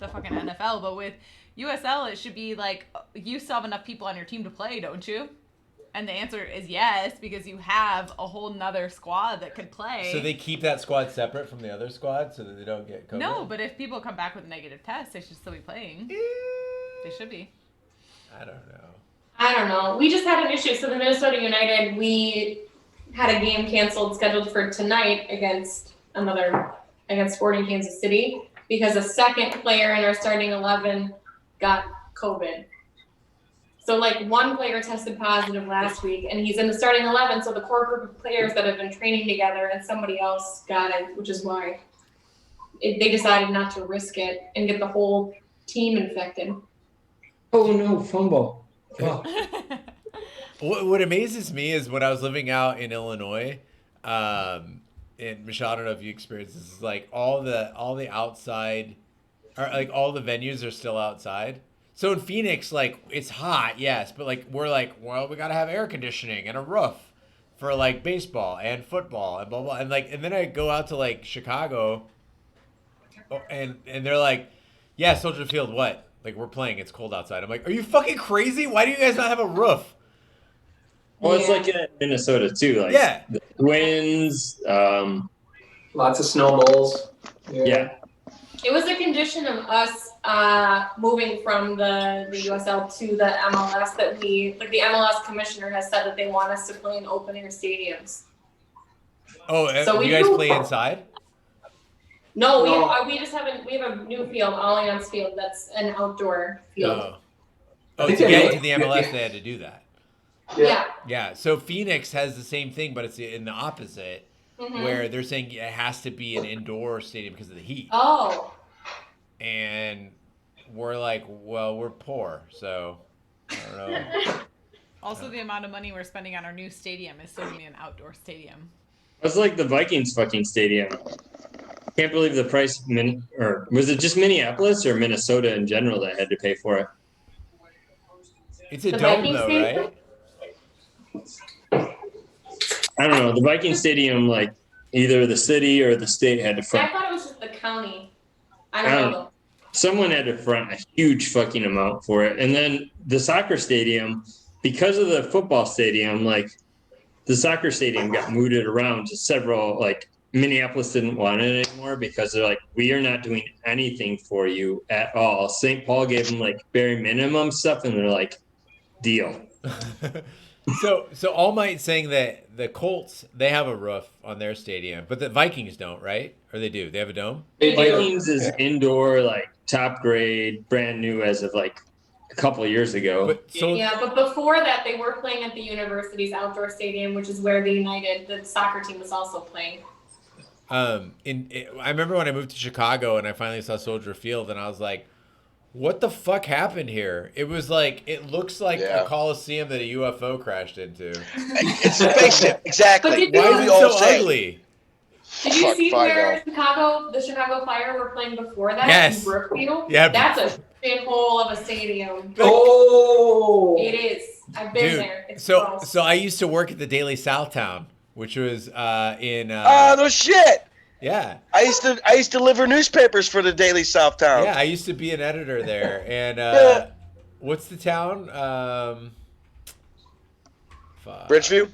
the fucking NFL. But with USL, it should be like you still have enough people on your team to play, don't you? And the answer is yes, because you have a whole nother squad that could play. So they keep that squad separate from the other squad so that they don't get COVID? No, but if people come back with negative tests, they should still be playing. They should be. I don't know. We just had an issue. So the Minnesota United, we had a game canceled scheduled for tonight against Sporting Kansas City because a second player in our starting 11 got COVID. So like one player tested positive last week and he's in the starting 11. So the core group of players that have been training together and somebody else got it, which is why they decided not to risk it and get the whole team infected. Oh no, fumble. Oh. What amazes me is when I was living out in Illinois, and Michelle, I don't know if you experienced this, is like all the outside, or like all the venues are still outside. So in Phoenix, like it's hot, yes, but like we're like, well, we gotta have air conditioning and a roof for like baseball and football and blah blah, and then I go out to like Chicago, and they're like, yeah, Soldier Field, what? Like we're playing, it's cold outside. I'm like, are you fucking crazy? Why do you guys not have a roof? Well, it's like in Minnesota too. Like the Twins. Lots of snowballs. Yeah. It was a condition of us moving from the USL to the MLS that the MLS commissioner has said that they want us to play in open air stadiums. Oh, So you guys play inside? No, we just haven't. We have a new field, Allianz Field, that's an outdoor field. Oh, to get into the MLS, they had to do that. Yeah. Yeah. So Phoenix has the same thing, but it's in the opposite, Mhm. where they're saying it has to be an indoor stadium because of the heat. Oh. And we're like, well, we're poor, so I don't know. Also, the amount of money we're spending on our new stadium is still gonna be an outdoor stadium. It's like the Vikings fucking stadium. Can't believe the price. Or was it just Minneapolis or Minnesota in general that had to pay for it? It's a dome, though, right? I don't know. The Viking stadium, like either the city or the state had to I front. thought it was just the county. I don't know. Someone had to front a huge fucking amount for it, and then the soccer stadium, because of the football stadium, like the soccer stadium got mooted around to several. Like Minneapolis didn't want it anymore because they're like, we are not doing anything for you at all. St. Paul gave them like bare minimum stuff, and they're like, deal. So All Might saying that the Colts, they have a roof on their stadium, but the Vikings don't, right? Or they do? They have a dome? Vikings is indoor, like top grade, brand new as of like a couple of years ago. But before that, they were playing at the university's outdoor stadium, which is where the soccer team was also playing. I remember when I moved to Chicago and I finally saw Soldier Field, and I was like, what the fuck happened here? It was like, it looks like a Coliseum that a UFO crashed into. It's a spaceship, exactly. But Why is it so ugly? Did you see where the Chicago Fire were playing before that? Yes. In Brookfield? Yeah. That's a shithole of a stadium. Oh. It is. I've been there. It's gross. So I used to work at the Daily Southtown, which was in. Oh, no shit. Yeah. I used to deliver newspapers for the Daily Southtown. Yeah, I used to be an editor there. And what's the town? Bridgeview?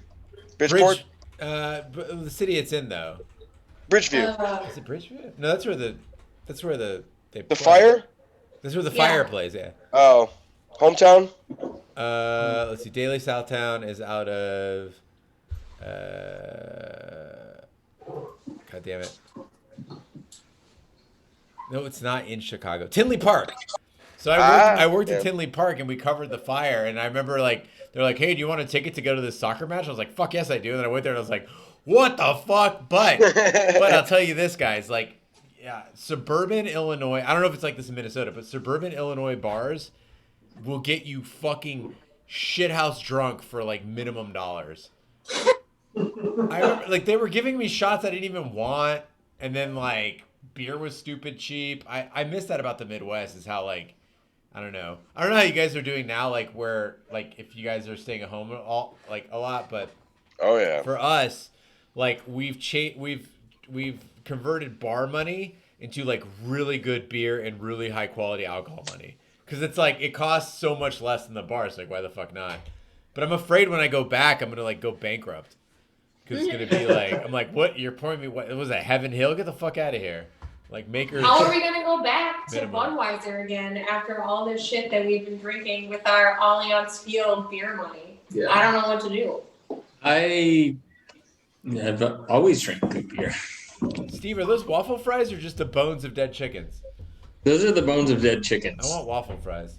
Bridgeport? The city it's in though. Bridgeview. Is it Bridgeview? No, that's where they The Fire? That's where the Fire plays, yeah. Oh. Hometown? Let's see. Daily Southtown is out of God damn it. No, it's not in Chicago. Tinley Park. So I worked at Tinley Park, and we covered the fire. And I remember they're like, "Hey, do you want a ticket to go to this soccer match?" I was like, "Fuck yes, I do." And then I went there, and I was like, "What the fuck?" But I'll tell you this, guys. Like, yeah, suburban Illinois. I don't know if it's like this in Minnesota, but suburban Illinois bars will get you fucking shithouse drunk for like minimum dollars. I remember, like, they were giving me shots I didn't even want, and then like beer was stupid cheap. I miss that about the Midwest, is how like I don't know how you guys are doing now, like where like if you guys are staying at home a lot, but for us, like we've converted bar money into like really good beer and really high quality alcohol money, because it's like it costs so much less than the bar. It's like, why the fuck not? But I'm afraid when I go back, I'm gonna like go bankrupt. Because it's going to be like, I'm like, what? You're pouring me, what was that, Heaven Hill? Get the fuck out of here. Like, Makers. How are we going to go back to minimum. Budweiser again after all this shit that we've been drinking with our Allianz Field beer money? Yeah. I don't know what to do. I have always drank good beer. Steve, are those waffle fries or just the bones of dead chickens? Those are the bones of dead chickens. I want waffle fries.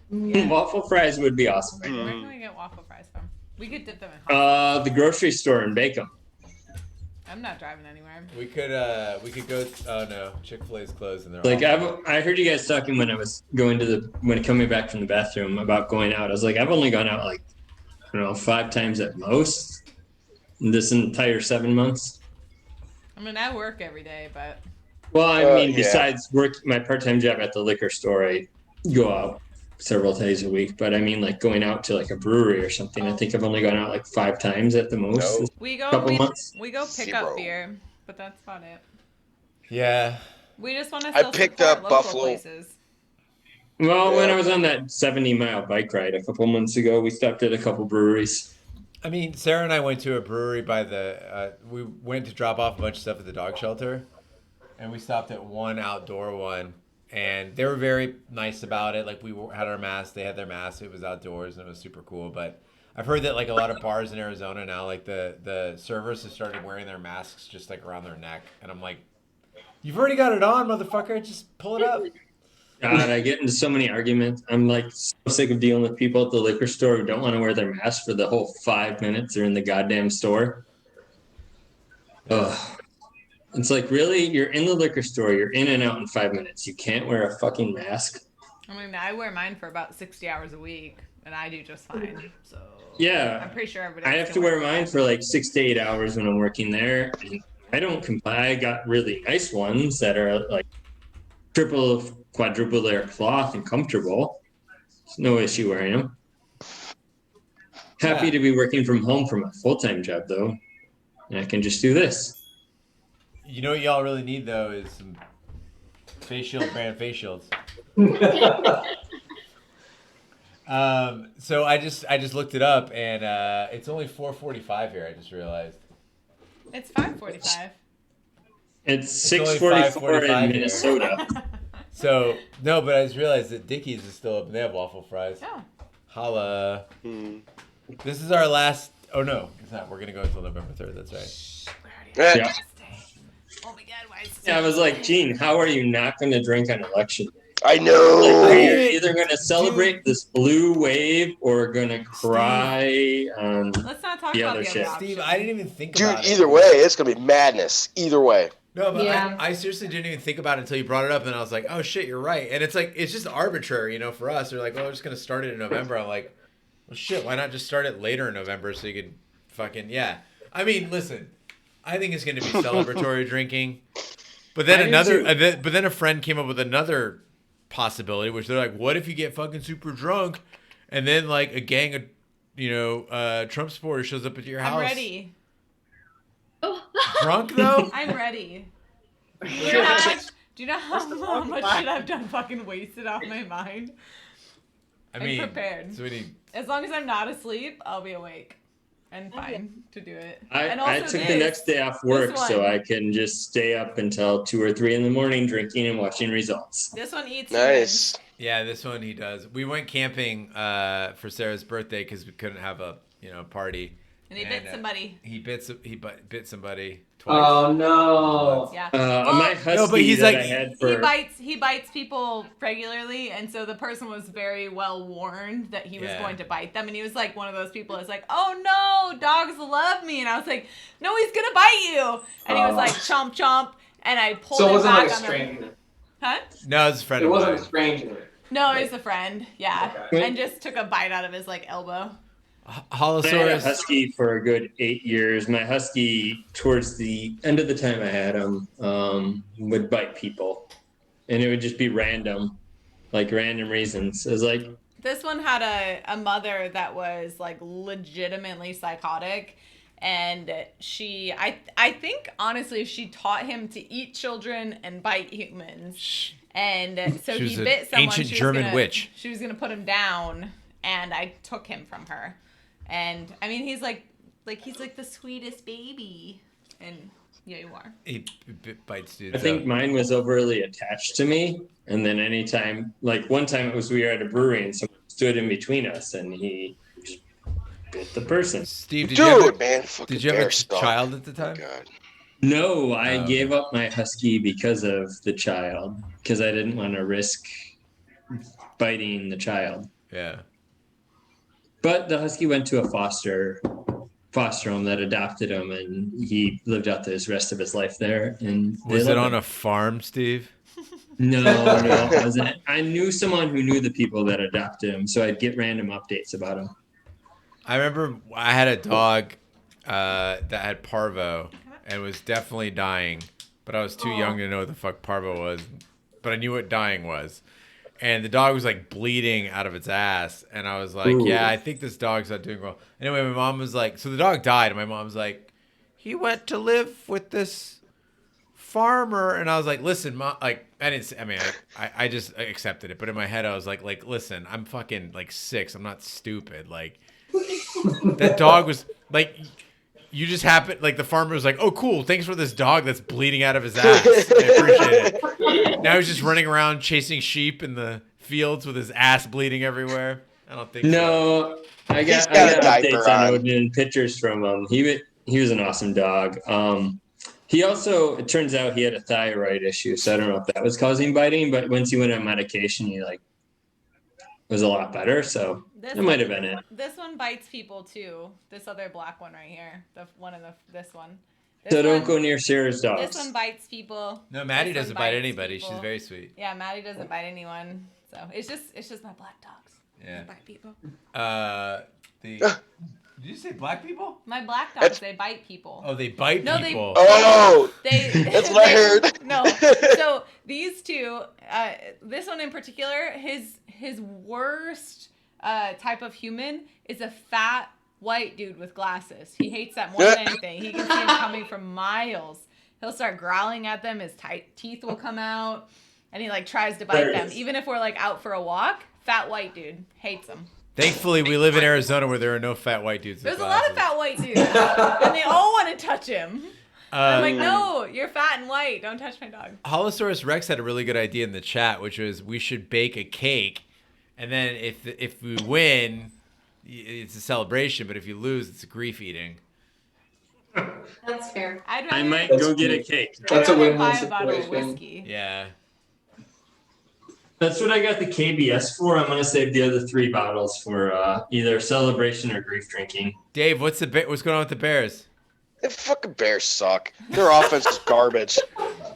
Waffle fries would be awesome. Where can we get waffle fries from? We could dip them in hot. The grocery store and bake them. I'm not driving anywhere. We could go. Oh no, Chick-fil-A's closed and they're Like all I heard you guys talking when I was when coming back from the bathroom about going out. I was like, I've only gone out like, I don't know, 5 times at most in this entire 7 months. I mean, I work every day, but. Well, I mean, besides my part-time job at the liquor store, I go out several days a week. But I mean, like going out to like a brewery or something. I think I've only gone out like 5 times at the most. We go pick up beer, but that's about it. Yeah. We just want to I still picked support up local Buffalo. places. Well, when Yeah. I was on that 70-mile bike ride a couple months ago, we stopped at a couple breweries. I mean, Sarah and I went to a brewery by the. We went to drop off a bunch of stuff at the dog shelter, and we stopped at one outdoor one, and they were very nice about it. Like had our masks, they had their masks. It was outdoors, and it was super cool. But I've heard that like a lot of bars in Arizona now, like the servers have started wearing their masks just like around their neck, and I'm like, you've already got it on, motherfucker. Just pull it up. God, I get into so many arguments. I'm like so sick of dealing with people at the liquor store who don't want to wear their mask for the whole 5 minutes they're in the goddamn store. Ugh. It's like, really? You're in the liquor store. You're in and out in 5 minutes. You can't wear a fucking mask? I mean, I wear mine for about 60 hours a week, and I do just fine. So Yeah. I'm pretty sure everybody. I have to wear mine for like 6 to 8 hours when I'm working there. And I don't complain. I got really nice ones that are like triple, quadruple layer cloth and comfortable. There's no issue wearing them. Happy Yeah. to be working from home from a full-time job though. And I can just do this. You know what y'all really need though is some face shield brand face shields. So I just looked it up and it's only $4.45 here. I just realized. It's 5:45. It's only 6:44 5:45 in here. Minnesota. So no, but I just realized that Dickies is still open. They have waffle fries. Oh. Holla. This is our last. Oh no, it's not. We're gonna go until November 3rd. That's right. Yeah. Oh my God, why is Yeah, I was like, Gene, how are you not going to drink on election day? I know. Like, you're either going to celebrate this blue wave or going to cry on Let's not talk the about other the shit. other option. Steve, I didn't even think Dude, about it. either way, it's gonna be madness. Either way. No, but Yeah. I seriously didn't even think about it until you brought it up, and I was like, oh shit, you're right. And it's like, it's just arbitrary, you know, for us. They're like, oh, we're just going to start it in November. I'm like, well, shit, why not just start it later in November so you could fucking, yeah. I mean, listen, I think it's going to be celebratory drinking. But then but then a friend came up with another possibility, which they're like, what if you get fucking super drunk and then like a gang of, you know, Trump supporters shows up at your house? I'm ready. Drunk though? I'm ready. Do you Sure. know how the much fuck? shit I've done fucking wasted off my mind? I I'm mean, prepared. so we need. As long as I'm not asleep, I'll be awake and fine to do it. And I also took the next day off work this so one. I can just stay up until 2 or 3 in the morning drinking and watching results. This one eats Nice. Yeah, this one he does. We went camping for Sarah's birthday because we couldn't have a party. And he bit somebody. He bit somebody twice. Oh no. Yeah. My husky no, but he's that like- I had for He bites people regularly, and so the person was very well warned that he was Yeah. going to bite them, and he was like one of those people that's like, oh no, dogs love me, and I was like, no, he's gonna bite you, and he was like chomp chomp, and I pulled So it him wasn't back like a on the. stranger. Huh? No, it's a friend It of wasn't mine. a stranger. No, it was a friend, yeah, Okay. and just took a bite out of his like elbow. I had a Holosaurus. husky for a good 8 years. My husky, towards the end of the time I had him, would bite people, and it would just be random, like random reasons. It was like, This one had a mother that was like legitimately psychotic, and I think honestly she taught him to eat children and bite humans, and so She was he an bit someone. ancient she was German gonna- witch. She was gonna put him down, and I took him from her, and I mean he's like the sweetest baby, and yeah, you are. He bites dudes. I think mine was overly attached to me. And then anytime, like one time it was we were at a brewery and someone stood in between us and he just bit the person. Steve, Dude, man, fucking did you have bear a stalk. child at the time? God. No, I Oh, gave up my husky because of the child, because I didn't want to risk biting the child. Yeah. But the husky went to a foster home that adopted him, and he lived out the rest of his life there. And they Was it loved on him. a farm, Steve? No, it wasn't. I knew someone who knew the people that adopted him, so I'd get random updates about him. I remember I had a dog that had parvo and was definitely dying, but I was too young to know what the fuck parvo was, but I knew what dying was. And the dog was like bleeding out of its ass, and I was like, Ooh. yeah, I think this dog's not doing well. Anyway, my mom was like, so the dog died, and my mom was like, he went to live with this farmer, and I was like, listen, Mom, like I didn't. I mean, I just accepted it, but in my head I was like, listen, I'm fucking like 6. I'm not stupid. Like that dog was like. You just happened, like the farmer was like, "Oh, cool! Thanks for this dog that's bleeding out of his ass. I appreciate it." Now he's just running around chasing sheep in the fields with his ass bleeding everywhere. I don't think so. No, I got updates on Odin, pictures from him. He was an awesome dog. He also, it turns out he had a thyroid issue, so I don't know if that was causing biting. But once he went on medication, he like was a lot better. So that might have been it. This one bites people too. This other black one right here. This one. So don't go near Sarah's dogs. This one bites people. No, Maddie This doesn't one bite bites anybody. people. She's very sweet. Yeah, Maddie doesn't bite anyone. So it's just my black dogs. Yeah. They bite people. Did you say black people? My black dogs, they bite people. Oh, they bite people. That's what I heard. No. So these two, this one in particular, his worst type of human is a fat white dude with glasses. He hates that more than anything. He can see him coming from miles. He'll start growling at them. His teeth will come out, and he like tries to bite them. Even if we're like out for a walk, fat white dude hates them. Thankfully, we live in Arizona where there are no fat white dudes. There's a lot of fat white dudes, and they all want to touch him. I'm like, no, you're fat and white. Don't touch my dog. Holosaurus Rex had a really good idea in the chat, which was we should bake a cake, and then if we win, it's a celebration, but if you lose, it's a grief eating. That's fair. I might go get a cake. That's a win-win buy a bottle of situation. whiskey. Yeah. That's what I got the KBS for. I'm gonna save the other 3 bottles for either celebration or grief drinking. Dave, what's going on with the Bears? The fucking Bears suck. Their offense is garbage.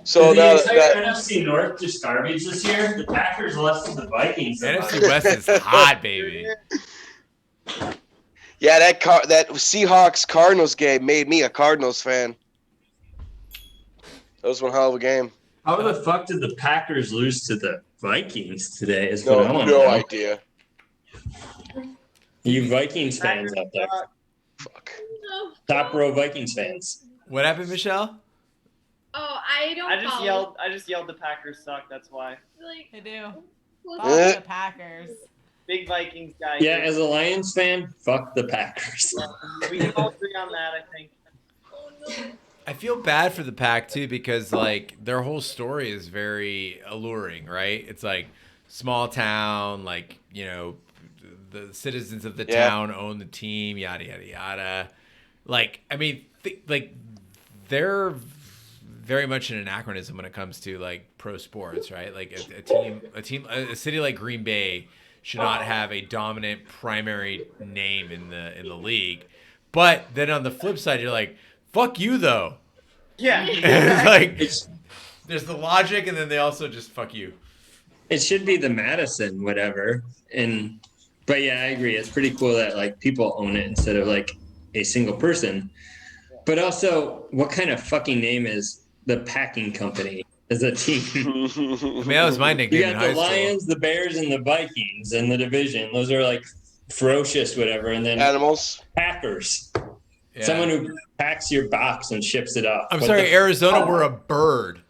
So Is the now entire NFC North just garbage this year? The Packers lost to the Vikings. NFC West is hot, baby. Yeah, that Seahawks Cardinals game made me a Cardinals fan. That was one hell of a game. How the fuck did the Packers lose to the Vikings today? Is what I want to No know. idea. You Vikings fans out there. Fuck. Top row Vikings fans. What happened, Michelle? Oh, I don't. I just yelled the Packers suck. That's why. Like, They do. Fuck Fuck the Packers. Big Vikings guy. Yeah, as a Lions fan, fuck the Packers. We can all agree on that, I think. I feel bad for the Pack too because like their whole story is very alluring, right? It's like small town, like the citizens of the town own the team, yada yada yada. Like I mean, they're very much an anachronism when it comes to like pro sports, right? Like a city like Green Bay should not have a dominant primary name in the league. But then on the flip side, you're like, fuck you though. Yeah. It's like there's the logic, and then they also just fuck you. It should be the Madison, whatever. But yeah, I agree. It's pretty cool that like people own it instead of like a single person. But also, what kind of fucking name is the Packing Company as a team? I mean, that was my nickname You in got high the school. Lions, the Bears, and the Vikings in the division. Those are like ferocious, whatever. And then Animals. Packers. Yeah. Someone who packs your box and ships it off. I'm What sorry, the Arizona, fuck? we're a bird.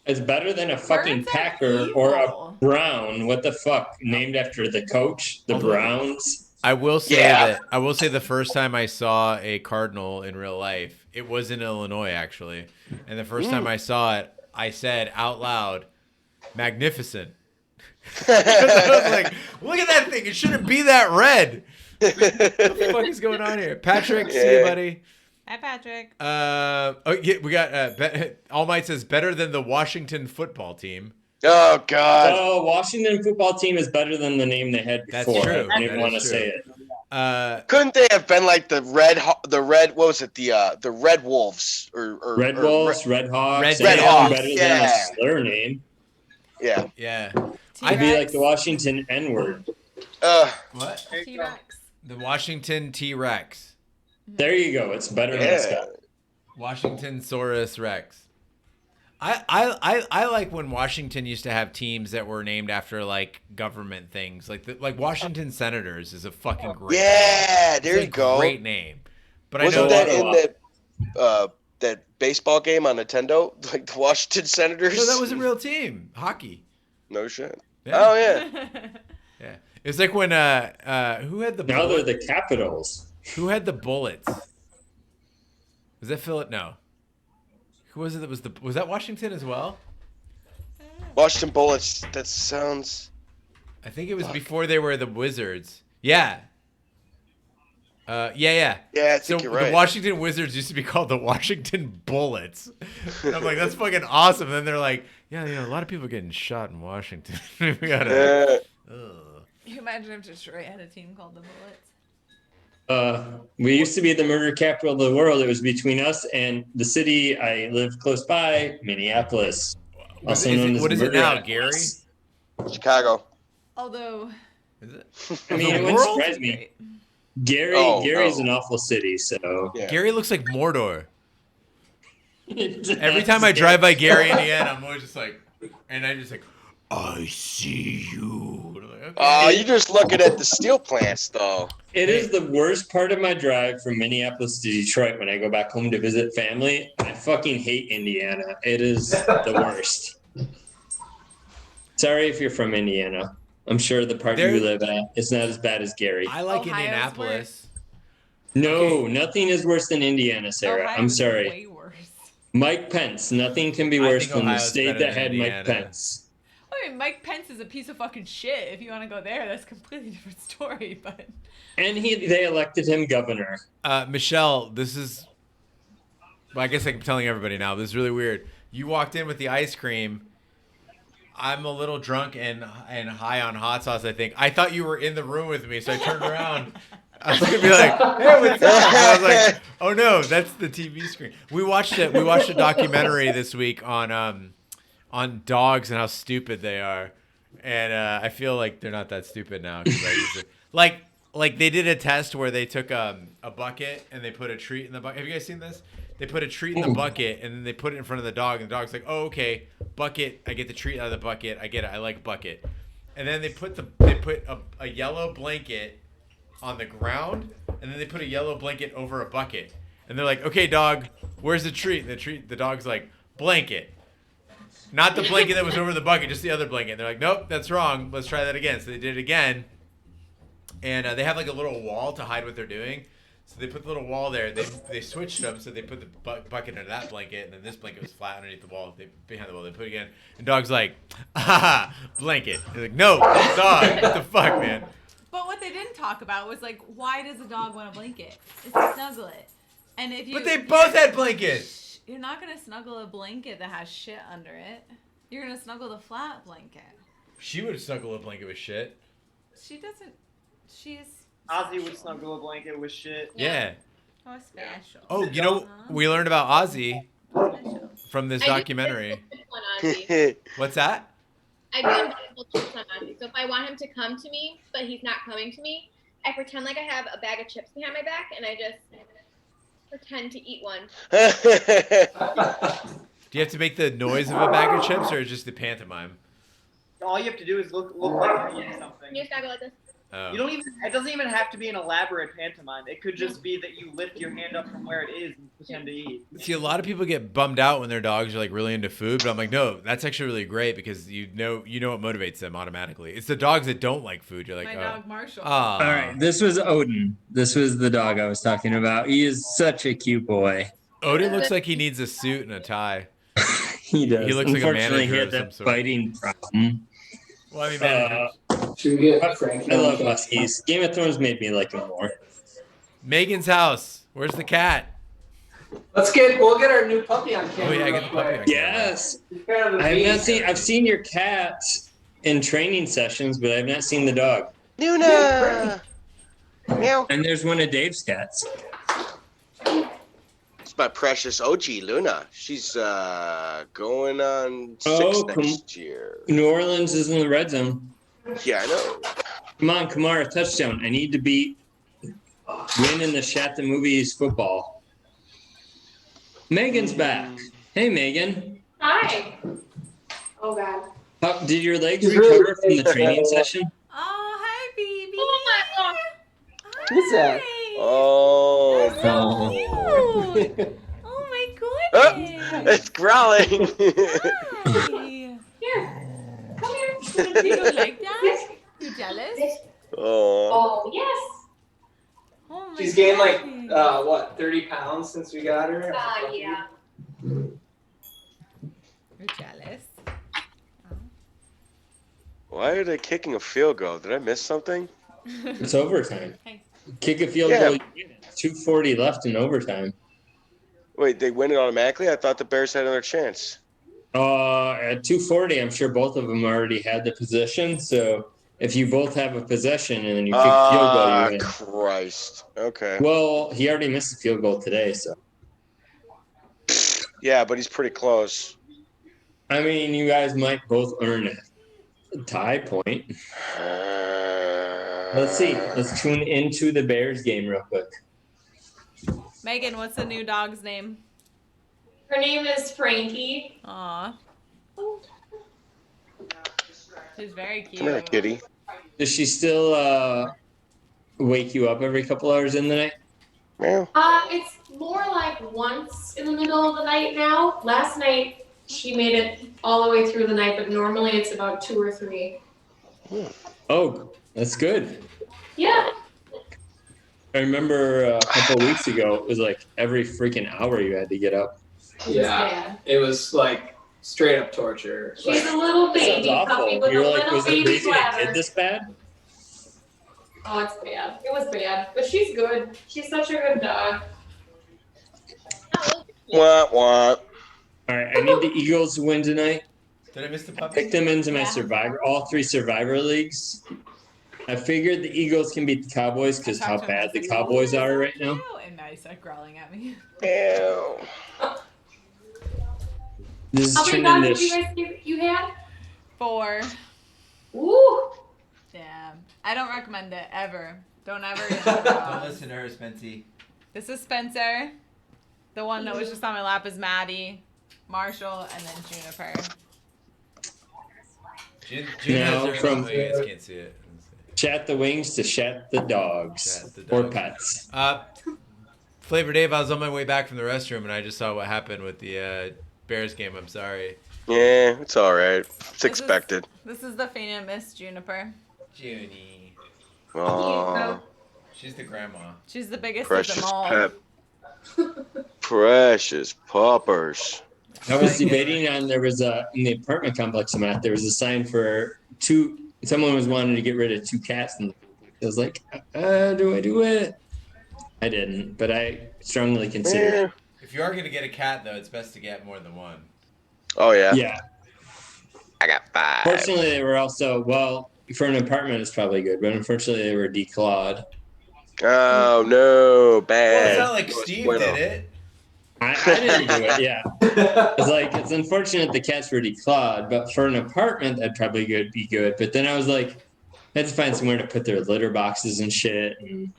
It's better than a fucking Birds are Packer or a evil. Brown. What the fuck? Named after the coach, the I Browns. will say Yeah. the first time I saw a Cardinal in real life, it was in Illinois actually. And the first time I saw it, I said out loud, "Magnificent." I was like, "Look at that thing! It shouldn't be that red." What the fuck is going on here, Patrick? See you, buddy. Hi, Patrick. We got All Might says better than the Washington football team. Oh God. Oh, Washington football team is better than the name they had That's before. true. I didn't That want to is say true. it. Couldn't they have been like the red? What was it? The Red Wolves or Red Wolves, Red Hawks. Red Red Hawks, better than yeah. a slur name. Yeah. Yeah. I'd be like the Washington N-word. What? T-Rex. The Washington T-Rex. There you go. It's better mascot. Washington Saurus Rex. I like when Washington used to have teams that were named after like government things, like Washington Senators is a fucking great. Yeah, name. there It's you a go. Great name. But Wasn't I know that in that baseball game on Nintendo, like the Washington Senators. No, that was a real team. Hockey. No shit. Yeah. Oh yeah. Yeah. It's like when who had the Now they're bullet? the Capitals. Who had the bullets? Was that Philip? No. Who was it that was that Washington as well? Washington Bullets. That sounds. I think it was before they were the Wizards. Yeah. Yeah. Yeah, I think you're right. The Washington Wizards used to be called the Washington Bullets. And I'm like, that's fucking awesome. And then they're like, yeah, a lot of people getting shot in Washington. We gotta. Can you imagine if Detroit had a team called the Bullets? We used to be the murder capital of the world. It was between us and the city I live close by, Minneapolis. Also known as What is it Murder now, Minneapolis. Gary? Chicago. Although, Is it? I mean, The it wouldn't world? surprise me. Oh, Gary's no. an awful city, so Yeah. Gary looks like Mordor. Every time I drive by Gary, Indiana, I'm always just like, and I just like, I see you. And I'm like, okay. You're just looking at the steel plants, though. It is the worst part of my drive from Minneapolis to Detroit when I go back home to visit family. I fucking hate Indiana. It is the worst. Sorry if you're from Indiana. I'm sure the part you live at is not as bad as Gary. I like Ohio's Indianapolis. No, nothing is worse than Indiana, Sarah. I'm Ohio's sorry. Way worse. Mike Pence. Nothing can be I worse think than the Ohio's state better that than had Indiana. Mike Pence. I mean, Mike Pence is a piece of fucking shit. If you want to go there, that's a completely different story. But And they elected him governor. Michelle, this is. Well, I guess I'm telling everybody now. This is really weird. You walked in with the ice cream. I'm a little drunk and high on hot sauce, I think. I thought you were in the room with me, so I turned around. I was gonna be like, "Hey, what's up?" And I was like, "Oh no, that's the TV screen." We watched it. We watched a documentary this week on dogs and how stupid they are, and I feel like they're not that stupid now. 'Cause I used to, like they did a test where they took a bucket and they put a treat in the bucket. Have you guys seen this? They put a treat in the bucket and then they put it in front of the dog, and the dog's like, "Oh, okay, bucket. I get the treat out of the bucket. I get it. I like bucket." And then they put a yellow blanket on the ground, and then they put a yellow blanket over a bucket, and they're like, "Okay, dog, where's the treat?" And the dog's like, "Blanket." Not the blanket that was over the bucket, just the other blanket. And they're like, "Nope, that's wrong. Let's try that again." So they did it again, and they have like a little wall to hide what they're doing. So they put the little wall there. They switched them, so they put the bucket under that blanket, and then this blanket was flat underneath the wall. Behind the wall, they put it again, and dog's like, "Ah, blanket." They're like, "No, dog, what the fuck, man?" But what they didn't talk about was like, why does a dog want a blanket? It's to snuggle it. And if you But they both had blankets. You're not gonna snuggle a blanket that has shit under it. You're gonna snuggle the flat blanket. She would snuggle a blanket with shit. She doesn't. She's. Ozzy would snuggle a blanket with shit. Yeah. Oh, special. Oh, you know, we learned about Ozzy from this documentary. What's that? I do invisible chips on Ozzy. So if I want him to come to me, but he's not coming to me, I pretend like I have a bag of chips behind my back, and I just pretend to eat one. Do you have to make the noise of a bag of chips, or just the pantomime? All you have to do is look like you're eating something. You just gotta go like this. Oh. You don't even. It doesn't even have to be an elaborate pantomime. It could just be that you lift your hand up from where it is and pretend to eat. See, a lot of people get bummed out when their dogs are like really into food, but I'm like, no, that's actually really great because you know what motivates them automatically. It's the dogs that don't like food. You're like, My oh. dog Marshall. Aw. All right, this was Odin. This was the dog I was talking about. He is such a cute boy. Odin looks like he needs a suit and a tie. He does. He looks like a Unfortunately, manager he of had some that sort. biting problem. Well, I mean, managers. Should we get Frankie? I love huskies. Game of Thrones made me like him more. Megan's house. Where's the cat? We'll get our new puppy on camera. Oh yeah, real get the puppy on quick. camera. Yes, He's kind of the I have not beast. seen. I've seen your cat in training sessions, but I've not seen the dog. Luna. Meow. And there's one of Dave's cats. It's my precious OG Luna. She's going on 6 Oh, next year. New Orleans is in the red zone. Yeah, I know. Come on, Kamara, touchdown. I need to win in the SHAT the Movies football. Megan's back. Hey, Megan. Hi. Oh God. Did your legs recover from the training session? Oh, hi, baby. Oh my god. Who's that? Oh. Cute. Oh my It's growling. Hi. Here. Come here. You don't like that? You jealous? Oh. Oh, yes. Oh my She's gained like gosh. what, 30 pounds since we got her. Yeah. You're jealous. Why are they kicking a field goal? Did I miss something? It's overtime. Hey. Kick a field Yeah. goal. 2:40 left in overtime. Wait, they win it automatically? I thought the Bears had another chance. At 2:40, I'm sure both of them already had the possession. So if you both have a possession and then you kick a field goal, you win. Christ. Okay. Well, he already missed a field goal today, so. Yeah, but he's pretty close. I mean, you guys might both earn a tie point. Let's see. Let's tune into the Bears game real quick. Megan, what's the new dog's name? Her name is Frankie. Aw. She's very cute. Come here, kitty. Does she still wake you up every couple hours in the night? Meow. It's more like once in the middle of the night now. Last night she made it all the way through the night, but normally it's about 2 or 3. Oh, that's good. Yeah. I remember a couple of weeks ago, it was like every freaking hour you had to get up. Yeah. It was like straight up torture. She's a little baby Sounds puppy awful. with You're a like, little was it baby raising a bladder. kid this bad? Oh, it's bad. It was bad, but she's good. She's such a good dog. Wah, wah. All right, I need the Eagles to win tonight. Did I miss the I puppy? picked them into my all 3 Survivor leagues. I figured the Eagles can beat the Cowboys because how bad the Cowboys are right now. And now you start growling at me. Ew. This is How many turning dogs this. did you had? 4. Ooh. Yeah. I don't recommend it ever. Don't ever. Don't listen to her, Spency. This is Spencer. The one that was just on my lap is Maddie, Marshall, and then Juniper. June Now has her. from- Oh, you guys can't see it. Chat the wings to chat the dogs. Chat the Or dogs. pets. Flavor Dave, I was on my way back from the restroom and I just saw what happened with the Bears game. I'm sorry. Yeah, it's all right. It's expected. This is the faint Miss Juniper. Junie. Oh, She's the grandma. She's the biggest of precious them all. pet. Precious poppers. I was debating on there was in the apartment complex I'm at, there was a sign for someone was wanting to get rid of 2 cats, and I was like, do I do it? I didn't, but I strongly considered it. If you are gonna get a cat, though, it's best to get more than one. Oh yeah. Yeah. I got 5. Fortunately, they were also, well, for an apartment, it's probably good, but unfortunately, they were declawed. Oh no, bad. Well, it's not like Steve did it. I didn't do it, yeah. It's like, it's unfortunate the cats were declawed, but for an apartment, that'd probably be good. But then I was like, I had to find somewhere to put their litter boxes and shit. And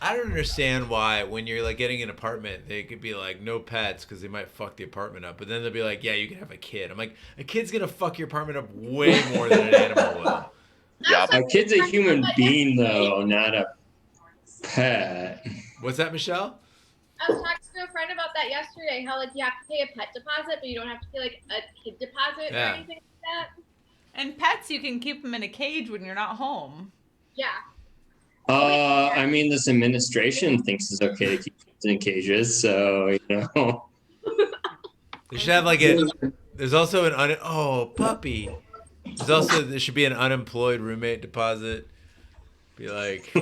I don't understand why when you're like getting an apartment, they could be like no pets because they might fuck the apartment up. But then they'll be like, yeah, you can have a kid. I'm like, a kid's gonna fuck your apartment up way more than an animal will. Yeah. a kid's a human being, though, not a pet. What's that, Michelle? I was talking to a friend about that yesterday. How like you have to pay a pet deposit, but you don't have to pay like a kid deposit Yeah. or anything like that. And pets, you can keep them in a cage when you're not home. Yeah. I mean, this administration thinks it's okay to keep kids in cages, so, you know. They should have like there's also an puppy. There should be an unemployed roommate deposit. Be like, I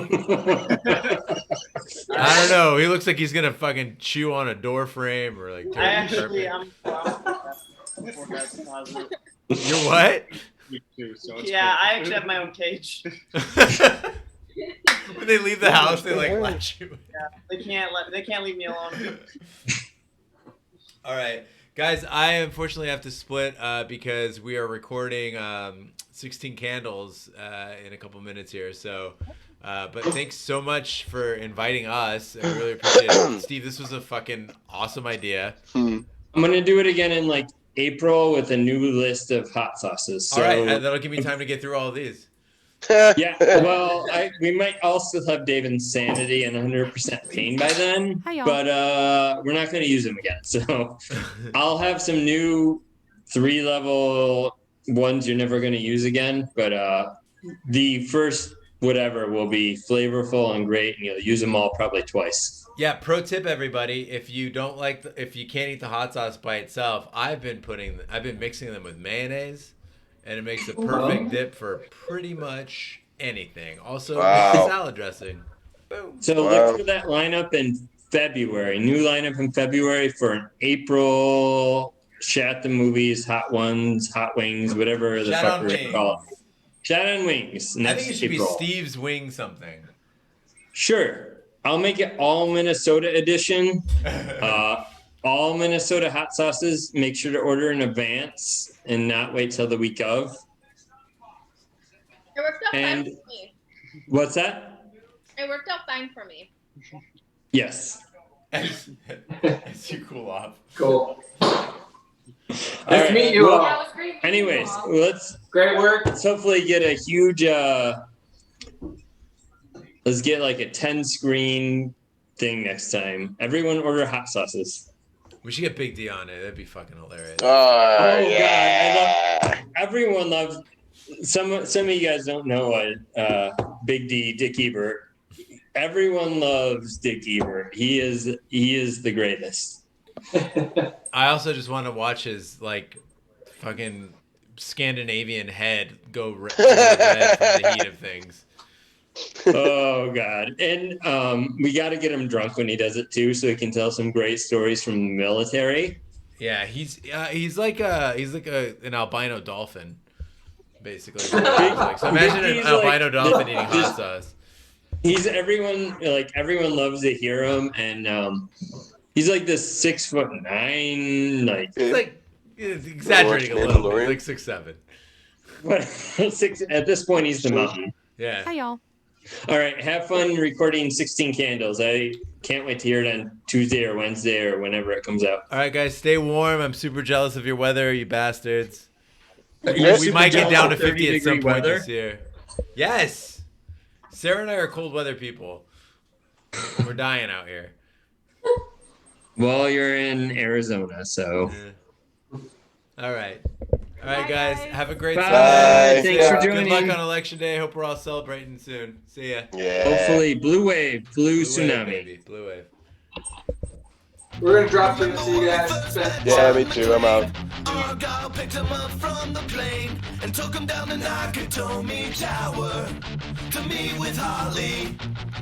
don't know. He looks like he's gonna fucking chew on a door frame or like tear the carpet. You're what? Me too, so it's Yeah, I perfect. actually have my own cage. When they leave the house, they like let you. Yeah, they can't leave me alone. All right, guys. I unfortunately have to split because we are recording 16 Candles in a couple minutes here. So, but thanks so much for inviting us. I really appreciate it, Steve. This was a fucking awesome idea. I'm gonna do it again in like April with a new list of hot sauces. So, All right, that'll give me time to get through all of these. Yeah, well, we might also have David's sanity and 100% pain by then, Hi, y'all. but we're not going to use him again. So I'll have some new 3-level ones you're never going to use again, but the first whatever will be flavorful and great, and you'll use them all probably twice. Yeah, pro tip, everybody: if you don't like, if you can't eat the hot sauce by itself, I've been mixing them with mayonnaise, and it makes a perfect dip for pretty much anything. Also, salad dressing. Boom. So look for that lineup in February. New lineup in February for an April SHAT the Movies, Hot Ones, Hot Wings, whatever the SHAT fuck on we're Wings. gonna call it. SHAT on Wings. I think it should April. be Steve's Wing something. Sure. I'll make it all Minnesota edition. All Minnesota hot sauces. Make sure to order in advance and not wait till the week of. It worked out fine And for me. what's that? It worked out fine for me. Yes. As you cool off. Cool. All Nice to meet you all. That was great. Anyways, let's Great work. hopefully get a huge let's get like a 10 screen thing next time. Everyone order hot sauces. We should get Big D on it. That'd be fucking hilarious. God, Yeah. I love everyone loves some of you guys don't know what Big D, Dick Ebert. Everyone loves Dick Ebert. He is the greatest. I also just want to watch his like fucking Scandinavian head go red from the heat of things. Oh God. And we got to get him drunk when he does it too, so he can tell some great stories from the military. Yeah, he's like an albino dolphin, basically. So imagine an albino dolphin eating hot sauce. He's everyone loves to hear him, and he's like this 6'9", like He's like exaggerating a little bit, like 6'7". But at this point he's the mountain. Yeah. Hi, y'all. All right, have fun recording 16 Candles. I can't wait to hear it on Tuesday or Wednesday or whenever it comes out. All right, guys, stay warm. I'm super jealous of your weather, you bastards. You're We super might get jealous down to of 50 at some 30-degree point weather? this year. Yes. Sarah and I are cold weather people. We're dying out here. Well, you're in Arizona, so. All right. All right, guys. Have a great Bye. Sunday. Thanks for Good joining. luck on Election Day. Hope we're all celebrating soon. See ya. Yeah. Hopefully, blue wave, blue Wave, tsunami. baby. Blue wave. We're gonna drop through and see you guys. Yeah, me too. I'm out. Argyle picked him up from the plane and took him down the Nakatomi Tower to meet with Holly.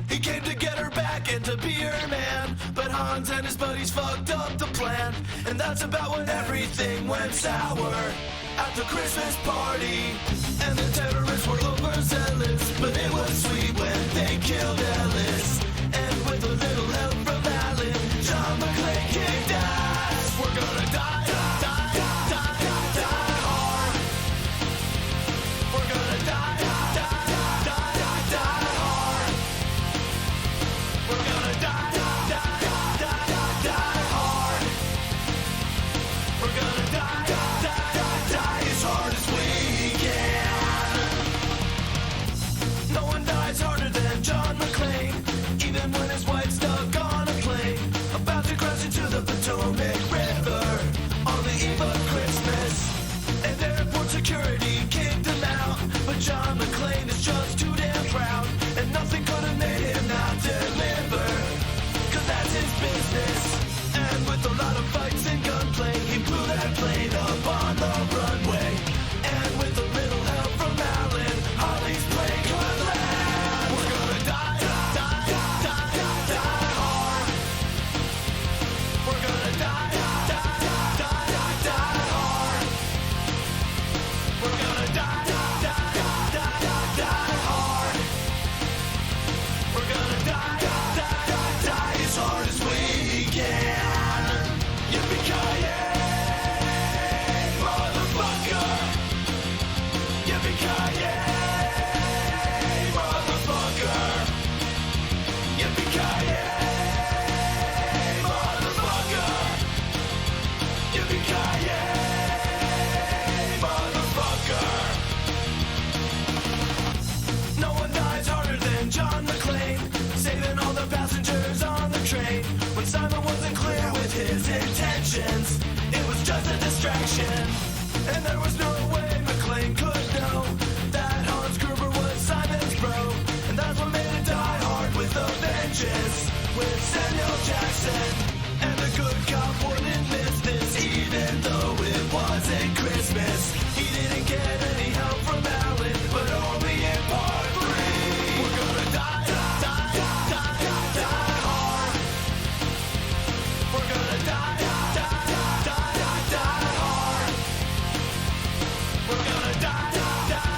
He came to get her back and to be her man, but Hans and his buddies fucked up the plan, and that's about when everything went sour at the Christmas party. And the terrorists were overzealous, but it was sweet when they killed Ellis. And with a little help from Alan, John McClane kicked ass. We're gonna die, die, die, die, die, die hard. We're gonna die, die, die, die, die, die hard. We're gonna die, die, die, die, die, die hard. We're gonna die, die, die, die as hard as we can. No one dies harder than John McClane. just a distraction. And there was no way McClane could know that Hans Gruber was Simon's bro. And that's what made it Die Hard with a vengeance, with Samuel Jackson. And the good cop wouldn't miss this, even though it wasn't Christmas. He didn't get any help from Alan, but only in part 3. We're gonna die, die, die, die, die hard. We're gonna die, die, die, die, die, die hard. We're gonna die, die, die,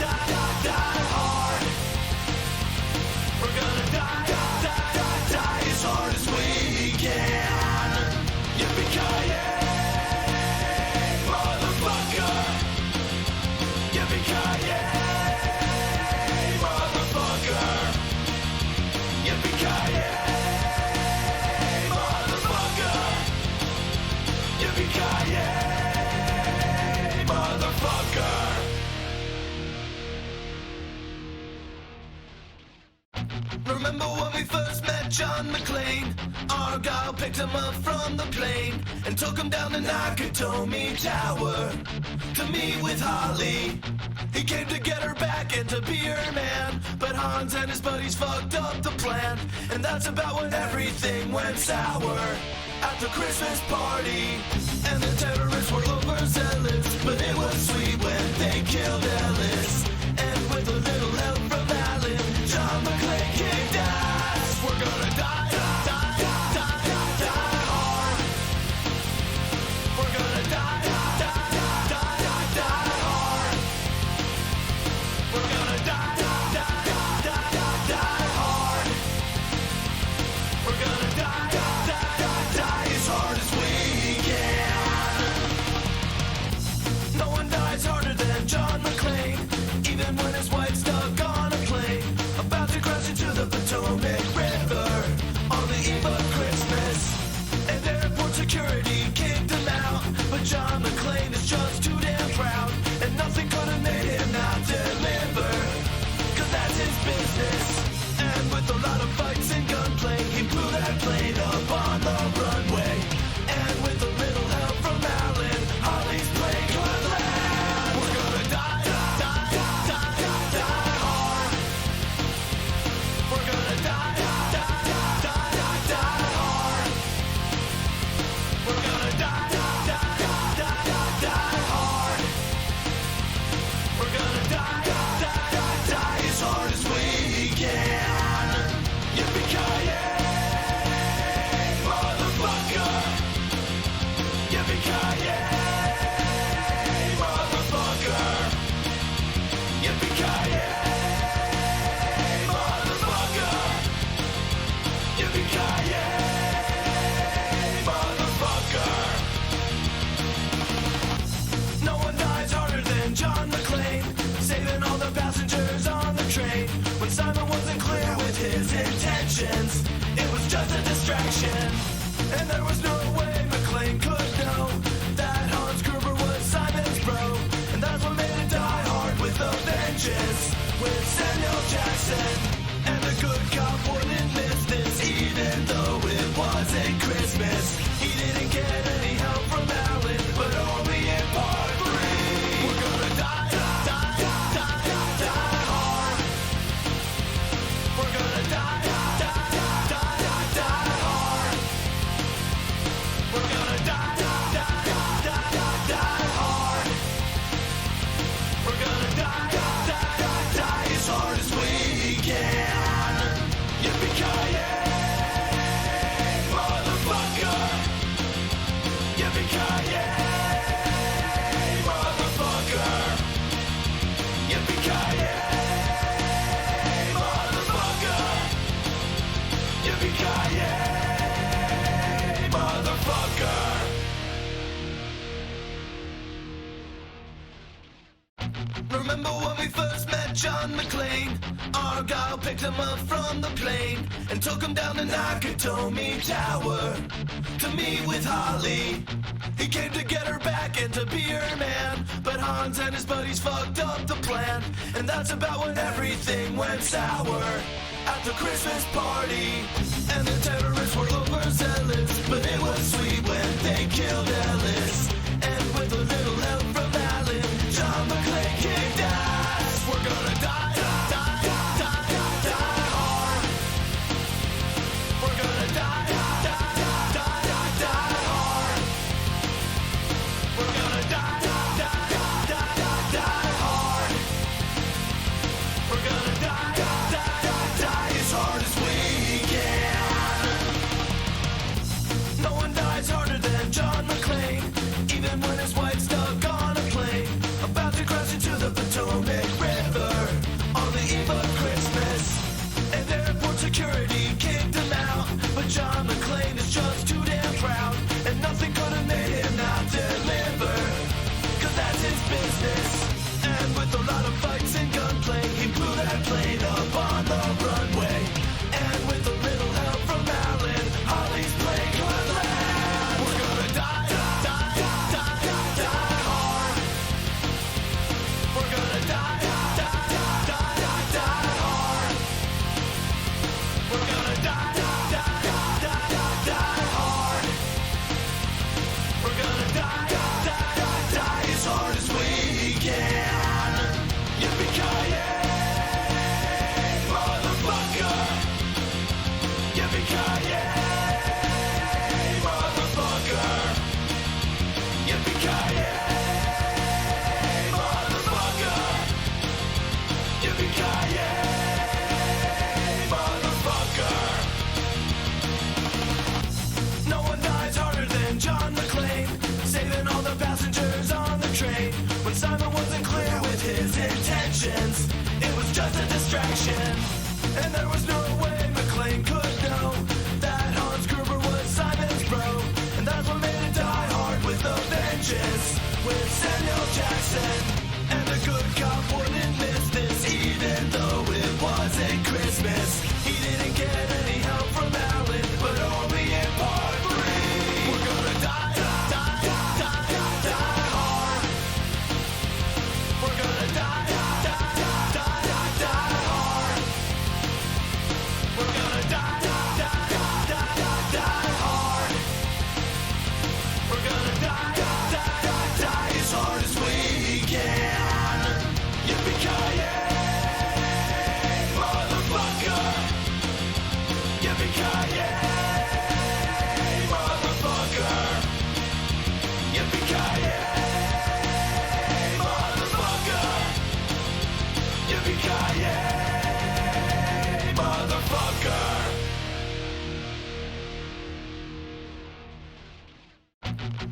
die, die, die hard. We're gonna die, die, die, die as hard as we can. Yippee-ki-yay, motherfucker. Yippee-ki-yay, motherfucker. Yippee-ki-yay, motherfucker. Yippee-ki-yay, motherfucker. Remember when we first met John McClane? Argyle picked him up from the plane and took him down to Nakatomi Tower to meet with Holly. He came to get her back and to be her man, but Hans and his buddies fucked up the plan, and that's about when everything went sour at the Christmas party. And the terrorists were overzealous, but it was sweet when they killed Ellis. And with a little help from Alan, John McClane kicked ass. We're gonna die, die, die, die, die, die hard. We're gonna die, die, die, die, die, die hard. We're gonna die, die, die, die, die, die hard. We're gonna die, die, die, die as hard as we can. No one dies harder than John McClane, even when his wife's stuck on a plane, about to crash into the Potomac River on the eve of Christmas. And airport security kicked him out, but John McClane is just too damn proud, and nothing could have made him not deliver, cause that's his business. And with a lot of fights and gunplay, he blew that plane up on the runway. And with a little help from Alan, Holly's plane could land. We're gonna die, die, die, die, die, die hard. We're gonna die, die, die, die, die, die hard. We're gonna die, die, die, die, die, die hard. We're gonna die, die, die, die as hard as we can. Yippee-ki-yay, motherfucker. Yippee-ki-yay, motherfucker. Yippee-ki-yay, motherfucker. Yippee-ki-yay, motherfucker. No one dies harder than John McClane, saving all the passengers on the train. When Simon wasn't clear with his intentions, it was just a distraction. And there was no way McClane could know that Hans Gruber was Simon's bro. And that's what made it Die Hard with a vengeance, with Samuel Jackson. And the good cop wouldn't miss this, even though it wasn't Christmas. He didn't get any help from Alan, but only in part 3. We're gonna die, die, die, die, die, die hard. We're gonna die, die, die, die, die, die hard. We're gonna die, die, die, die, die, die hard. We're gonna die, die, die, die as hard as we can. Yippee-ki-yay, motherfucker. Yippee-ki-yay, motherfucker. Yippee-ki-yay, motherfucker. Yippee-ki-yay, motherfucker. Remember when we first met John McClane? Argyle picked him up from the plane and took him down to Nakatomi Tower to meet with Holly. He came to get her back and to be her man, but Hans and his buddies fucked up the plan, and that's about when everything went sour at the Christmas party. And the terrorists were overzealous, but it was sweet when they killed Ellis. Jackson, and the good cop wouldn't miss this, even though it wasn't Christmas. He didn't get any help from Alan, but only in part 3. We're gonna die, die, die, die, die hard. We're gonna die, die, die, die, die hard. We're gonna die, die, die, die, die hard. We're gonna die, die, die, die as hard as we can. Yippee-ki-yay, motherfucker. Yippee-ki-yay, motherfucker. Yippee-ki-yay, motherfucker. Yippee-ki-yay, motherfucker.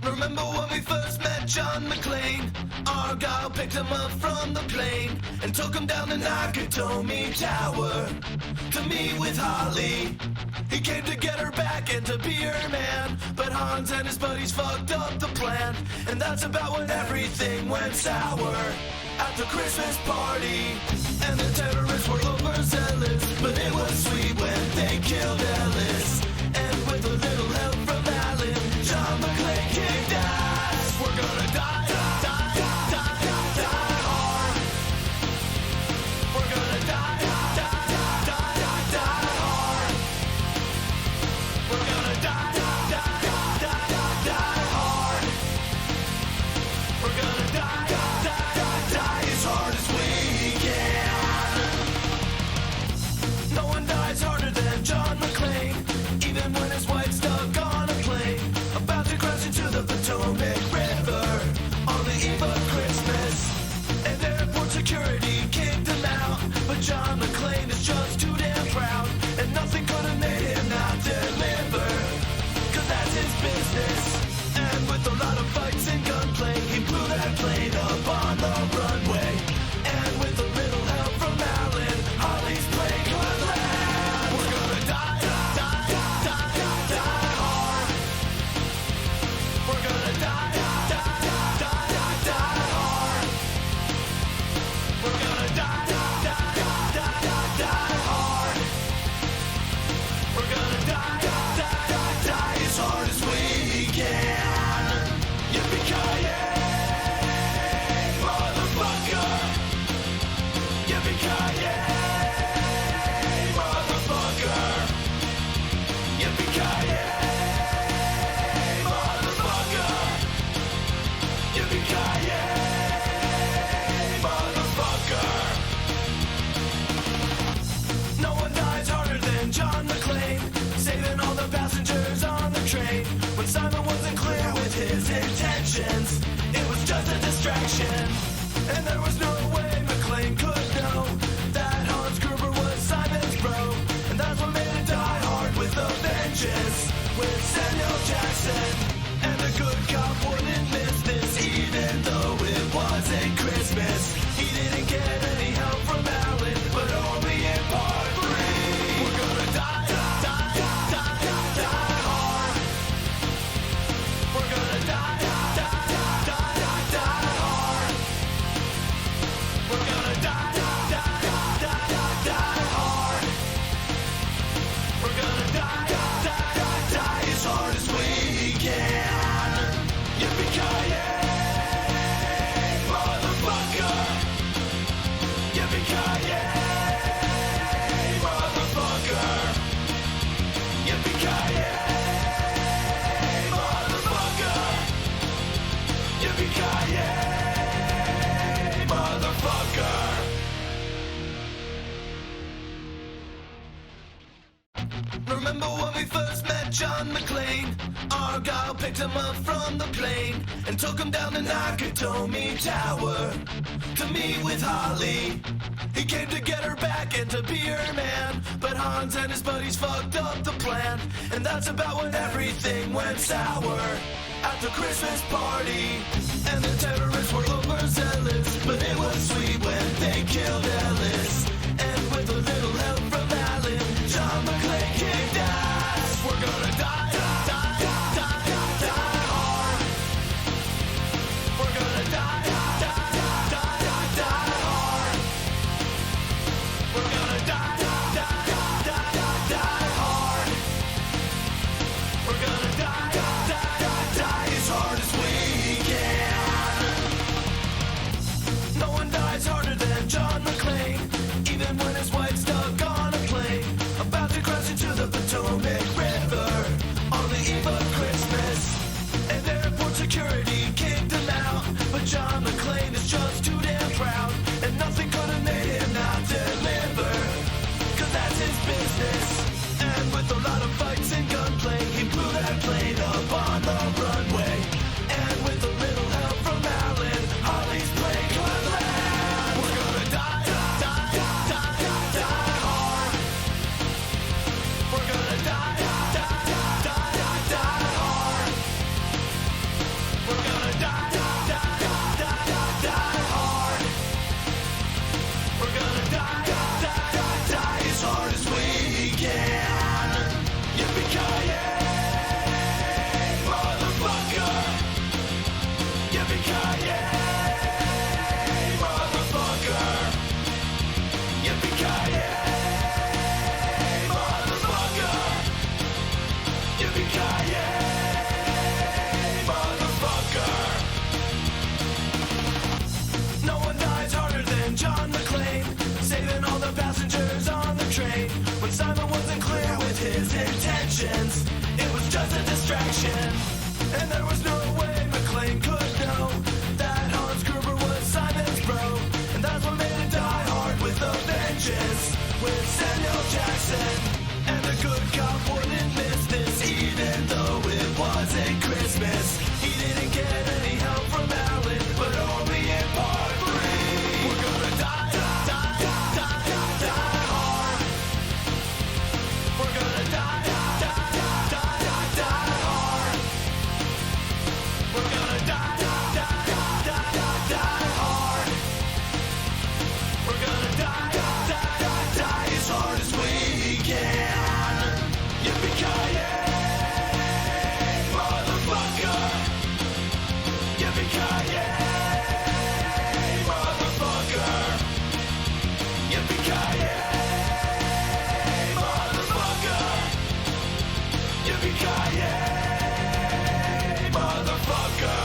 Remember when we first met John McClane? Argyle picked him up from the plane and took him down the Nakatomi Tower to meet with Holly. He came to get her back and to be her man, but Hans and his buddies fucked up the plan, and that's about when everything went sour at the Christmas party. And the terrorists were overzealous, but it was sweet when they killed Ellis. And with a little help from Alan, John McClane kicked ass. We're gonna die, die, die, die, die hard. We're gonna die, die, die, die, die hard. We're gonna die, die, die, die, die hard. We're gonna die, die, die, die as hard as we can. No one dies harder than John McClane, even when his wife's stuck on a plane, about to crash into the Potomac River on the eve of Christmas. And airport security kicked him out, but John McClane is just too damn proud, and nothing could have made him not deliver, cause that's his business. And with a lot of fights and gunplay, he blew that plane up on the runway. And with a little help from Alan, Holly's plane could land. We're gonna die, die, die, die, die hard. We're gonna die, die, die, die, die hard. We're gonna die, die, die, die, die hard. We're gonna die, die, die, die as hard as we can. Yippee-ki-yay, motherfucker. Yippee-ki-yay, motherfucker. Yippee-ki-yay, motherfucker. Yippee-ki-yay, motherfucker. No one dies harder than John McClane, saving all the passengers on the train. When Simon wasn't clear with his intentions, it was just a distraction. And there was no way McClane could know that Hans Gruber was Simon's bro. And that's what made it Die Hard with a vengeance, with Samuel Jackson. And the good cop wouldn't miss this, even though it wasn't Christmas. He didn't get any help from Alan, but only in part 3. We're gonna die, die, die, die, die hard. We're gonna die, die, die, die, die hard. We're gonna die, die, die, die, die hard. We're gonna die, die, die, die as hard as we can. Yippee-ki-yay, motherfucker. Yippee-ki-yay, motherfucker. Yippee-ki-yay, motherfucker. Yippee-ki-yay, motherfucker. Remember when we first met John McClane? Argyle picked him up from the plane and took him down the Nakatomi Tower to meet with Holly. He came to get her back and to be her man, but Hans and his buddies fucked up the plan, and that's about when everything went sour at the Christmas party. And the terrorists were overzealous, but it was sweet when they killed Ellis. And with a little help from Alan, John McClane kicked ass. We're gonna die, die, die, die, die hard. We're gonna die, die, distraction. And there was no way McLean could know that Hans Gruber was Simon's bro. And that's what made it Die Hard with a vengeance, with Samuel Jackson. And the good cop wouldn't miss this, even though it wasn't Christmas. He didn't get any help from Alan, but only in part 3. We're gonna die, die, die, die, die, die hard. We're gonna die, die, die, die, die, die hard. We're gonna die, die, die, die, die, die hard. We're gonna die, die, die, die as hard as we can. Yippee-ki-yay, motherfucker. Yippee-ki-yay, motherfucker. Yippee-ki-yay, motherfucker. Yippee-ki-yay, motherfucker.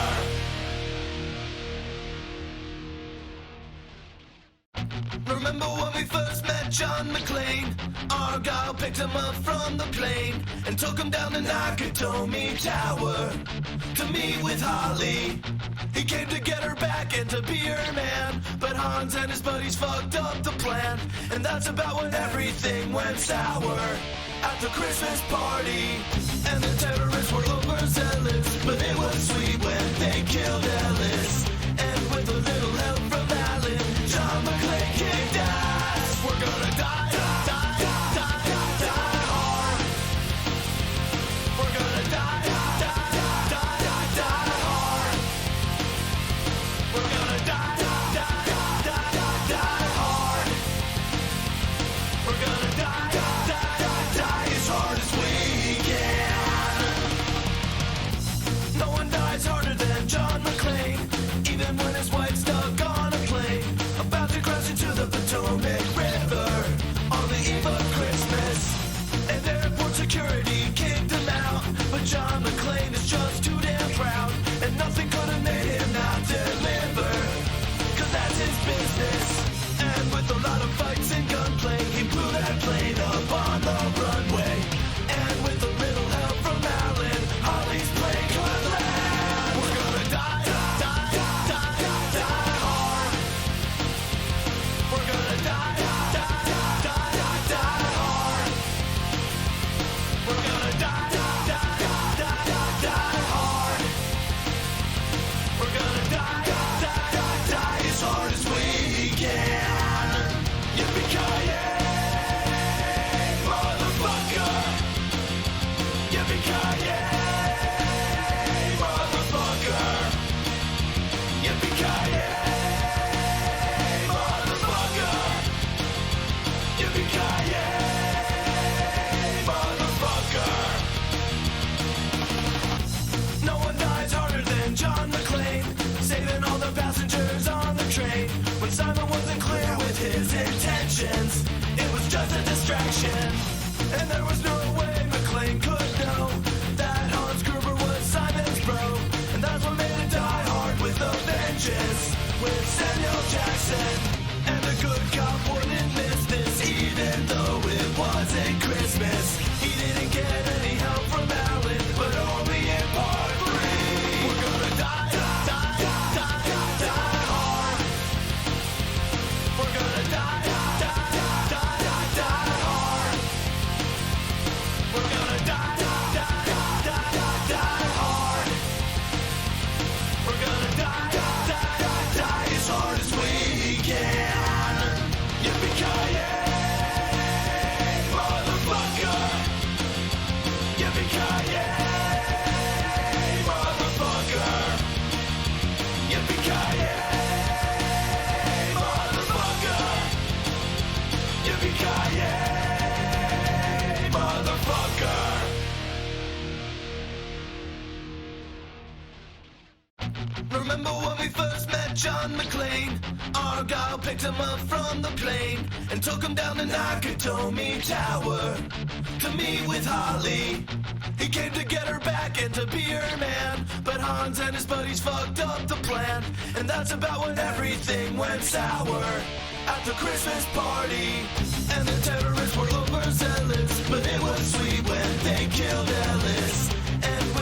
Remember when we first met John McClane? Argyle picked him up from the plane and took him down to Nakatomi Tower to meet with Holly. He came to get her back and to be her man, but Hans and his buddies fucked up the plan. And that's about when everything went sour at the Christmas party. And the terrorists were overzealous, but it was sweet when they killed Ellis. And with a little help from Alan, John McClane kicked ass. We're gonna die, die, die, die, die, die hard. We're gonna die, die, die, die, die, die hard. We're gonna die, die, die, die, die, die hard. We're gonna die, die, die, die as hard as we can. No one dies harder than John McClane, even when his wife's stuck on a plane, about to crash into the Potomac River on the eve of Christmas. And airport security kicked him out, but John McClane is just too damn proud, and nothing could have made him not deliver, cause that's his business. And with a lot of fights and gunplay, he blew that plane up on the runway. And with a little help from Alan, Holly's plane could land. We're gonna die, die, die, die, die, die hard. We're gonna die, die, die, die, die, die hard. We're gonna die, die, die, die, die, die hard. We're gonna die, die, die, die as hard as we can. Yippee-ki-yay, motherfucker. Yippee-ki-yay, motherfucker. Yippee-ki-yay, motherfucker. Yippee-ki-yay, motherfucker. No one dies harder than John McClane, saving all the passengers on the train. When Simon wasn't clear with his intentions, it was just a distraction. And there was no way McClane could know that Hans Gruber was Simon's bro. And that's what made it Die Hard with a vengeance, with Samuel Jackson. And the good cop wouldn't miss this, even though it wasn't Christmas. He didn't get any help from Alan, but only in part 3. We're gonna die, die, die, die, die, die hard. We're gonna die, die, die, die, die, die hard. We're gonna die, die, die, die, die, die hard. We're gonna die, die, die, die as hard as we can. Yippee-ki-yay, motherfucker. Yippee-ki-yay, motherfucker. Yippee-ki-yay, motherfucker. Yippee-ki-yay, motherfucker. Remember when we first met John McClane? Argyle picked him up from the plane and took him down to Nakatomi Tower to meet with Holly. He came to get her back and to be her man, but Hans and his buddies fucked up the plan. And that's about when everything went sour at the Christmas party. And the terrorists were overzealous, but it was sweet when they killed Ellis. And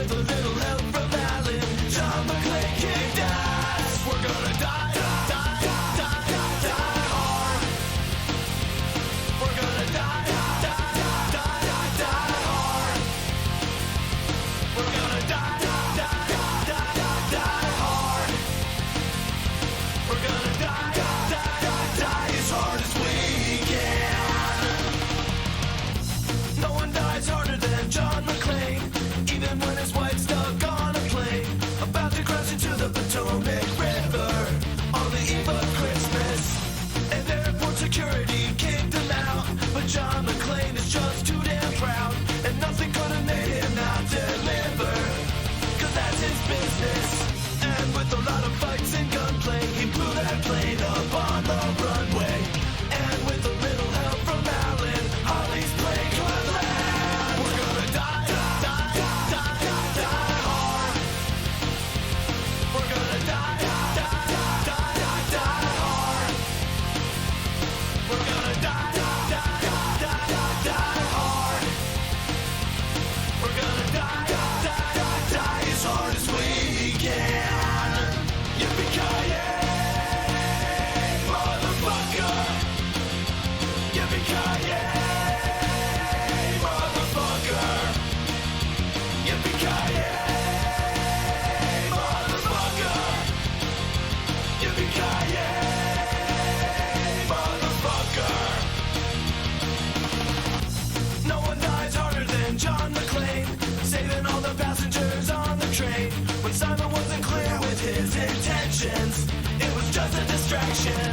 just a distraction.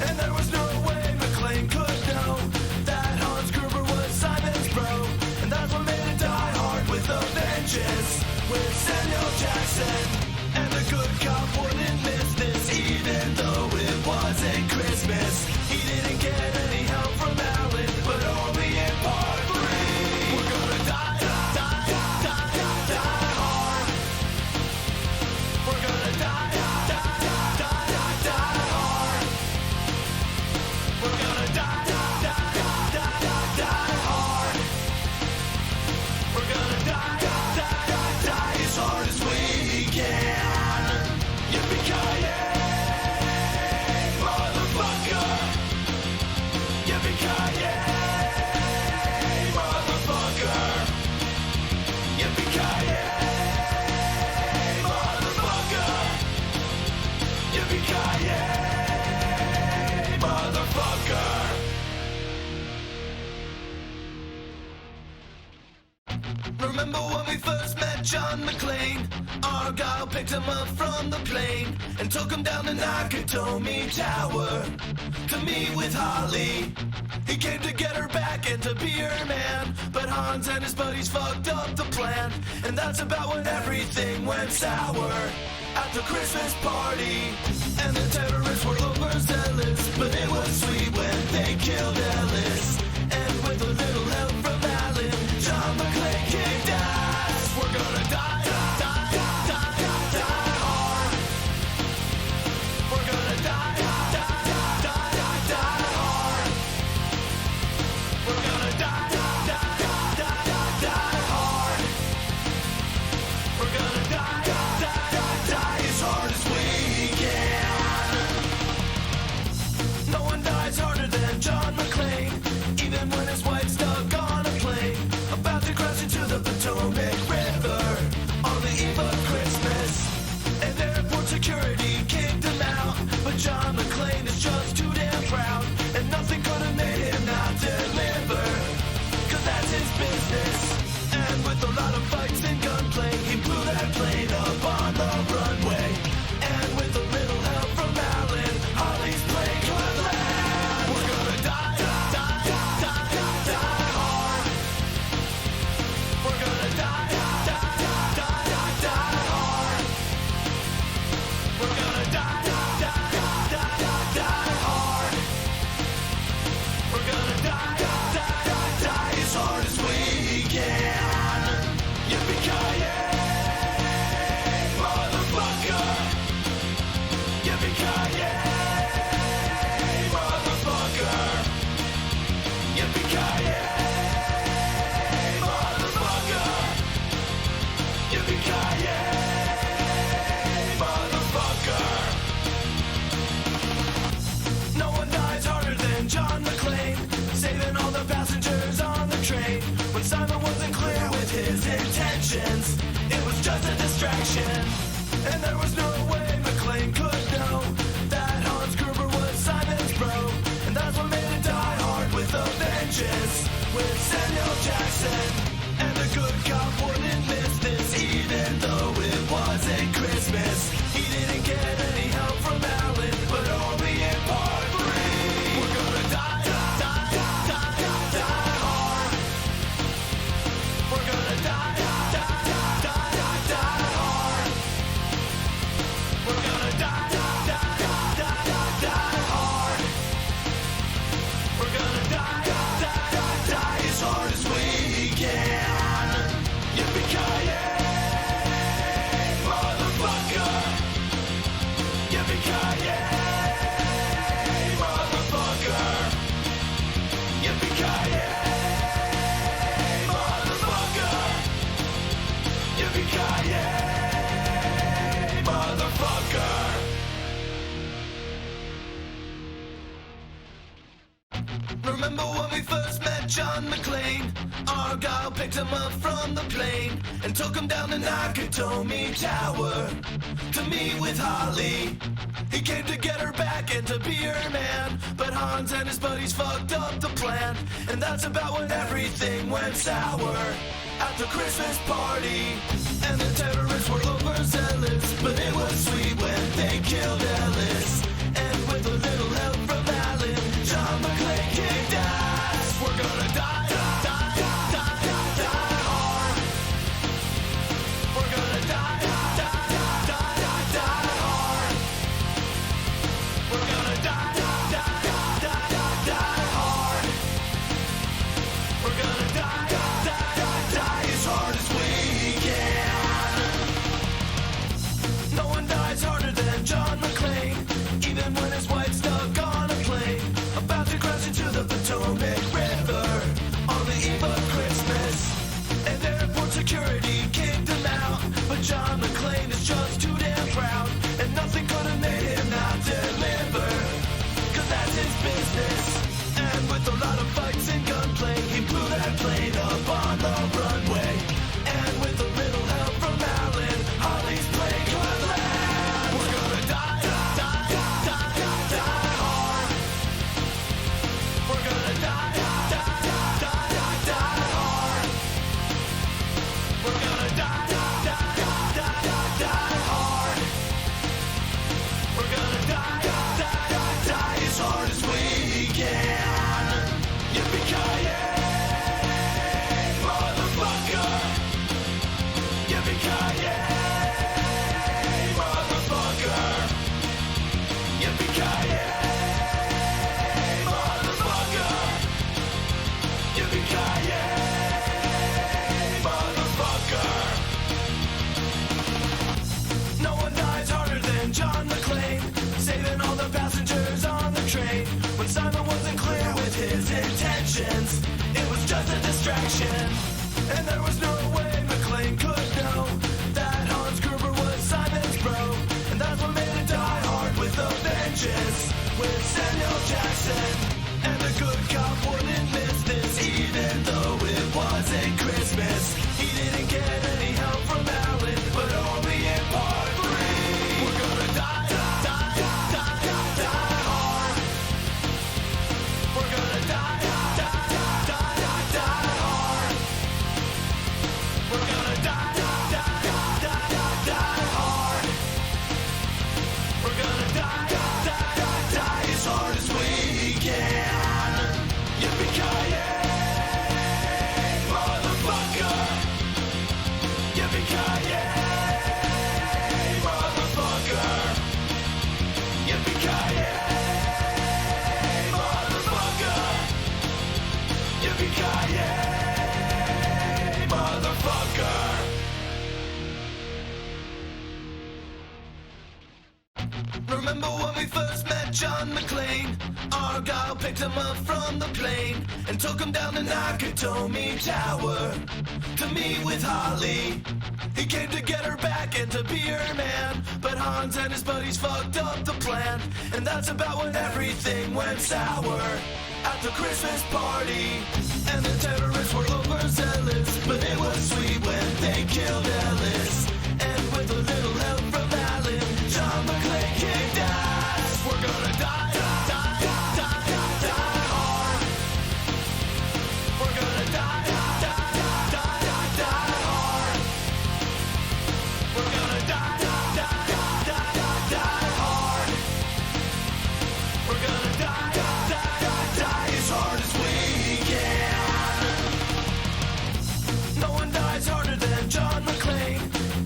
And there was no way McClane could know that Hans Gruber was Simon's bro. And that's what made it Die Hard with a vengeance, with Samuel Jackson. And the good cop wouldn't miss this, even though it wasn't Christmas. He didn't get any help from Alan, but only in part 3. We're gonna die hard. We're gonna die hard. We're gonna die hard. We're gonna die as hard as we can. Yippee-ki-yay, motherfucker. Yippee-ki-yay, motherfucker. Yippee-ki-yay, motherfucker. Yippee-ki-yay, motherfucker. Remember when we first met John McClane? Argyle picked him up from the plane and took him down to Nakatomi Tower to meet with Holly. He came to get her back and to be her man, but Hans and his buddies fucked up the plan. And that's about when everything went sour at the Christmas party. And the terrorists were overzealous, but it was sweet when they killed Ellis. And with a little help from Alan, John McClane kicked ass. We're gonna die hard. We're gonna die hard. We're gonna die hard. We're gonna die as hard as we can. No one dies harder than John McClane, even when his wife's stuck on a plane, about to crash into the Potomac River on the eve of Christmas. And airport security kicked him out, but John McClane is just too damn proud, and nothing could have made him not deliver, cause that's his business. And with a lot of fights and gunplay, he blew that plane up on the runway. And with a little help from Alan, Holly's plane could land. We're gonna die hard. We're gonna die hard. We're gonna die hard. We're gonna die as hard as we can. Yippee-ki-yay, motherfucker. Yippee-ki-yay, motherfucker. Yippee-ki-yay, motherfucker. Yippee-ki-yay, motherfucker. No one dies harder than John McClane, saving all the passengers on the train. When Simon wasn't clear with his intentions, it was just a distraction. And there was no way McClane could know that Hans Gruber was Simon's bro. And that's what made it Die Hard with a vengeance, with Samuel Jackson. And the good cop wouldn't miss this, even though it wasn't Christmas. He didn't get any help from Alan, but only in part 3. We're gonna die hard. We're gonna die hard. We're gonna die hard. We're gonna die as hard as we can. Yippee-ki-yay, motherfucker. Yippee-ki-yay, motherfucker. Yippee-ki-yay, motherfucker. Yippee-ki-yay, motherfucker. Remember when we first met John McClane? Argyle picked him up from the plane and took him down to Nakatomi Tower to meet with Holly. He came to get her back and to be her man, but Hans and his buddies fucked up the plan. And that's about when everything went sour at the Christmas party. And the terrorists were overzealous, but it was sweet when they killed Ellis. Jackson. And the good cop wouldn't miss this, even though it wasn't Christmas. He didn't get any help from Alan, but only in part 3. We're gonna die, die, die, die, die, die hard. We're gonna die, die, die, die, die, die hard. We're gonna die, die, die, die, die, die hard. We're gonna die, die, die, die as hard as we can. Yippee-ki-yay, motherfucker. Yippee-ki-yay, motherfucker. Yippee-ki-yay, motherfucker. Yippee-ki-yay, motherfucker. Remember when we first met John McClane? Argyle picked him up from the plane and took him down to Nakatomi Tower to meet with Holly. He came to get her back and to be her man, but Hans and his buddies fucked up the plan, and that's about when everything went sour at the Christmas party. And the terrorists were overzealous, but it was sweet when they killed Ellis. And with a little help from Alan, John McClane kicked ass. We're gonna die, die, die, die, die, die hard. We're gonna die, die, die, die, die, die hard. We're gonna die, die, die, die, die, die hard. We're gonna die, die, die, die as hard as we can. No one dies harder than John McClane,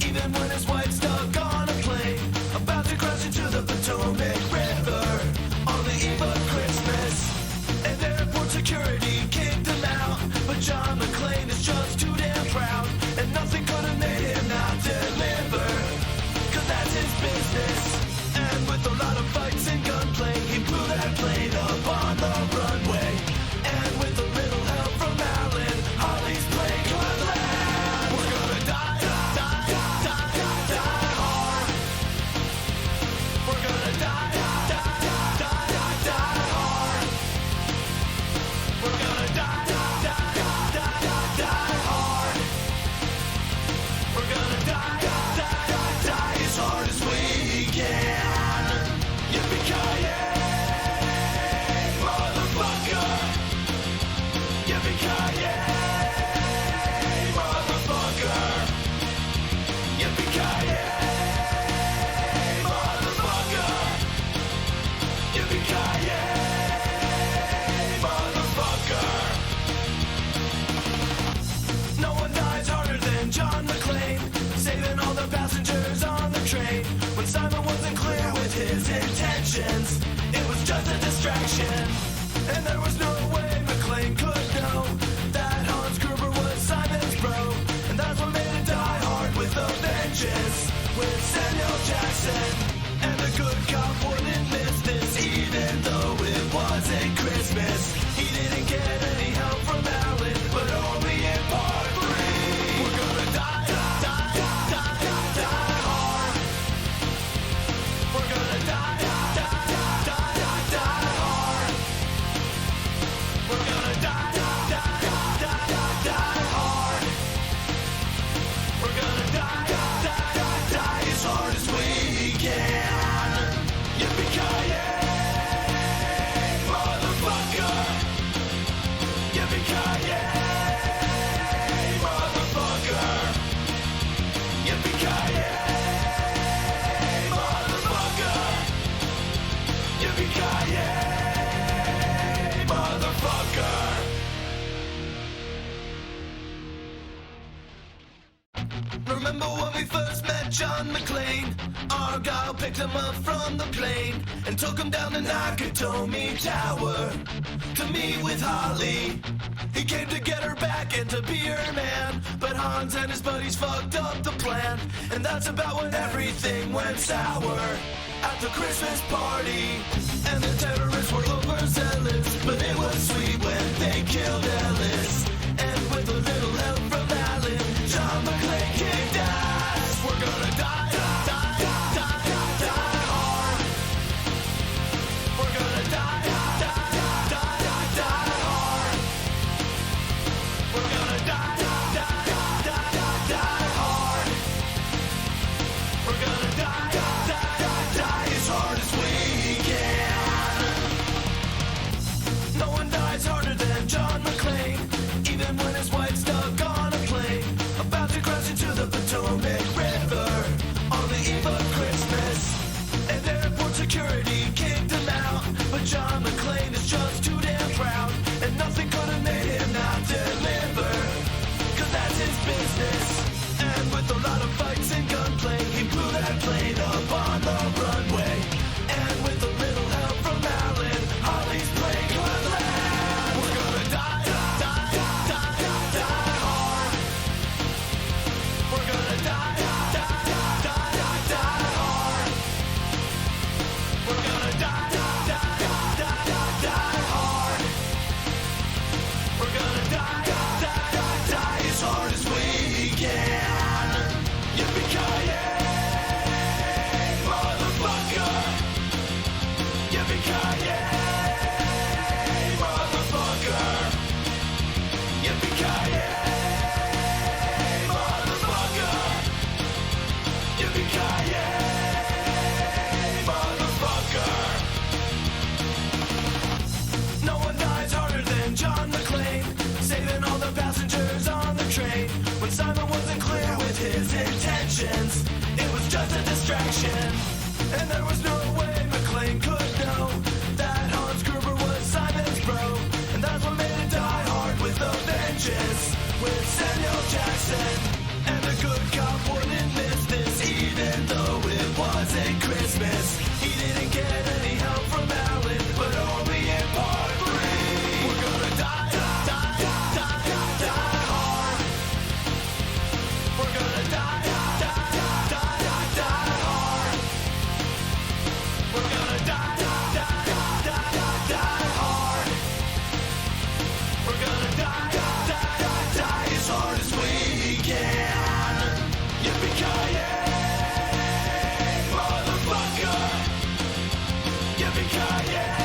even when his wife's stuck on a plane, about to crash into the Potomac River on the eve of Christmas. And airport security kicked him out, but John McClane is just too damn proud, and nothing could have made him not deliver, cause that's his business. And with a lot of fights and gunplay, he blew that plane up on the runway. And with a little help from Alan, Holly's plane could land. We're gonna die, die, die, die, die, die hard. We're gonna die, die, die, die, die, die hard. We're gonna die, die, die, die, die, die hard. We're gonna die, die, die, die as hard as we can. Yippee-ki-yay, motherfucker. Yippee-ki-yay, motherfucker. Yippee-ki-yay, motherfucker. Yippee-ki-yay, motherfucker. No one dies harder than John McClane, saving all the passengers on the train. When Simon wasn't clear with his intentions, it was just a distraction. And there was no way McClane could know that Hans Gruber was Simon's bro. And that's what made it Die Hard with a vengeance, with Samuel Jackson. And the good cop wouldn't miss this, even though it wasn't Christmas. He didn't get any help from Alan, but only in part 3. We're gonna die, die, die, die, die, die hard. We're gonna die, die, die, die, die, die hard. We're gonna die, die, die, die, die, die hard. We're gonna die, die, die, die as hard as we can. Yippee-ki-yay, motherfucker. Yippee-ki-yay, motherfucker. Yippee-ki-yay, motherfucker. Yippee-ki-yay, motherfucker. Remember when we first met John McClane? Argyle picked him up from the plane and took him down to Nakatomi Tower to meet with Holly. He came to get her back and to be her man, but Hans and his buddies fucked up the plan, and that's about when everything went sour at the Christmas party. And the terrorists were overzealous, but it was sweet when they killed Ellis. And with a little help from Alan, John McClane kicked ass. We're gonna die, die, die, die, die, die hard. We're gonna die, die, die, yeah, yeah.